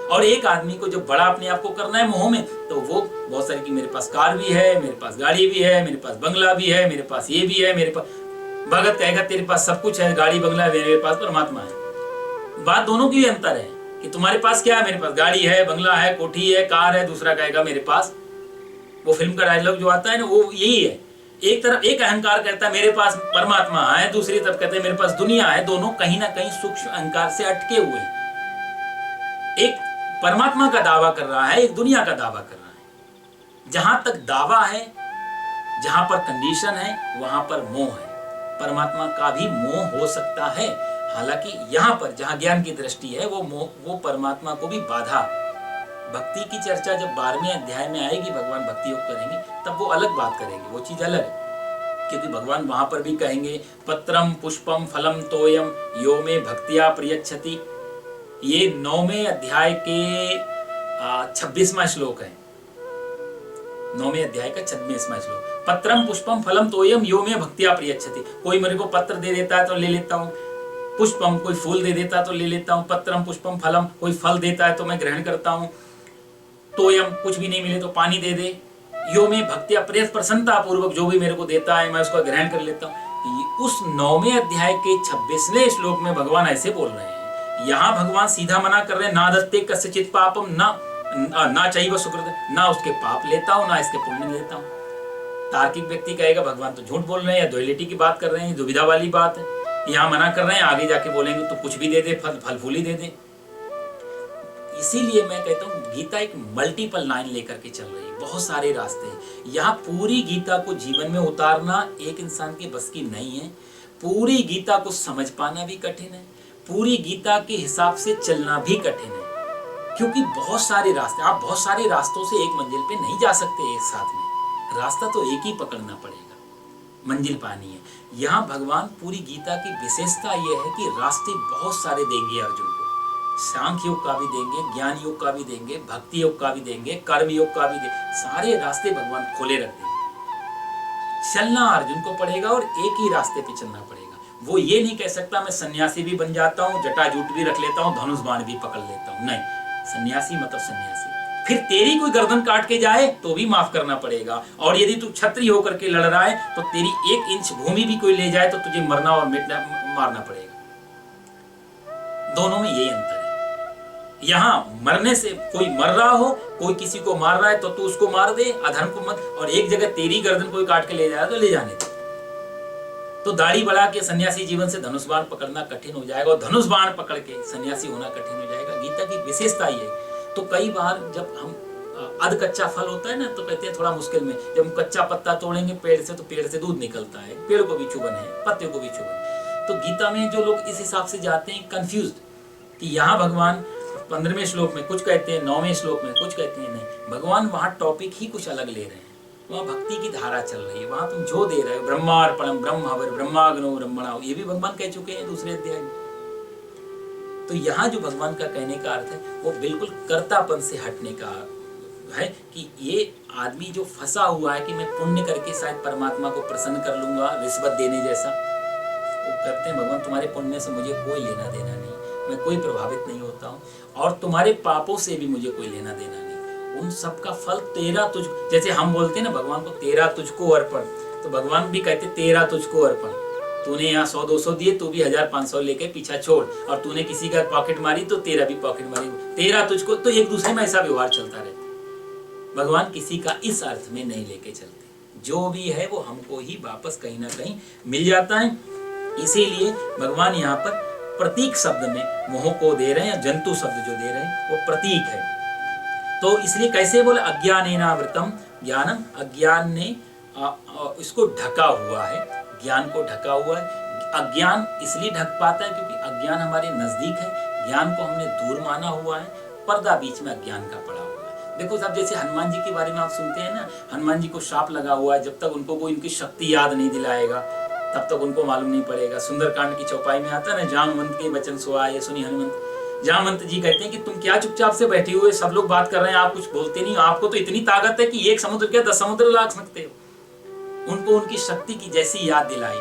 और एक आदमी को जो बड़ा अपने आप को करना है मोह में, तो वो बहुत सारे कि मेरे पास कार भी है, मेरे पास गाड़ी भी है, मेरे पास बंगला भी है, मेरे पास ये भी है, मेरे पास, भगत कहेगा तेरे पास सब कुछ है, गाड़ी बंगला है, मेरे पास परमात्मा है। बात दोनों की अंतर है कि तुम्हारे पास क्या है, मेरे पास गाड़ी है, बंगला है, कोठी है, कार है, दूसरा कहेगा मेरे पास, वो फिल्म का डायलॉग जो आता है ना, वो यही है। एक तरफ एक अहंकार कहता है मेरे पास परमात्मा है, दूसरी तरफ कहते हैं मेरे पास दुनिया है। दोनों कहीं ना कहीं सूक्ष्म अहंकार से अटके हुए हैं। एक परमात्मा का दावा कर रहा है, एक दुनिया का दावा कर रहा है। जहां तक दावा है, जहां पर कंडीशन है, वहां पर मोह है। परमात्मा का भी मोह हो सकता है, हालांकि यहां पर जहां ज्ञान की दृष्टि है वो मोह, वो परमात्मा को भी बाधा। भक्ति की चर्चा जब 12वें अध्याय में आएगी, भगवान भक्ति योग करेंगे, तब वो अलग बात करेंगे, वो चीज अलग है। क्योंकि भगवान वहां पर भी कहेंगे पत्रम पुष्पम फलम तोयम यो में भक्तिया प्रियच्छति। ये 9वें अध्याय के 26वां श्लोक है, 9वें अध्याय का 26वां श्लोक। पत्रम पुष्पम फलम तोयम यो में भक्तिया प्रियच्छति। कोई मेरे को पत्र दे देता है तो ले लेता हूँ, पुष्पम कोई फूल दे देता है तो ले लेता हूँ, पत्रम पुष्पम फलम कोई फल देता है तो मैं ग्रहण करता हूँ, तोयम कुछ भी नहीं मिले तो पानी दे दे, यो में भक्तिया प्रसन्नता पूर्वक जो भी मेरे को देता है मैं उसका ग्रहण कर लेता हूँ। उस 9वें अध्याय के 26वें श्लोक में भगवान ऐसे बोल रहे हैं। यहाँ भगवान सीधा मना कर रहे हैं, ना दत्ते कस्यचित् पापम ना चैव सुकृत, ना उसके पाप लेता हूं ना इसके पुण्य लेता हूं। तार्किक व्यक्ति कहेगा भगवान तो झूठ बोल रहे हैं या द्वैलिटी की बात कर रहे हैं, दुविधा वाली बात है। यहाँ मना कर रहे हैं, आगे जाके बोलेंगे तो कुछ भी दे दे, फल फूल ही दे दे। इसीलिए मैं कहता हूँ गीता एक मल्टीपल लाइन लेकर के चल रही है, बहुत सारे रास्ते हैं। यहाँ पूरी गीता को जीवन में उतारना एक इंसान के बस की नहीं है। पूरी गीता को समझ पाना भी कठिन है, पूरी गीता के हिसाब से चलना भी कठिन है, क्योंकि बहुत सारे रास्ते, आप बहुत सारे रास्तों से एक मंजिल पे नहीं जा सकते एक साथ में। रास्ता तो एक ही पकड़ना पड़ेगा, मंजिल पानी है। यहाँ भगवान पूरी गीता की विशेषता यह है कि रास्ते बहुत सारे देंगे अर्जुन को। सांख्य योग का भी देंगे, ज्ञान योग का भी देंगे, भक्ति योग का भी देंगे, कर्म योग का भी देंगे। सारे रास्ते भगवान खोले रख देंगे। चलना अर्जुन को पड़ेगा और एक ही रास्ते पे चलना पड़ेगा। वो ये नहीं कह सकता मैं सन्यासी भी बन जाता हूँ, जटाजूट भी रख लेता हूँ, धनुष बाण भी पकड़ लेता हूँ। नहीं, सन्यासी मतलब सन्यासी। फिर तेरी कोई गर्दन काट के जाए तो भी माफ करना पड़ेगा, और यदि तू क्षत्रिय होकर के लड़ रहा है तो तेरी 1 इंच भूमि भी कोई ले जाए तो तुझे मरना और मिटना, मारना पड़ेगा। दोनों में यही अंतर है। यहाँ मरने से कोई मर रहा हो, कोई किसी को मार रहा है तो तू उसको मार दे, अधर्म को मत। और एक जगह तेरी गर्दन कोई काट के ले जाए तो ले जाने दे। तो दाढ़ी बढ़ा के सन्यासी जीवन से धनुष बाण पकड़ना कठिन हो जाएगा, और धनुष बाण पकड़ के सन्यासी होना कठिन हो जाएगा। गीता की विशेषता ये। तो कई बार जब हम अध कच्चा फल होता है ना, तो कहते हैं थोड़ा मुश्किल में, जब हम कच्चा पत्ता तोड़ेंगे पेड़ से तो पेड़ से दूध निकलता है, पेड़ को भी चुभन है, पत्ते को भी चुभन। तो गीता में जो लोग इस हिसाब से जाते हैं कंफ्यूज्ड, कि यहाँ भगवान 15वें श्लोक में कुछ कहते हैं, 9वें श्लोक में कुछ कहते हैं। नहीं, भगवान वहाँ टॉपिक ही कुछ अलग ले रहे हैं। वहाँ भक्ति की धारा चल रही है। वहाँ तुम जो दे रहे हो, ब्रह्मार्पणम ब्रह्महविर् ब्रह्माग्नो ब्रह्मणा, ये भी भगवान कह चुके हैं दूसरे अध्याय में। तो यहाँ जो भगवान का कहने का अर्थ है वो बिल्कुल कर्तापन से हटने का है, कि ये आदमी जो फंसा हुआ है कि मैं पुण्य करके शायद परमात्मा को प्रसन्न कर लूंगा, रिश्वत देने जैसा, वो कहते हैं भगवान तुम्हारे पुण्य से मुझे कोई लेना देना नहीं, मैं कोई प्रभावित नहीं होता हूँ, और तुम्हारे पापों से भी मुझे कोई लेना देना नहीं। उन सब का फल तेरा तुझ, जैसे हम बोलते हैं ना भगवान को तेरा तुझको अर्पण, तो भगवान भी कहते तेरा तुझको अर्पण। तूने यहाँ 100-200 दिए, तू भी 1000-500 लेके पीछा छोड़, और तूने किसी का पॉकेट मारी तो तेरा भी पॉकेट मारी, तेरा तुझको। तो एक दूसरे में ऐसा व्यवहार चलता रहता है। भगवान किसी का इस अर्थ में नहीं लेके चलते, जो भी है वो हमको ही वापस कहीं ना कहीं मिल जाता है। इसीलिए भगवान यहाँ पर प्रतीक शब्द में मोह को दे रहे हैं, जंतु शब्द जो दे रहे हैं वो प्रतीक है। तो इसलिए कैसे बोले, अज्ञानेनावृतम ज्ञानम, अज्ञान ने इसको ढका हुआ है, ज्ञान को ढका हुआ है। अज्ञान इसलिए ढक पाता है क्योंकि अज्ञान हमारे नजदीक है, ज्ञान को हमने दूर माना हुआ है, पर्दा बीच में अज्ञान का पड़ा हुआ है। देखो साहब, जैसे हनुमान जी के बारे में आप सुनते हैं ना, हनुमान जी को शाप लगा हुआ है, जब तक उनको कोई इनकी शक्ति याद नहीं दिलाएगा तब तक उनको मालूम नहीं पड़ेगा। सुंदरकांड की चौपाई में आता है ना, जामवंत के वचन सुहाए सुनी हनुमंत। जामवंत जी कहते हैं कि तुम क्या चुपचाप से बैठे हुए, सब लोग बात कर रहे हैं, आप कुछ बोलते नहीं, आपको तो इतनी ताकत है कि एक समुद्र क्या 10 समुद्र लाग सकते हो। उनको उनकी शक्ति की जैसी याद दिलाई,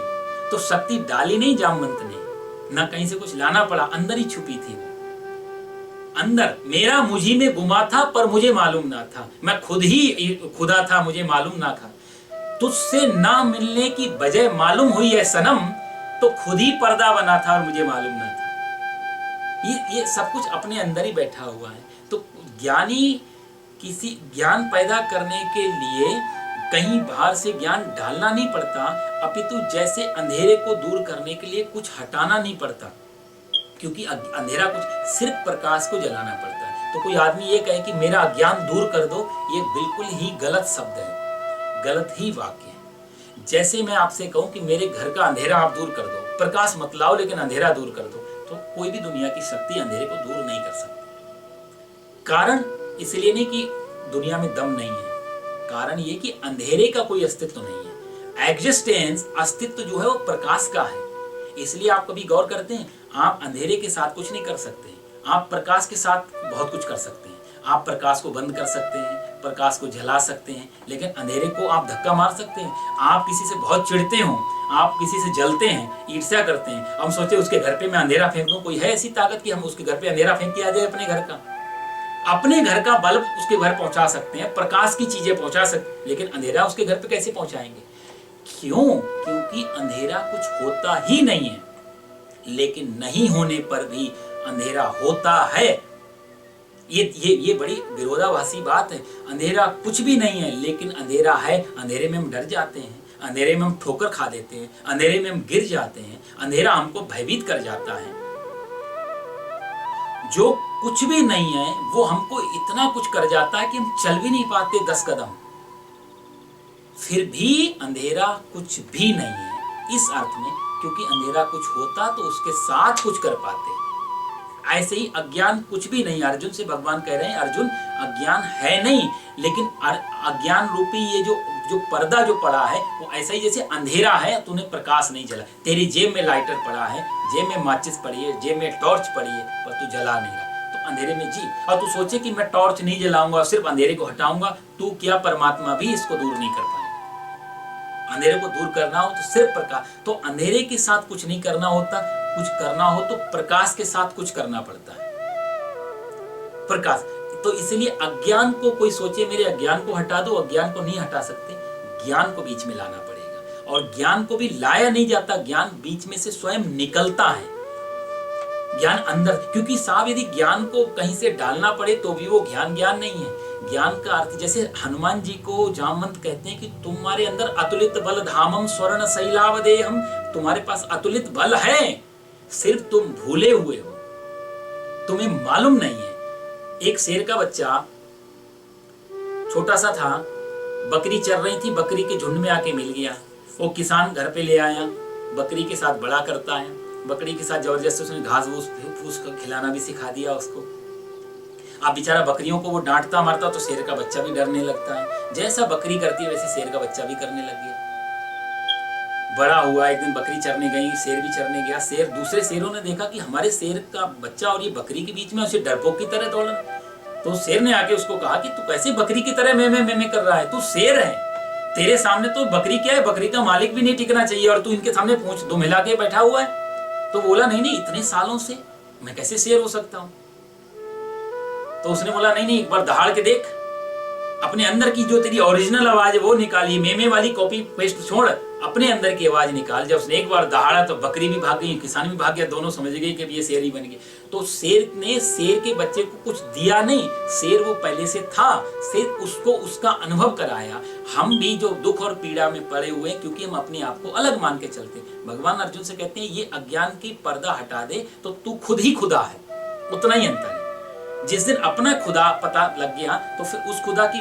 तो शक्ति डाली नहीं जामवंत ने, ना कहीं से कुछ लाना पड़ा, अंदर ही छुपी थी वो। अंदर मेरा मुझी में गुमा था पर मुझे मालूम ना था, मैं खुद ही खुदा था मुझे मालूम ना था। तुझसे ना मिलने की वजह मालूम हुई है सनम, तो खुद ही पर्दा बना था और मुझे मालूम ना था। ये सब कुछ अपने अंदर ही बैठा हुआ है। तो ज्ञानी किसी ज्ञान पैदा करने के लिए कहीं बाहर से ज्ञान डालना नहीं पड़ता, अपितु जैसे अंधेरे को दूर करने के लिए कुछ हटाना नहीं पड़ता, क्योंकि अंधेरा कुछ सिर्फ प्रकाश को जलाना पड़ता है। तो कोई आदमी ये कहे कि मेरा अज्ञान दूर कर दो, ये बिल्कुल ही गलत शब्द है, गलत ही वाक्य है। जैसे मैं आपसे कहूं कि मेरे घर का अंधेरा आप दूर कर दो, प्रकाश मत लाओ लेकिन अंधेरा दूर कर दो, तो कोई भी दुनिया की शक्ति अंधेरे को दूर नहीं कर सकती। कारण इसलिए नहीं कि दुनिया में दम नहीं है, कारण ये कि अंधेरे का कोई अस्तित्व नहीं है। एग्जिस्टेंस, अस्तित्व जो है वो प्रकाश का है। इसलिए आप कभी गौर करते हैं, आप अंधेरे के साथ कुछ नहीं कर सकते, आप प्रकाश के साथ बहुत कुछ कर सकते हैं। आप प्रकाश को बंद कर सकते हैं, प्रकाश को जला सकते हैं, लेकिन अंधेरे को आप धक्का मार सकते हैं। आप किसी से बहुत चिढ़ते हो, आप किसी से जलते हैं, ईर्ष्या करते हैं, हम सोचे उसके घर पे मैं अंधेरा फेंक दूं, कोई है ऐसी ताकत कि हम उसके घर पे अंधेरा फेंक के आ जाए? अपने घर का बल्ब उसके घर पहुंचा सकते हैं, प्रकाश की चीजें पहुंचा सकते, लेकिन अंधेरा उसके घर पे कैसे पहुंचाएंगे? क्यों? क्योंकि अंधेरा कुछ होता ही नहीं है, लेकिन नहीं होने पर भी अंधेरा होता है। ये बड़ी विरोधाभासी बात है। अंधेरा कुछ भी नहीं है, लेकिन अंधेरा है। अंधेरे में हम डर जाते हैं, अंधेरे में हम ठोकर खा देते हैं, अंधेरे में हम गिर जाते हैं, अंधेरा हमको भयभीत कर जाता है। जो कुछ भी नहीं है वो हमको इतना कुछ कर जाता है कि हम चल भी नहीं पाते 10 कदम। फिर भी अंधेरा कुछ भी नहीं है इस अर्थ में, क्योंकि अंधेरा कुछ होता तो उसके साथ कुछ कर पाते। ऐसे ही अज्ञान कुछ भी नहीं। अर्जुन से भगवान कह रहे हैं, अर्जुन अज्ञान है नहीं, लेकिन अज्ञान रूपी ये जो पर्दा जो पड़ा है वो ऐसा ही जैसे अंधेरा है, तूने प्रकाश नहीं जला। तेरी जेब में लाइटर पड़ा है, जेब में माचिस पड़ी है, जेब में टॉर्च पड़ी है, पर तू जला नहीं रहा। तो अंधेरे में जी, और तू सोचे कि मैं टॉर्च नहीं जलाऊंगा, सिर्फ अंधेरे को हटाऊंगा, तू क्या परमात्मा भी इसको दूर नहीं कर पाएगा। अंधेरे को दूर करना हो तो सिर्फ प्रकाश। तो अंधेरे के साथ कुछ नहीं करना होता, कुछ करना हो तो प्रकाश के साथ कुछ करना पड़ता है। प्रकाश। तो इसलिए अज्ञान को कोई सोचे मेरे अज्ञान को हटा दो, अज्ञान को नहीं हटा सकते, ज्ञान को बीच में लाना पड़ेगा। और ज्ञान को भी लाया नहीं जाता, ज्ञान बीच में से स्वयं निकलता है। ज्ञान अंदर, क्योंकि साहब यदि ज्ञान को कहीं से डालना पड़े तो भी वो ज्ञान नहीं है। ज्ञान का अर्थ, जैसे हनुमान जी को जामवंत कहते हैं कि तुम्हारे अंदर अतुलित बल धामम स्वर्ण शैलावदेहम, तुम्हारे पास अतुलित बल है, सिर्फ तुम भूले हुए हो, तुम्हें मालूम नहीं है। एक शेर का बच्चा छोटा सा था, बकरी चर रही थी, बकरी के झुंड में आके मिल गया। वो किसान घर पे ले आया, बकरी के साथ बड़ा करता है, बकरी के साथ जबरदस्ती उसने घास फूस खिलाना भी सिखा दिया उसको। अब बेचारा बकरियों को वो डांटता मारता तो शेर का बच्चा भी डरने लगता है। जैसा बकरी करती है वैसे शेर का बच्चा भी करने लग गया। बड़ा हुआ, एक दिन बकरी चरने गई, शेर भी चरने गया। शेर, दूसरे शेरों ने देखा कि हमारे शेर का बच्चा और ये बकरी के बीच में उसे डरपोक की तरह दौड़ना। तो शेर ने आके उसको कहा कि तू कैसे बकरी की तरह मैं कर रहा है, तू शेर है, तेरे सामने तो बकरी क्या है, बकरी का मालिक भी नहीं टिकना चाहिए, और तू इनके सामने पूंछ दो मिला के बैठा हुआ है। तो बोला नहीं, इतने सालों से मैं कैसे शेर हो सकता हूं। तो उसने बोला नहीं, एक बार दहाड़ के देख, अपने अंदर की जो तेरी ओरिजिनल आवाज है वो निकाली, मेमे वाली कॉपी पेस्ट छोड़, अपने अंदर की आवाज निकाल। जब उसने एक बार दहाड़ा तो बकरी भी भाग गई, किसान भी भाग गया, दोनों समझ गए कि ये शेर ही बन गए। तो शेर ने शेर के बच्चे को कुछ दिया नहीं, शेर वो पहले से था, शेर उसको उसका अनुभव कराया। हम भी जो दुख और पीड़ा में पड़े हुए हैं, क्योंकि हम अपने आप को अलग मान के चलते। भगवान अर्जुन से कहते हैं ये अज्ञान की पर्दा हटा दे तो तू खुद ही खुदा है, उतना ही अंतर है। जिस दिन अपना खुदा पता लग गया तो फिर उस खुदा की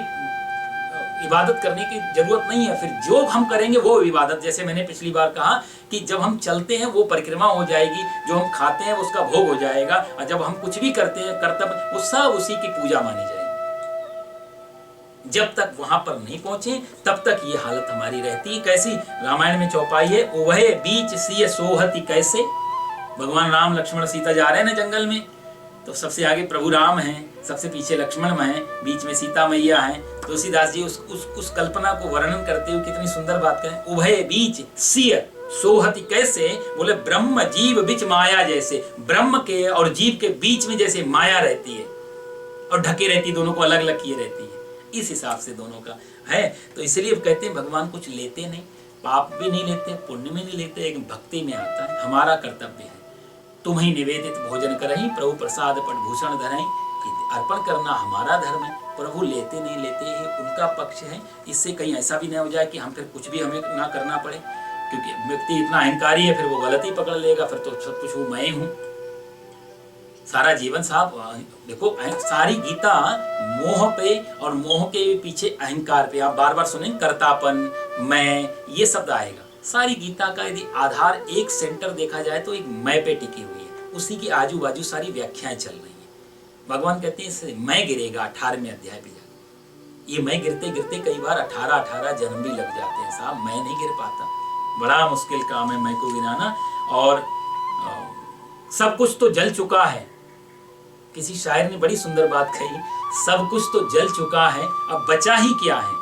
इबादत करने की जरूरत नहीं है। फिर जो हम करेंगे वो इबादत, जैसे मैंने पिछली बार कहा कि जब हम चलते हैं वो परिक्रमा हो जाएगी, जो हम खाते हैं उसका भोग हो जाएगा, और जब हम कुछ भी करते हैं कर्तव्य, वो सब उसी की पूजा मानी जाएगी। जब तक वहां पर नहीं पहुंचे तब तक ये हालत हमारी रहती है। कैसी? रामायण में चौपाई है, वह बीच सिय सोहति कैसे। भगवान राम लक्ष्मण सीता जा रहे हैं ना जंगल में, तो सबसे आगे प्रभु राम हैं, सबसे पीछे लक्ष्मण हैं, बीच में सीता मैया हैं। तुलसीदास जी उस कल्पना को वर्णन करते हुए कितनी सुंदर बात करें, उभय बीच सिय सोहति कैसे। बोले ब्रह्म जीव बीच माया जैसे, ब्रह्म के और जीव के बीच में जैसे माया रहती है और ढके रहती है, दोनों को अलग अलग किए रहती है, इस हिसाब से दोनों का है। तो इसलिए कहते हैं भगवान कुछ लेते नहीं, पाप भी नहीं लेते, पुण्य में नहीं लेते, एक भक्ति में आता है। हमारा कर्तव्य है तुम ही निवेदित भोजन करही, प्रभु प्रसाद पट भूषण धरही, अर्पण करना हमारा धर्म है। प्रभु लेते नहीं लेते, ये उनका पक्ष है। इससे कहीं ऐसा भी नहीं हो जाए कि हम फिर कुछ भी हमें ना करना पड़े, क्योंकि व्यक्ति इतना अहंकारी है फिर वो गलती पकड़ लेगा, फिर तो सब कुछ वो मैं हूँ सारा जीवन। साहब देखो, सारी गीता मोह पे और मोह के पीछे अहंकार पे, आप बार बार सुने कर्तापन, मैं, ये शब्द आएगा। सारी गीता का यदि आधार एक सेंटर देखा जाए तो एक मैं पे टिकी हुई है, उसी की आजू बाजू सारी व्याख्याएं चल रही हैं। भगवान कहते हैं मैं गिरेगा 18वें अध्याय पे जाकर। ये मैं गिरते गिरते कई बार 18 जन्म भी लग जाते हैं साहब, मैं नहीं गिर पाता, बड़ा मुश्किल काम है मैं को गिराना। और सब कुछ तो जल चुका है, किसी शायर ने बड़ी सुंदर बात कही, सब कुछ तो जल चुका है अब बचा ही क्या है,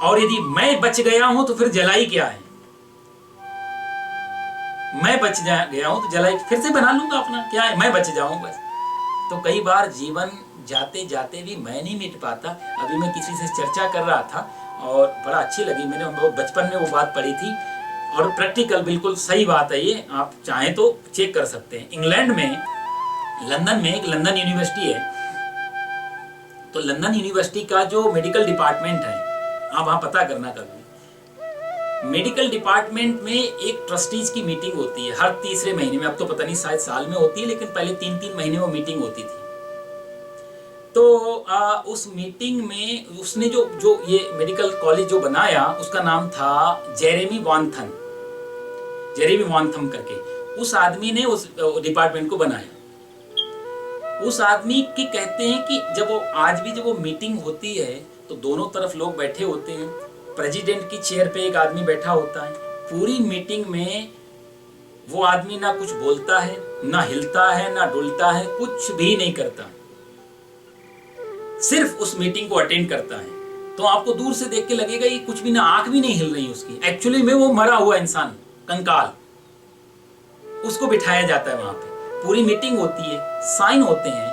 और यदि मैं बच गया हूं तो फिर जलाई क्या है। मैं बच गया हूं तो जलाई फिर से बना लूंगा अपना, क्या है, मैं बच जाऊं बस। तो कई बार जीवन जाते जाते भी मैं नहीं मिट पाता। अभी मैं किसी से चर्चा कर रहा था और बड़ा अच्छी लगी, मैंने बहुत बचपन में वो बात पढ़ी थी और प्रैक्टिकल बिल्कुल सही बात है ये, आप चाहें तो चेक कर सकते हैं। इंग्लैंड में लंदन में एक लंदन यूनिवर्सिटी है, तो लंदन यूनिवर्सिटी का जो मेडिकल डिपार्टमेंट है, आप वहाँ पता करना कभी, मेडिकल डिपार्टमेंट में एक ट्रस्टीज की मीटिंग होती है हर तीसरे महीने में। अब तो पता नहीं शायद साल में होती है, लेकिन पहले 3-3 महीने में मीटिंग होती थी। तो उस मीटिंग में उसने जो ये मेडिकल कॉलेज जो बनाया उसका नाम था जेरेमी वानथम करके, उस आदमी ने उस डिपार्टमेंट को बनाया। उस आदमी की कहते हैं कि जब वो मीटिंग होती है तो दोनों तरफ लोग बैठे होते हैं, प्रेसिडेंट की चेयर पे एक आदमी बैठा होता है। पूरी मीटिंग में वो आदमी ना कुछ बोलता है, ना हिलता है, ना डुलता है, कुछ भी नहीं करता, सिर्फ उस मीटिंग को अटेंड करता है। तो आपको दूर से देख के लगेगा ये कुछ भी ना, आंख भी नहीं हिल रही उसकी, एक्चुअली में वो मरा हुआ इंसान, कंकाल, उसको बिठाया जाता है वहां पे। पूरी मीटिंग होती है, साइन होते हैं,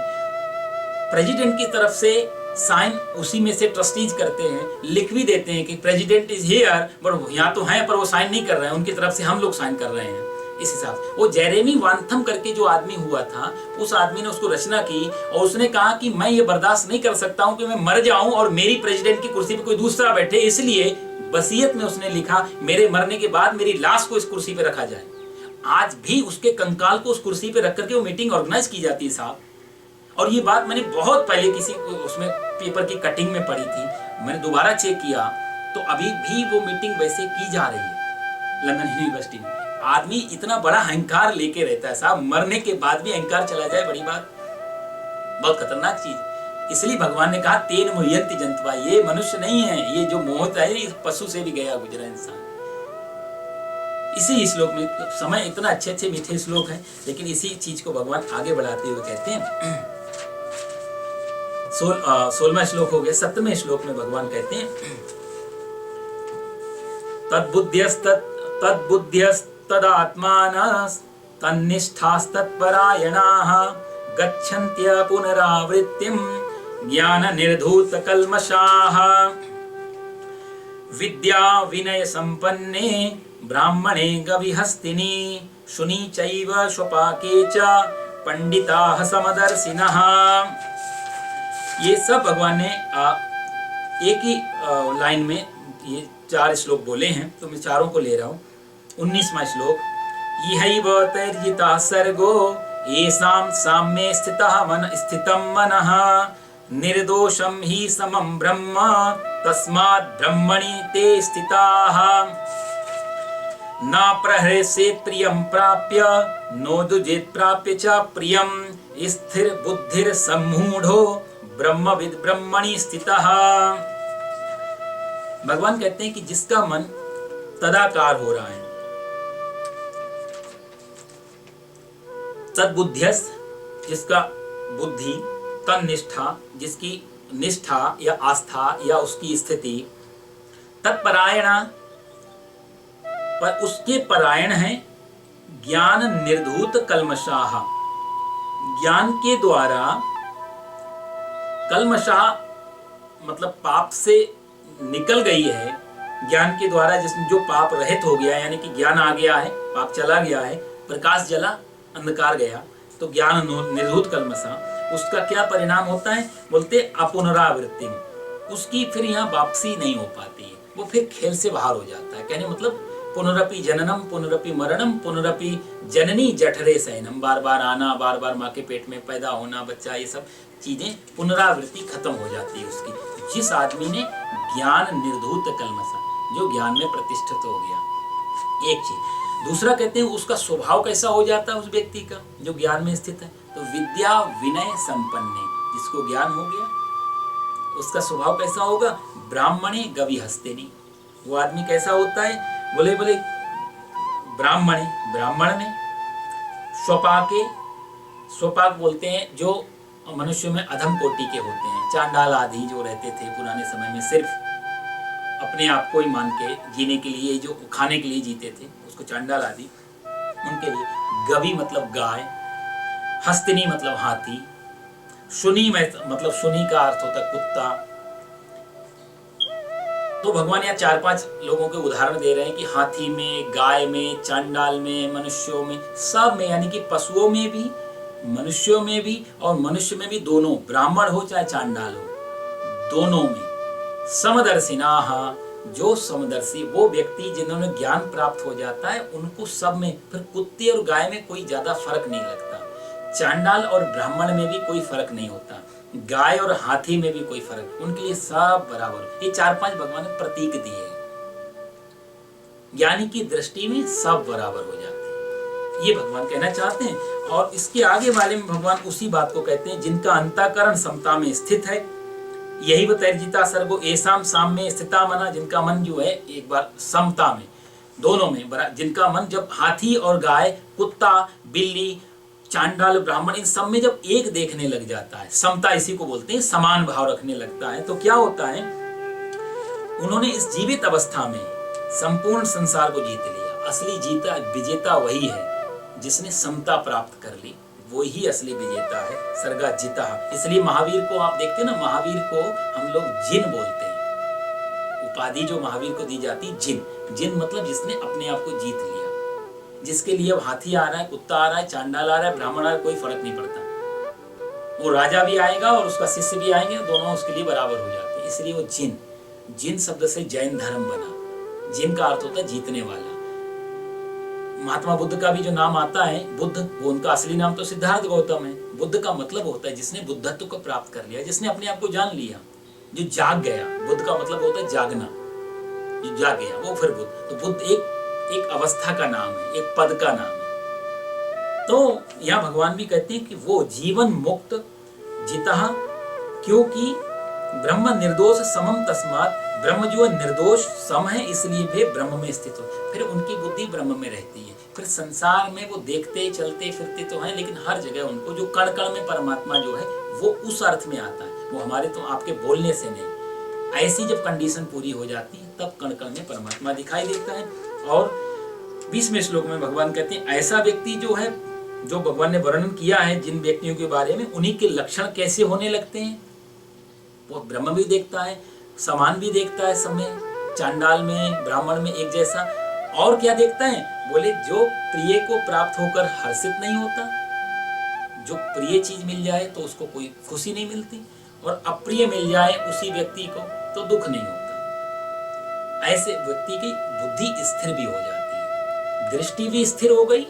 प्रेसिडेंट की तरफ से साइन उसी में से ट्रस्टीज करते हैं, लिख भी देते हैं कि प्रेसिडेंट इज हियर, बट यहाँ तो है पर वो साइन नहीं कर रहे हैं, उनकी तरफ से हम लोग साइन कर रहे हैं। इस हिसाब से वो जेरेमी वानथम करके जो आदमी हुआ था, उस आदमी ने उसको रचना की और उसने कहा कि मैं ये बर्दाश्त नहीं कर सकता हूं कि मैं मर जाऊं और मेरी प्रेसिडेंट की कुर्सी पे कोई दूसरा बैठे, इसलिए वसीयत में उसने लिखा मेरे मरने के बाद मेरी लाश को इस कुर्सी पे रखा जाए। आज भी उसके कंकाल को उस कुर्सी पे रख करके वो मीटिंग ऑर्गेनाइज की जाती है साहब। और ये बात मैंने बहुत पहले किसी उसमें पेपर की कटिंग में पढ़ी थी, मैंने दोबारा चेक किया तो अभी भी वो मीटिंग वैसे की जा रही है लंदन यूनिवर्सिटी में। आदमी इतना बड़ा अहंकार लेके रहता है साहब, मरने के बाद भी अहंकार चला जाए, बड़ी बात, बहुत खतरनाक चीज। इसलिए भगवान ने कहा तेन मुह्यंति जंतवा, ये मनुष्य नहीं है, ये जो मोहता है ये पशु से भी गया गुजरा इंसान। इसी श्लोक में, समय इतना अच्छे अच्छे मीठे श्लोक हैं, लेकिन इसी चीज को भगवान आगे बढ़ाते हुए कहते हैं। 16वां श्लोक हो गया। 17वें श्लोक में भगवान कहते हैं तद्बुद्ध्यस्तदात्मानस् तन्निष्ठास्तत्परायणाः गच्छन्त्य पुनरावृत्तिं ज्ञाननिर्धूतकल्मषाः विद्या विनय संपन्ने ब्राह्मणे गविहस्तिनि शुनि चैव स्वपाके च पंडिताः समदर्शिनः। ये सब भगवान ने एक ही लाइन में ये 4 श्लोक बोले हैं, तो मैं चारों को ले रहा हूँ। 19वां श्लोक, इहैव तैर्जिता सर्गो येषां साम्ये स्थितं मनः निर्दोषं हि समं ब्रह्म तस्मात् ब्रह्मणि ते स्थिताः न प्रहृष्येत् प्रियं प्राप्य नोदुजेत् प्राप्य च प्रियं स्थिर बुद्धिर सम्मूढ़ो ब्रह्मविद् ब्रह्मणि स्थितः। भगवान कहते हैं कि जिसका मन तदाकार हो रहा है, तद्बुद्ध्यस जिसका बुद्धि, तन्निष्ठा जिसकी निष्ठा या आस्था या उसकी स्थिति, तत्परायणा पर उसके परायण है, ज्ञान निर्धूत कल्मषाः ज्ञान के द्वारा, कल्मषाः मतलब पाप से निकल गई है, ज्ञान के द्वारा जिसमें जो पाप रहित हो गया, यानी कि ज्ञान आ गया है, पाप चला गया है, प्रकाश जला अंधकार गया, तो ज्ञान निर्धूत कल्मषा, उसका क्या परिणाम होता है, बोलते अपुनरावृत्ति, उसकी फिर यहाँ वापसी नहीं हो पाती है, वो फिर खेल से बाहर हो जाता है। कहने मतलब पुनरपि जननम पुनरपि मरणम पुनरपि जननी जठरे शयनम, बार बार आना, बार बार माँ के पेट में पैदा होना, बच्चा, ये सब चीजें पुनरावृत्ति खत्म हो जाती है उसकी। जिस आदमी ने ज्ञान निर्धूत कल्मषा, जो ज्ञान में प्रतिष्ठित हो गया, एक चीज। दूसरा कहते हैं उसका स्वभाव कैसा हो जाता है उस व्यक्ति का जो ज्ञान में स्थित है, तो विद्या विनय संपन्ने, जिसको ज्ञान हो गया उसका स्वभाव कैसा होगा, ब्राह्मणे गविहस्तिनि, वो आदमी कैसा होता है, बोले ब्राह्मण में, स्वपाके, स्वपाक बोलते हैं जो मनुष्य में अधम कोटि के होते हैं, चांडाल आदि जो रहते थे पुराने समय में, सिर्फ अपने आप को ही मान के जीने के लिए, जो खाने के लिए जीते थे, उसको चांडाल आदि, उनके लिए गवि मतलब गाय, हस्तिनी मतलब हाथी, शुनि मतलब शुनि का अर्थ होता है कुत्ता, तो भगवान यहाँ 4-5 लोगों के उदाहरण दे रहे हैं कि हाथी में, गाय में, चांडाल में, मनुष्यों में, सब में, यानी कि पशुओं में भी, मनुष्यों में भी और मनुष्य में भी, दोनों, ब्राह्मण हो चाहे चांडाल हो, दोनों में समदर्शिनाः, जो समदर्शी, वो व्यक्ति जिन्होंने ज्ञान प्राप्त हो जाता है, उनको सब में, फिर कुत्ते और गाय में कोई ज्यादा फर्क नहीं लगता, चांडाल और ब्राह्मण में भी कोई फर्क नहीं होता, गाय और हाथी में भी कोई फर्क, उनके लिए सब बराबर। ये 4-5 भगवान ने प्रतीक दिए हैं, ज्ञानी की दृष्टि में सब बराबर हो जाते हैं, ये भगवान कहना चाहते हैं। और इसके आगे वाले में भगवान उसी बात को कहते हैं, जिनका अंतःकरण समता में स्थित है, यही तैर्जिता सर्गो एसाम साम्य स्थिता मना, जिनका मन जो है एक बार समता में, दोनों में, जिनका मन जब हाथी और गाय, कुत्ता, बिल्ली, चांडाल, ब्राह्मण, इन सब में जब एक देखने लग जाता है, समता इसी को बोलते हैं, समान भाव रखने लगता है, तो क्या होता है, उन्होंने इस जीवित अवस्था में संपूर्ण संसार को जीत लिया। असली जीता विजेता वही है जिसने समता प्राप्त कर ली, वो ही असली विजेता है, सर्गा जिता। इसलिए महावीर को आप देखते हैं ना, महावीर को हम लोग जिन बोलते हैं, उपाधि जो महावीर को दी जाती, जिन। जिन मतलब जिसने अपने आप को जीत लिया, जिसके लिए अब हाथी आ रहा है, कुत्ता आ रहा है, चांडाल आ रहा है, ब्राह्मण आ रहा है, कोई फर्क नहीं पड़ता, वो राजा भी आएगा और उसका शिष्य भी आएंगे, दोनों उसके लिए बराबर हो जाते हैं, इसलिए वो जिन। जिन शब्द से जैन धर्म बना, जिन का अर्थ होता है जीतने वाला। महात्मा बुद्ध का भी जो नाम आता है बुद्ध, वो उनका असली नाम तो सिद्धार्थ गौतम है। बुद्ध का मतलब होता है जिसने बुद्धत्व को प्राप्त कर लिया, जिसने अपने आप को जान लिया, जो जाग गया। बुद्ध का मतलब होता है जागना, जो जाग गया वो फिर बुद्ध। तो बुद्ध एक अवस्था का नाम है, एक पद का नाम है। तो यहाँ भगवान भी कहते हैं कि वो जीवन मुक्त जितः, क्योंकि ब्रह्म निर्दोष समम तस्मात्, ब्रह्म जो निर्दोष सम है इसलिए वे ब्रह्म में स्थित हो। फिर उनकी बुद्धि ब्रह्म में रहती है। फिर संसार में वो देखते चलते फिरते तो हैं, लेकिन हर जगह उनको जो कण कण में परमात्मा जो है वो उस अर्थ में आता है, वो हमारे तो आपके बोलने से नहीं। ऐसी जब कंडीशन पूरी हो जाती है तब कण कण में परमात्मा दिखाई देता है। और 20वें श्लोक में भगवान कहते हैं ऐसा व्यक्ति जो है, जो भगवान ने वर्णन किया है जिन व्यक्तियों के बारे में, उन्हीं के लक्षण कैसे होने लगते हैं। वो ब्रह्म भी देखता है, समान भी देखता है, सब में, चांडाल में, ब्राह्मण में एक जैसा। और क्या देखता है, बोले जो प्रिय को प्राप्त होकर हर्षित नहीं होता, जो प्रिय चीज मिल जाए तो उसको कोई खुशी नहीं मिलती, और अप्रिय मिल जाए उसी व्यक्ति को तो दुख नहीं होता। ऐसे व्यक्ति की बुद्धि स्थिर भी हो जाती है, दृष्टि भी स्थिर हो गई,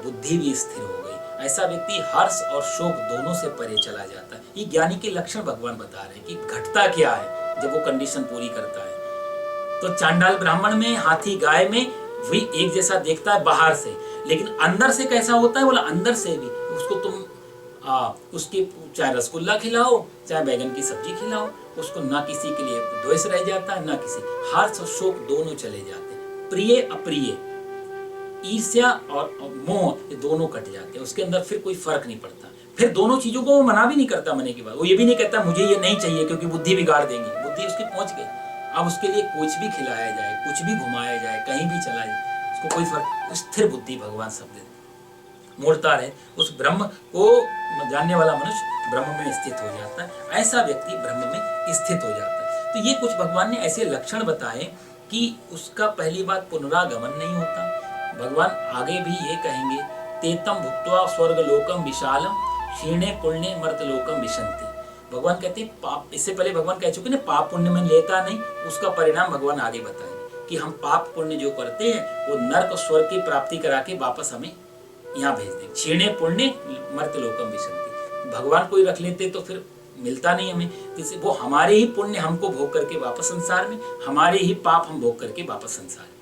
बुद्धि भी स्थिर हो गई। ऐसा व्यक्ति हर्ष और शोक दोनों से परे चला जाता है। ये ज्ञानी के लक्षण भगवान बता रहे हैं कि घटता क्या है जब वो कंडीशन पूरी करता है। तो चांडाल ब्राह्मण में, हाथी गाय में वही एक जैसा देखता है बाहर से, लेकिन अंदर से कैसा होता है, बोला अंदर से भी उसको तुम उसके चाहे रसगुल्ला खिलाओ चाहे बैगन की सब्जी खिलाओ, उसको ना किसी के लिए द्वेष रह जाता है, ना किसी, हर्ष और शोक दोनों चले जाते हैं, प्रिय अप्रिय, ईर्ष्या और मोह, ये दोनों कट जाते हैं, उसके अंदर फिर कोई फर्क नहीं पड़ता। फिर दोनों चीजों को वो मना भी नहीं करता मने की बात, वो ये भी नहीं कहता मुझे ये नहीं चाहिए क्योंकि बुद्धि बिगाड़ देंगी, बुद्धि उसकी पहुंच गई। अब उसके लिए कुछ भी खिलाया जाए, कुछ भी घुमाया जाए, कहीं भी चला जाए, उसको कोई फर्क, स्थिर बुद्धि भगवान शब्द मोड़ता रहे, उस ब्रह्म को जानने वाला मनुष्य ब्रह्म में स्थित हो जाता है। ऐसा व्यक्ति ब्रह्म में स्थित हो जाता है। तो ये कुछ भगवान ने ऐसे लक्षण बताए कि उसका पहली बात पुनरागमन नहीं होता। भगवान आगे भी ये कहेंगे, तेतम भुक्त्वा स्वर्ग लोकम विशालम क्षीणे पुण्य मर्त लोकम विशंति। भगवान कहते हैं पाप, इससे पहले भगवान कह चुके ना पाप पुण्य में लेता नहीं, उसका परिणाम भगवान आगे बताएंगे कि हम पाप पुण्य जो करते हैं वो नर्क और स्वर्ग की प्राप्ति करा के वापस हमें यहाँ भेज देंगे। क्षीणे पुण्य मर्त लोकम विशंति, भगवान कोई रख लेते तो फिर मिलता नहीं हमें, जैसे वो हमारे ही पुण्य हमको भोग करके वापस संसार में, हमारे ही पाप हम भोग करके वापस संसार में,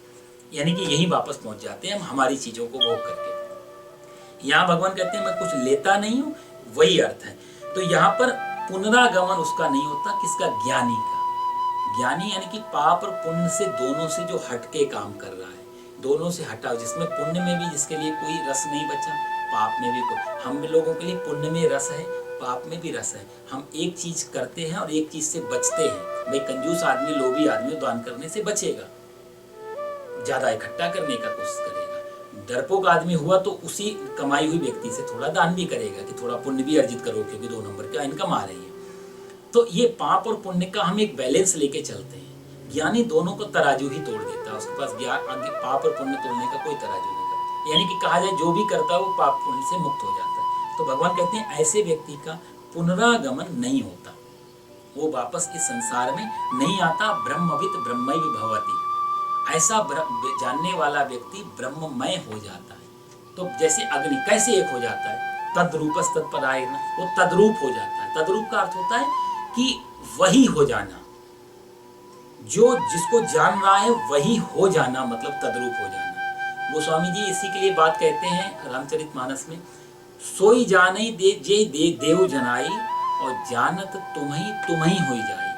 यानी कि यही वापस पहुंच जाते हैं हम हमारी चीजों को भोग करके। यहाँ भगवान कहते हैं मैं कुछ लेता नहीं हूँ, वही अर्थ है। तो यहाँ पर पुनरागमन उसका नहीं होता, किसका, ज्ञानी का। ज्ञानी यानी कि पाप और पुण्य से दोनों से जो हटके काम कर रहा है, दोनों से हटाओ, जिसमें पुण्य में भी जिसके लिए कोई रस नहीं बचा, पाप में भी कोई, हम लोगों के लिए पुण्य में रस है, पाप में भी रस है। हम एक चीज करते हैं और एक चीज से बचते हैं। भाई कंजूस आदमी, लोभी आदमी दान करने से बचेगा, ज्यादा इकट्ठा करने का कोशिश करेगा। डरपोक आदमी हुआ तो उसी कमाई हुई व्यक्ति से थोड़ा दान भी करेगा कि थोड़ा पुण्य भी अर्जित करो, क्योंकि 2 नंबर का इनकम आ रही है। तो ये पाप और पुण्य का हम एक बैलेंस लेके चलते हैं। ज्ञानी दोनों को तराजू ही तोड़ देता है, उसके पास ज्ञान आगे पाप और पुण्य तोड़ने का कोई तराजू नहीं करता। यानी कि कहा जाए जो भी करता है वो पाप पुण्य से मुक्त हो जाता है। तो भगवान कहते हैं ऐसे व्यक्ति का पुनरागमन नहीं होता, वो वापस इस संसार में नहीं आता। ब्रह्मविद ब्रह्मैव भवति, ऐसा जानने वाला व्यक्ति ब्रह्ममय हो जाता है। तो जैसे अग्नि कैसे एक हो जाता है, तद्रूपस तत्परायण, वो तद्रूप हो जाता है। तद्रूप का अर्थ होता है कि वही हो जाना, जो जिसको जान रहा है वही हो जाना, मतलब तद्रूप हो जाना। वो स्वामी जी इसी के लिए बात कहते हैं रामचरितमानस में, सोई जाने दे जे दे देव जनाई और जानत तुम ही हो जाए।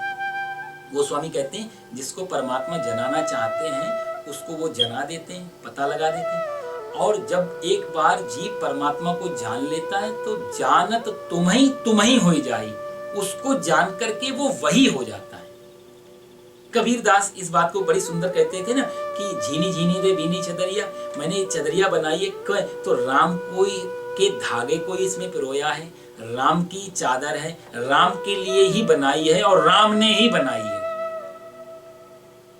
वो स्वामी कहते हैं जिसको परमात्मा जनाना चाहते हैं उसको वो जना देते हैं, पता लगा देते हैं। और जब एक बार जीव परमात्मा को जान लेता है तो जानत तुम ही हो जाए, उसको जान करके वो वही हो जाता है। कबीर दास इस बात को बड़ी सुंदर कहते थे ना कि झीनी झीनी रे बीनी चदरिया, मैंने चदरिया बनाई है तो राम कोई के धागे को इसमें पिरोया है, राम की चादर है, राम के लिए ही बनाई है और राम ने ही बनाई है।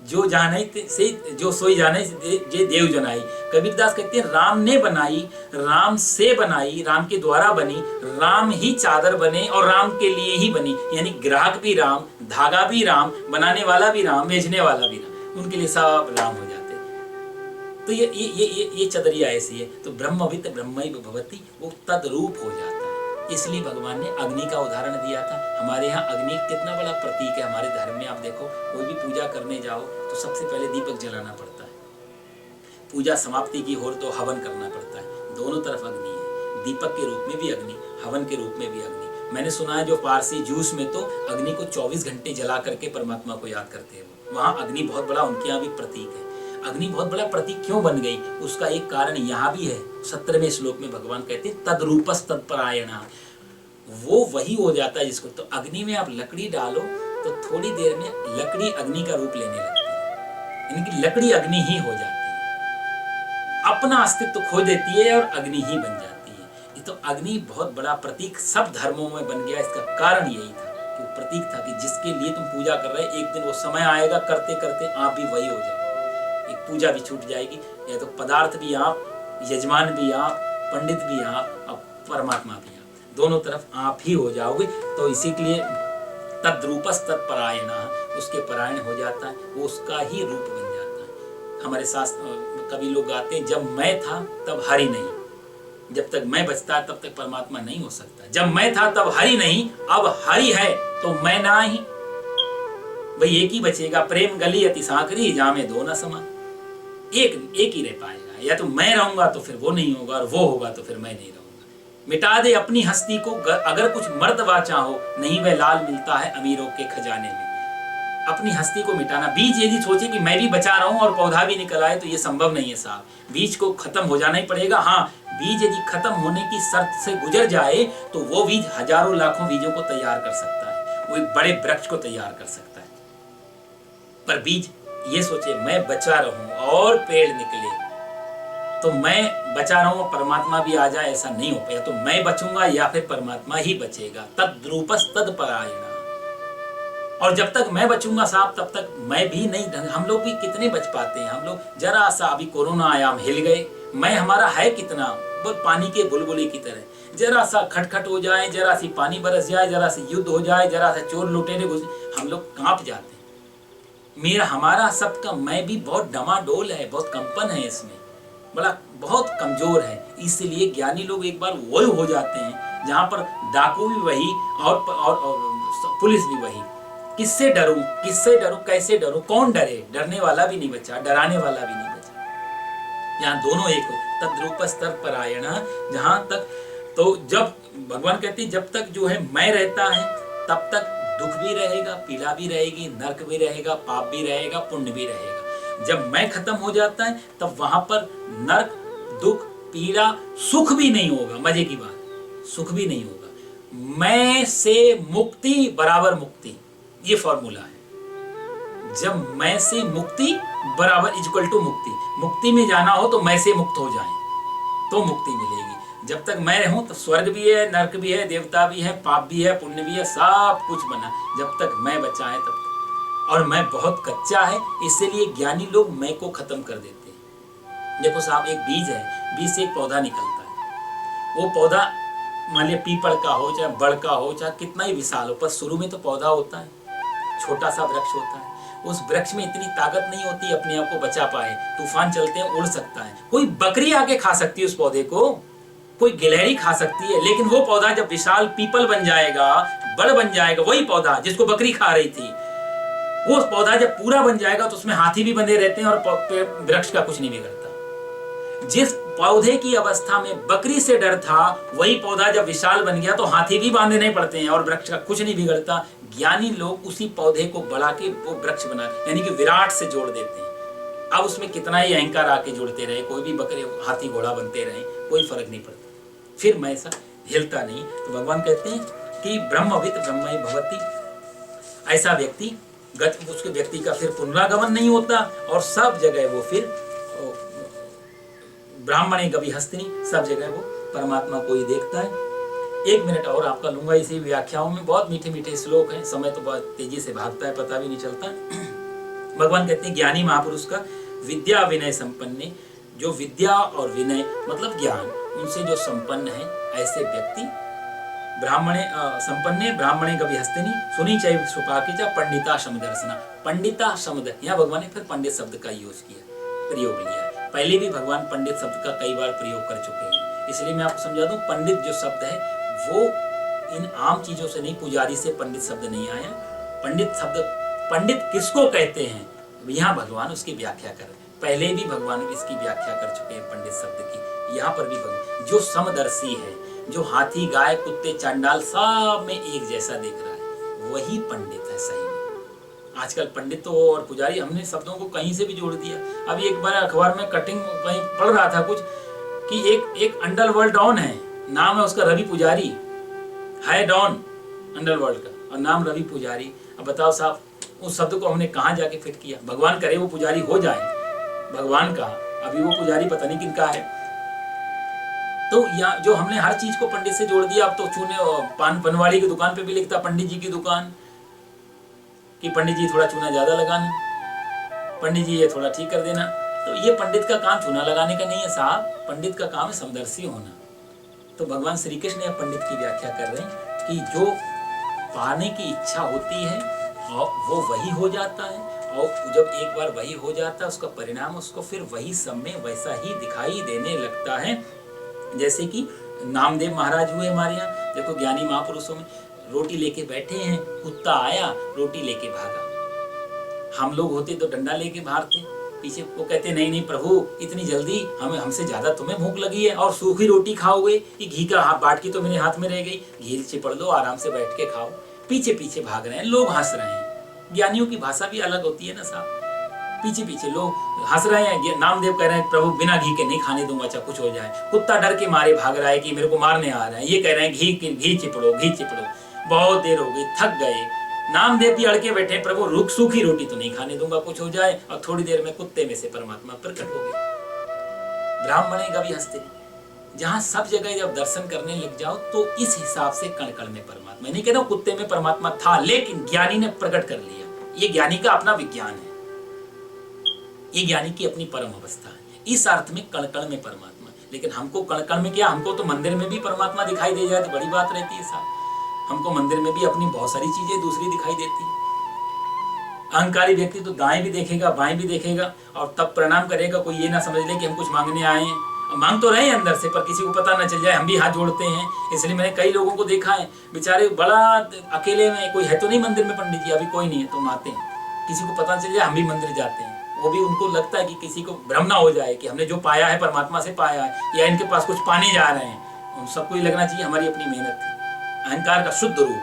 जो जाने से जो सोई जाने से जे देव जनाई, कबीरदास कहते हैं राम ने बनाई, राम से बनाई, राम के द्वारा बनी, राम ही चादर बने और राम के लिए ही बनी। यानी ग्राहक भी राम, धागा भी राम, बनाने वाला भी राम, बेचने वाला भी राम, उनके लिए सब राम हो जाते हैं। तो ये चदरिया ऐसी है। तो ब्रह्मविद ब्रह्मैव भवति, वो तद्रूप हो जाता है। इसलिए भगवान ने अग्नि का उदाहरण दिया था। हमारे यहाँ अग्नि कितना बड़ा प्रतीक है हमारे धर्म में। आप देखो कोई भी पूजा करने जाओ तो सबसे पहले दीपक जलाना पड़ता है, पूजा समाप्ति की हो तो हवन करना पड़ता है। दोनों तरफ अग्नि है, दीपक के रूप में भी अग्नि, हवन के रूप में भी अग्नि। मैंने सुना है जो पारसी जूस में तो अग्नि को 24 घंटे जला करके परमात्मा को याद करते हैं। वहाँ अग्नि बहुत बड़ा उनके यहाँ भी प्रतीक है। अग्नि बहुत बड़ा प्रतीक क्यों बन गई, उसका एक कारण यहाँ भी है। 17वें श्लोक में भगवान कहते हैं तद्रूपस तत्परायणा, वो वही हो जाता है जिसको। तो अग्नि में आप लकड़ी डालो तो थोड़ी देर में लकड़ी अग्नि का रूप लेने लगती है, यानी कि लकड़ी अग्नि ही हो जाती है, अपना अस्तित्व खो देती है और अग्नि ही बन जाती है। ये तो अग्नि बहुत बड़ा प्रतीक सब धर्मों में बन गया। इसका कारण यही था कि वो प्रतीक था कि जिसके लिए तुम पूजा कर रहे, एक दिन वो समय आएगा करते करते आप भी वही हो जाओ। एक पूजा भी छूट जाएगी, या तो पदार्थ भी आप, यजमान भी आप, पंडित भी आप और परमात्मा भी आप, दोनों तरफ आप ही हो जाओगे। तो इसी के लिए तद्रूपस तत्परायण, उसके परायण हो जाता है, वो उसका ही रूप बन जाता है। हमारे शास्त्र कवि लोग गाते हैं, जब मैं था तब हरि नहीं, जब तक मैं बचता तब तक परमात्मा नहीं हो सकता। जब मैं था तब हरि नहीं, अब हरि है तो मैं ना ही, भाई एक ही बचेगा। प्रेम गली अति सांकरी, जामे दो न समान, एक ही रह पाएगा। या तो मैं रहूंगा तो फिर वो नहीं होगा, और वो होगा तो फिर मैं नहीं रहूंगा। मिटा दे अपनी हस्ती को अगर कुछ मर्तबा चाहो, नहीं वह लाल मिलता है अमीरों के खजाने में। अपनी हस्ती को मिटाना, बीज यदि सोचे कि मैं भी बचा रहा हूं और पौधा भी निकल आए तो ये संभव नहीं है साहब। बीज को खत्म हो जाना ही पड़ेगा। हाँ, बीज यदि खत्म होने की शर्त से गुजर जाए तो वो बीज हजारों लाखों बीजों को तैयार कर सकता है, वो एक बड़े वृक्ष को तैयार कर सकता है। पर बीज ये सोचे मैं बचा रहूं और पेड़ निकले, तो मैं बचा रहा हूं परमात्मा भी आ जाए, ऐसा नहीं हो पाया। तो मैं बचूंगा या फिर परमात्मा ही बचेगा। तद्रूपस तत्परायण, और जब तक मैं बचूंगा साहब तब तक मैं भी नहीं। हम लोग भी कितने बच पाते हैं, हम लोग जरा सा, अभी कोरोना आया हम हिल गए। मैं हमारा है कितना, बहुत पानी के बुलबुले की तरह, जरा सा खटखट हो जाए, जरा सी पानी बरस जाए, जरा सी युद्ध हो जाए, जरा सा चोर लुटेरे घुस, हम लोग कांप जाते हैं। मेरा हमारा सबका मैं भी बहुत डमाडोल है, बहुत कंपन है इसमें, बड़ा बहुत कमजोर है। इसलिए ज्ञानी लोग एक बार वही हो जाते हैं जहां पर डाकू भी वही और पुलिस भी वही। किससे डरूं, कैसे डरूं, कौन डरे, डरने वाला भी नहीं बचा, डराने वाला भी नहीं बचा। यहाँ दोनों एक हो, तद्रूपस तत्परायण। जहां तक तो जब भगवान कहते हैं जब तक जो है मैं रहता है तब तक दुख भी रहेगा, पीड़ा भी रहेगी, नरक भी रहेगा, पाप भी रहेगा, पुण्य भी रहेगा। जब मैं खत्म हो जाता है तब वहां पर नरक, दुख, पीड़ा, सुख भी नहीं होगा। मजे की बात, सुख भी नहीं होगा। मैं से मुक्ति बराबर मुक्ति, ये फॉर्मूला है। जब मैं से मुक्ति बराबर इक्वल टू मुक्ति, मुक्ति में जाना हो तो मैं से मुक्त हो जाए तो मुक्ति मिलेगी। जब तक मैं रहूं तो स्वर्ग भी है, नरक भी है, देवता भी है, पाप भी है, पुण्य भी है, सब कुछ बना। जब तक मैं बचा है तब तक और मैं बहुत कच्चा है, इसलिए ज्ञानी लोग मैं को खत्म कर देते हैं। देखो साहब, एक बीज है, बीज से एक पौधा निकलता है। वो पौधा मान लिया पीपल का हो, चाहे बड़ का हो, चाहे कितना ही विशाल हो, पर शुरू में तो पौधा होता है, छोटा सा वृक्ष होता है। उस वृक्ष में इतनी ताकत नहीं होती अपने आप को बचा पाए, तूफान चलते हैं उड़ सकता है, कोई बकरी आके खा सकती है उस पौधे को, कोई गिलहरी खा सकती है, लेकिन वो पौधा जब विशाल पीपल बन जाएगा, बड़ बन जाएगा, वही पौधा जिसको बकरी खा रही थी, वो पौधा जब पूरा बन जाएगा तो उसमें हाथी भी बंधे रहते हैं और वृक्ष का कुछ नहीं बिगड़ता। जिस पौधे की अवस्था में बकरी से डर था, वही पौधा जब विशाल बन गया तो हाथी भी बांधने पड़ते हैं और वृक्ष का कुछ नहीं बिगड़ता। ज्ञानी लोग उसी पौधे को बढ़ा के वो वृक्ष बना, यानी कि विराट से जोड़ देते हैं। अब उसमें कितना ही अहंकार आके जुड़ते रहे, कोई भी बकरे हाथी घोड़ा बनते रहे, कोई फर्क नहीं पड़ता, फिर मैं ऐसा हिलता नहीं। तो भगवान कहते हैं कि ब्रह्मविद ब्रह्मई भवति, ऐसा व्यक्ति उसके व्यक्ति का फिर पुनरागमन नहीं होता और सब जगह वो फिर ब्राह्मणे कभी हस्तिनी, सब जगह वो परमात्मा को ही देखता है। 1 मिनट और आपका लूंगा इसी व्याख्याओं में, बहुत मीठे मीठे श्लोक हैं, समय तो बहुत तेजी से भागता है, पता भी नहीं चलता। भगवान कहते हैं ज्ञानी महापुरुष का विद्या विनय संपन्ने, जो विद्या और विनय मतलब ज्ञान उनसे जो संपन्न है, ऐसे व्यक्ति ब्राह्मणे संपन्ने ब्राह्मणे कभी हस्तिनी सुनी चैव सुपाकिचा पंडिता शम दर्शना। पंडिता शब्द, यहाँ भगवान ने फिर पंडित शब्द का यूज किया, प्रयोग लिया है। पहले भी भगवान पंडित शब्द का कई बार प्रयोग कर चुके हैं, इसलिए मैं आपको समझा दूं, पंडित जो शब्द है वो इन आम चीजों से नहीं, पुजारी से पंडित शब्द नहीं आया। पंडित शब्द, पंडित किसको कहते हैं, यहाँ भगवान उसकी व्याख्या कर रहे हैं। पहले भी भगवान इसकी व्याख्या कर चुके हैं पंडित शब्द की, यहाँ पर भी भगवान जो समदर्शी है, जो हाथी गाय कुत्ते चांडाल सब में एक जैसा देख रहा है, वही पंडित है सही में। आजकल पंडित तो और पुजारी, हमने शब्दों को कहीं से भी जोड़ दिया। अभी एक बार अखबार में कटिंग कहीं पढ़ रहा था कुछ कि एक अंडरवर्ल्ड डॉन है, नाम है उसका रवि पुजारी, है डॉन अंडरवर्ल्ड का और नाम रवि पुजारी। अब बताओ साहब, उस शब्द को हमने कहाँ जाके फिट किया। भगवान करे वो पुजारी हो जाए, भगवान का, अभी वो पुजारी पता नहीं किनका है। तो यहाँ जो हमने हर चीज को पंडित से जोड़ दिया। अब तो चूने पान पनवाड़ी की दुकान पे भी लिखता पंडित जी की दुकान, कि पंडित जी थोड़ा चूना ज्यादा लगाना, पंडित जी ये थोड़ा ठीक कर देना। तो ये पंडित का काम चूना लगाने का नहीं है साहब, पंडित का काम है समदर्शी होना। तो भगवान श्री कृष्ण ने पंडित की व्याख्या कर रहे हैं कि जो पाने की इच्छा होती है और वो वही हो जाता है, और जब एक बार वही हो जाता है उसका परिणाम उसको फिर वही समय वैसा ही दिखाई देने लगता है। जैसे कि नामदेव महाराज हुए हमारे यहाँ, देखो ज्ञानी महापुरुषों में, रोटी लेके बैठे हैं, कुत्ता आया रोटी लेके भागा। हम लोग होते तो डंडा लेके भागते पीछे। वो कहते नहीं नहीं प्रभु, इतनी जल्दी, हमसे ज्यादा तुम्हें भूख लगी है और सूखी रोटी खाओगे, कि घी का बाटकी तो मेरे हाथ में रह गई, घी चिपड़ लो, आराम से बैठ के खाओ। पीछे पीछे भाग रहे हैं लोग, हंस रहे हैं। ज्ञानियों की भाषा भी अलग होती है ना साहब, पीछे पीछे लोग हंस रहे हैं। नामदेव कह रहे हैं प्रभु बिना घी के नहीं खाने दूंगा, चाहे कुछ हो जाए। कुत्ता डर के मारे भाग रहा है कि मेरे को मारने आ रहा है। ये कह रहे हैं घी चिपड़ो, घी चिपड़ो। बहुत देर हो गई, थक गए। नामदेव भी अड़के बैठे, प्रभु रुक, सूखी रोटी तो नहीं खाने दूंगा, कुछ हो जाए। और थोड़ी देर में कुत्ते में से परमात्मा प्रकट हो गए। ब्राह्मणे कभी हंसते, जहां सब जगह जब दर्शन करने लग जाओ तो इस हिसाब से कण कण में परमात्मा, नहीं कहता कुत्ते में परमात्मा था, लेकिन ज्ञानी ने प्रकट कर लिया। ये ज्ञानी का अपना विज्ञान है, ये ज्ञानी की अपनी परम अवस्था है। इस अर्थ में कण कण में परमात्मा। लेकिन हमको कण कण में क्या, हमको तो मंदिर में भी परमात्मा दिखाई दे जाए तो बड़ी बात रहती है साहब। हमको मंदिर में भी अपनी बहुत सारी चीजें दूसरी दिखाई देती है। अहंकारी व्यक्ति तो दाएं भी देखेगा, बाएं भी देखेगा और तब प्रणाम करेगा। कोई ये ना समझ ले कि हम कुछ मांगने आए हैं, मांग तो रहे हैं अंदर से, पर किसी को पता ना चल जाए। हम भी हाथ जोड़ते हैं, इसलिए मैंने कई लोगों को देखा है बेचारे बड़ा अकेले में, कोई है तो नहीं मंदिर में पंडित जी, अभी कोई नहीं है तो आते हैं, किसी को पता चल जाए हम भी मंदिर जाते हैं। वो भी उनको लगता है कि किसी को भ्रम ना हो जाए कि हमने जो पाया है परमात्मा से पाया है, या इनके पास कुछ पाने जा रहे हैं। उन सबको ये लगना चाहिए हमारी अपनी मेहनत थी, अहंकार का शुद्ध रूप।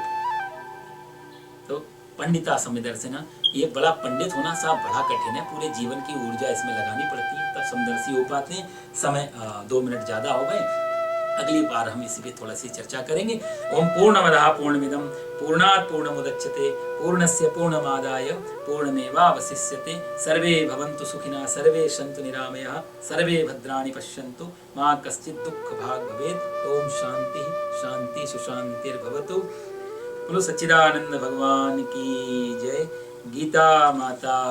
तो पंडिता समदर्शिना, ये बड़ा पंडित होना साहब बड़ा कठिन है, पूरे जीवन की ऊर्जा इसमें लगानी पड़ती है, तब समदर्शी हो पाते हैं। समय 2 मिनट ज्यादा हो गए, अगली बार हम इसी पे थोड़ा सी चर्चा करेंगे। ओम पूर्णमदः पूर्णमिदं पूर्णात् पूर्णमुदच्यते पूर्णस्य पूर्णमादाय पूर्णमेवावशिष्यते। सर्वे भवन्तु सुखिनः, सर्वे सन्तु निरामयाः, सर्वे भद्राणि पश्यन्तु, मा कश्चित् दुःखभाग् भवेत्। ओम शांति शांति सुशांतिर्भवतु। बोलो सच्चिदानंद भगवान की जय। गीता माता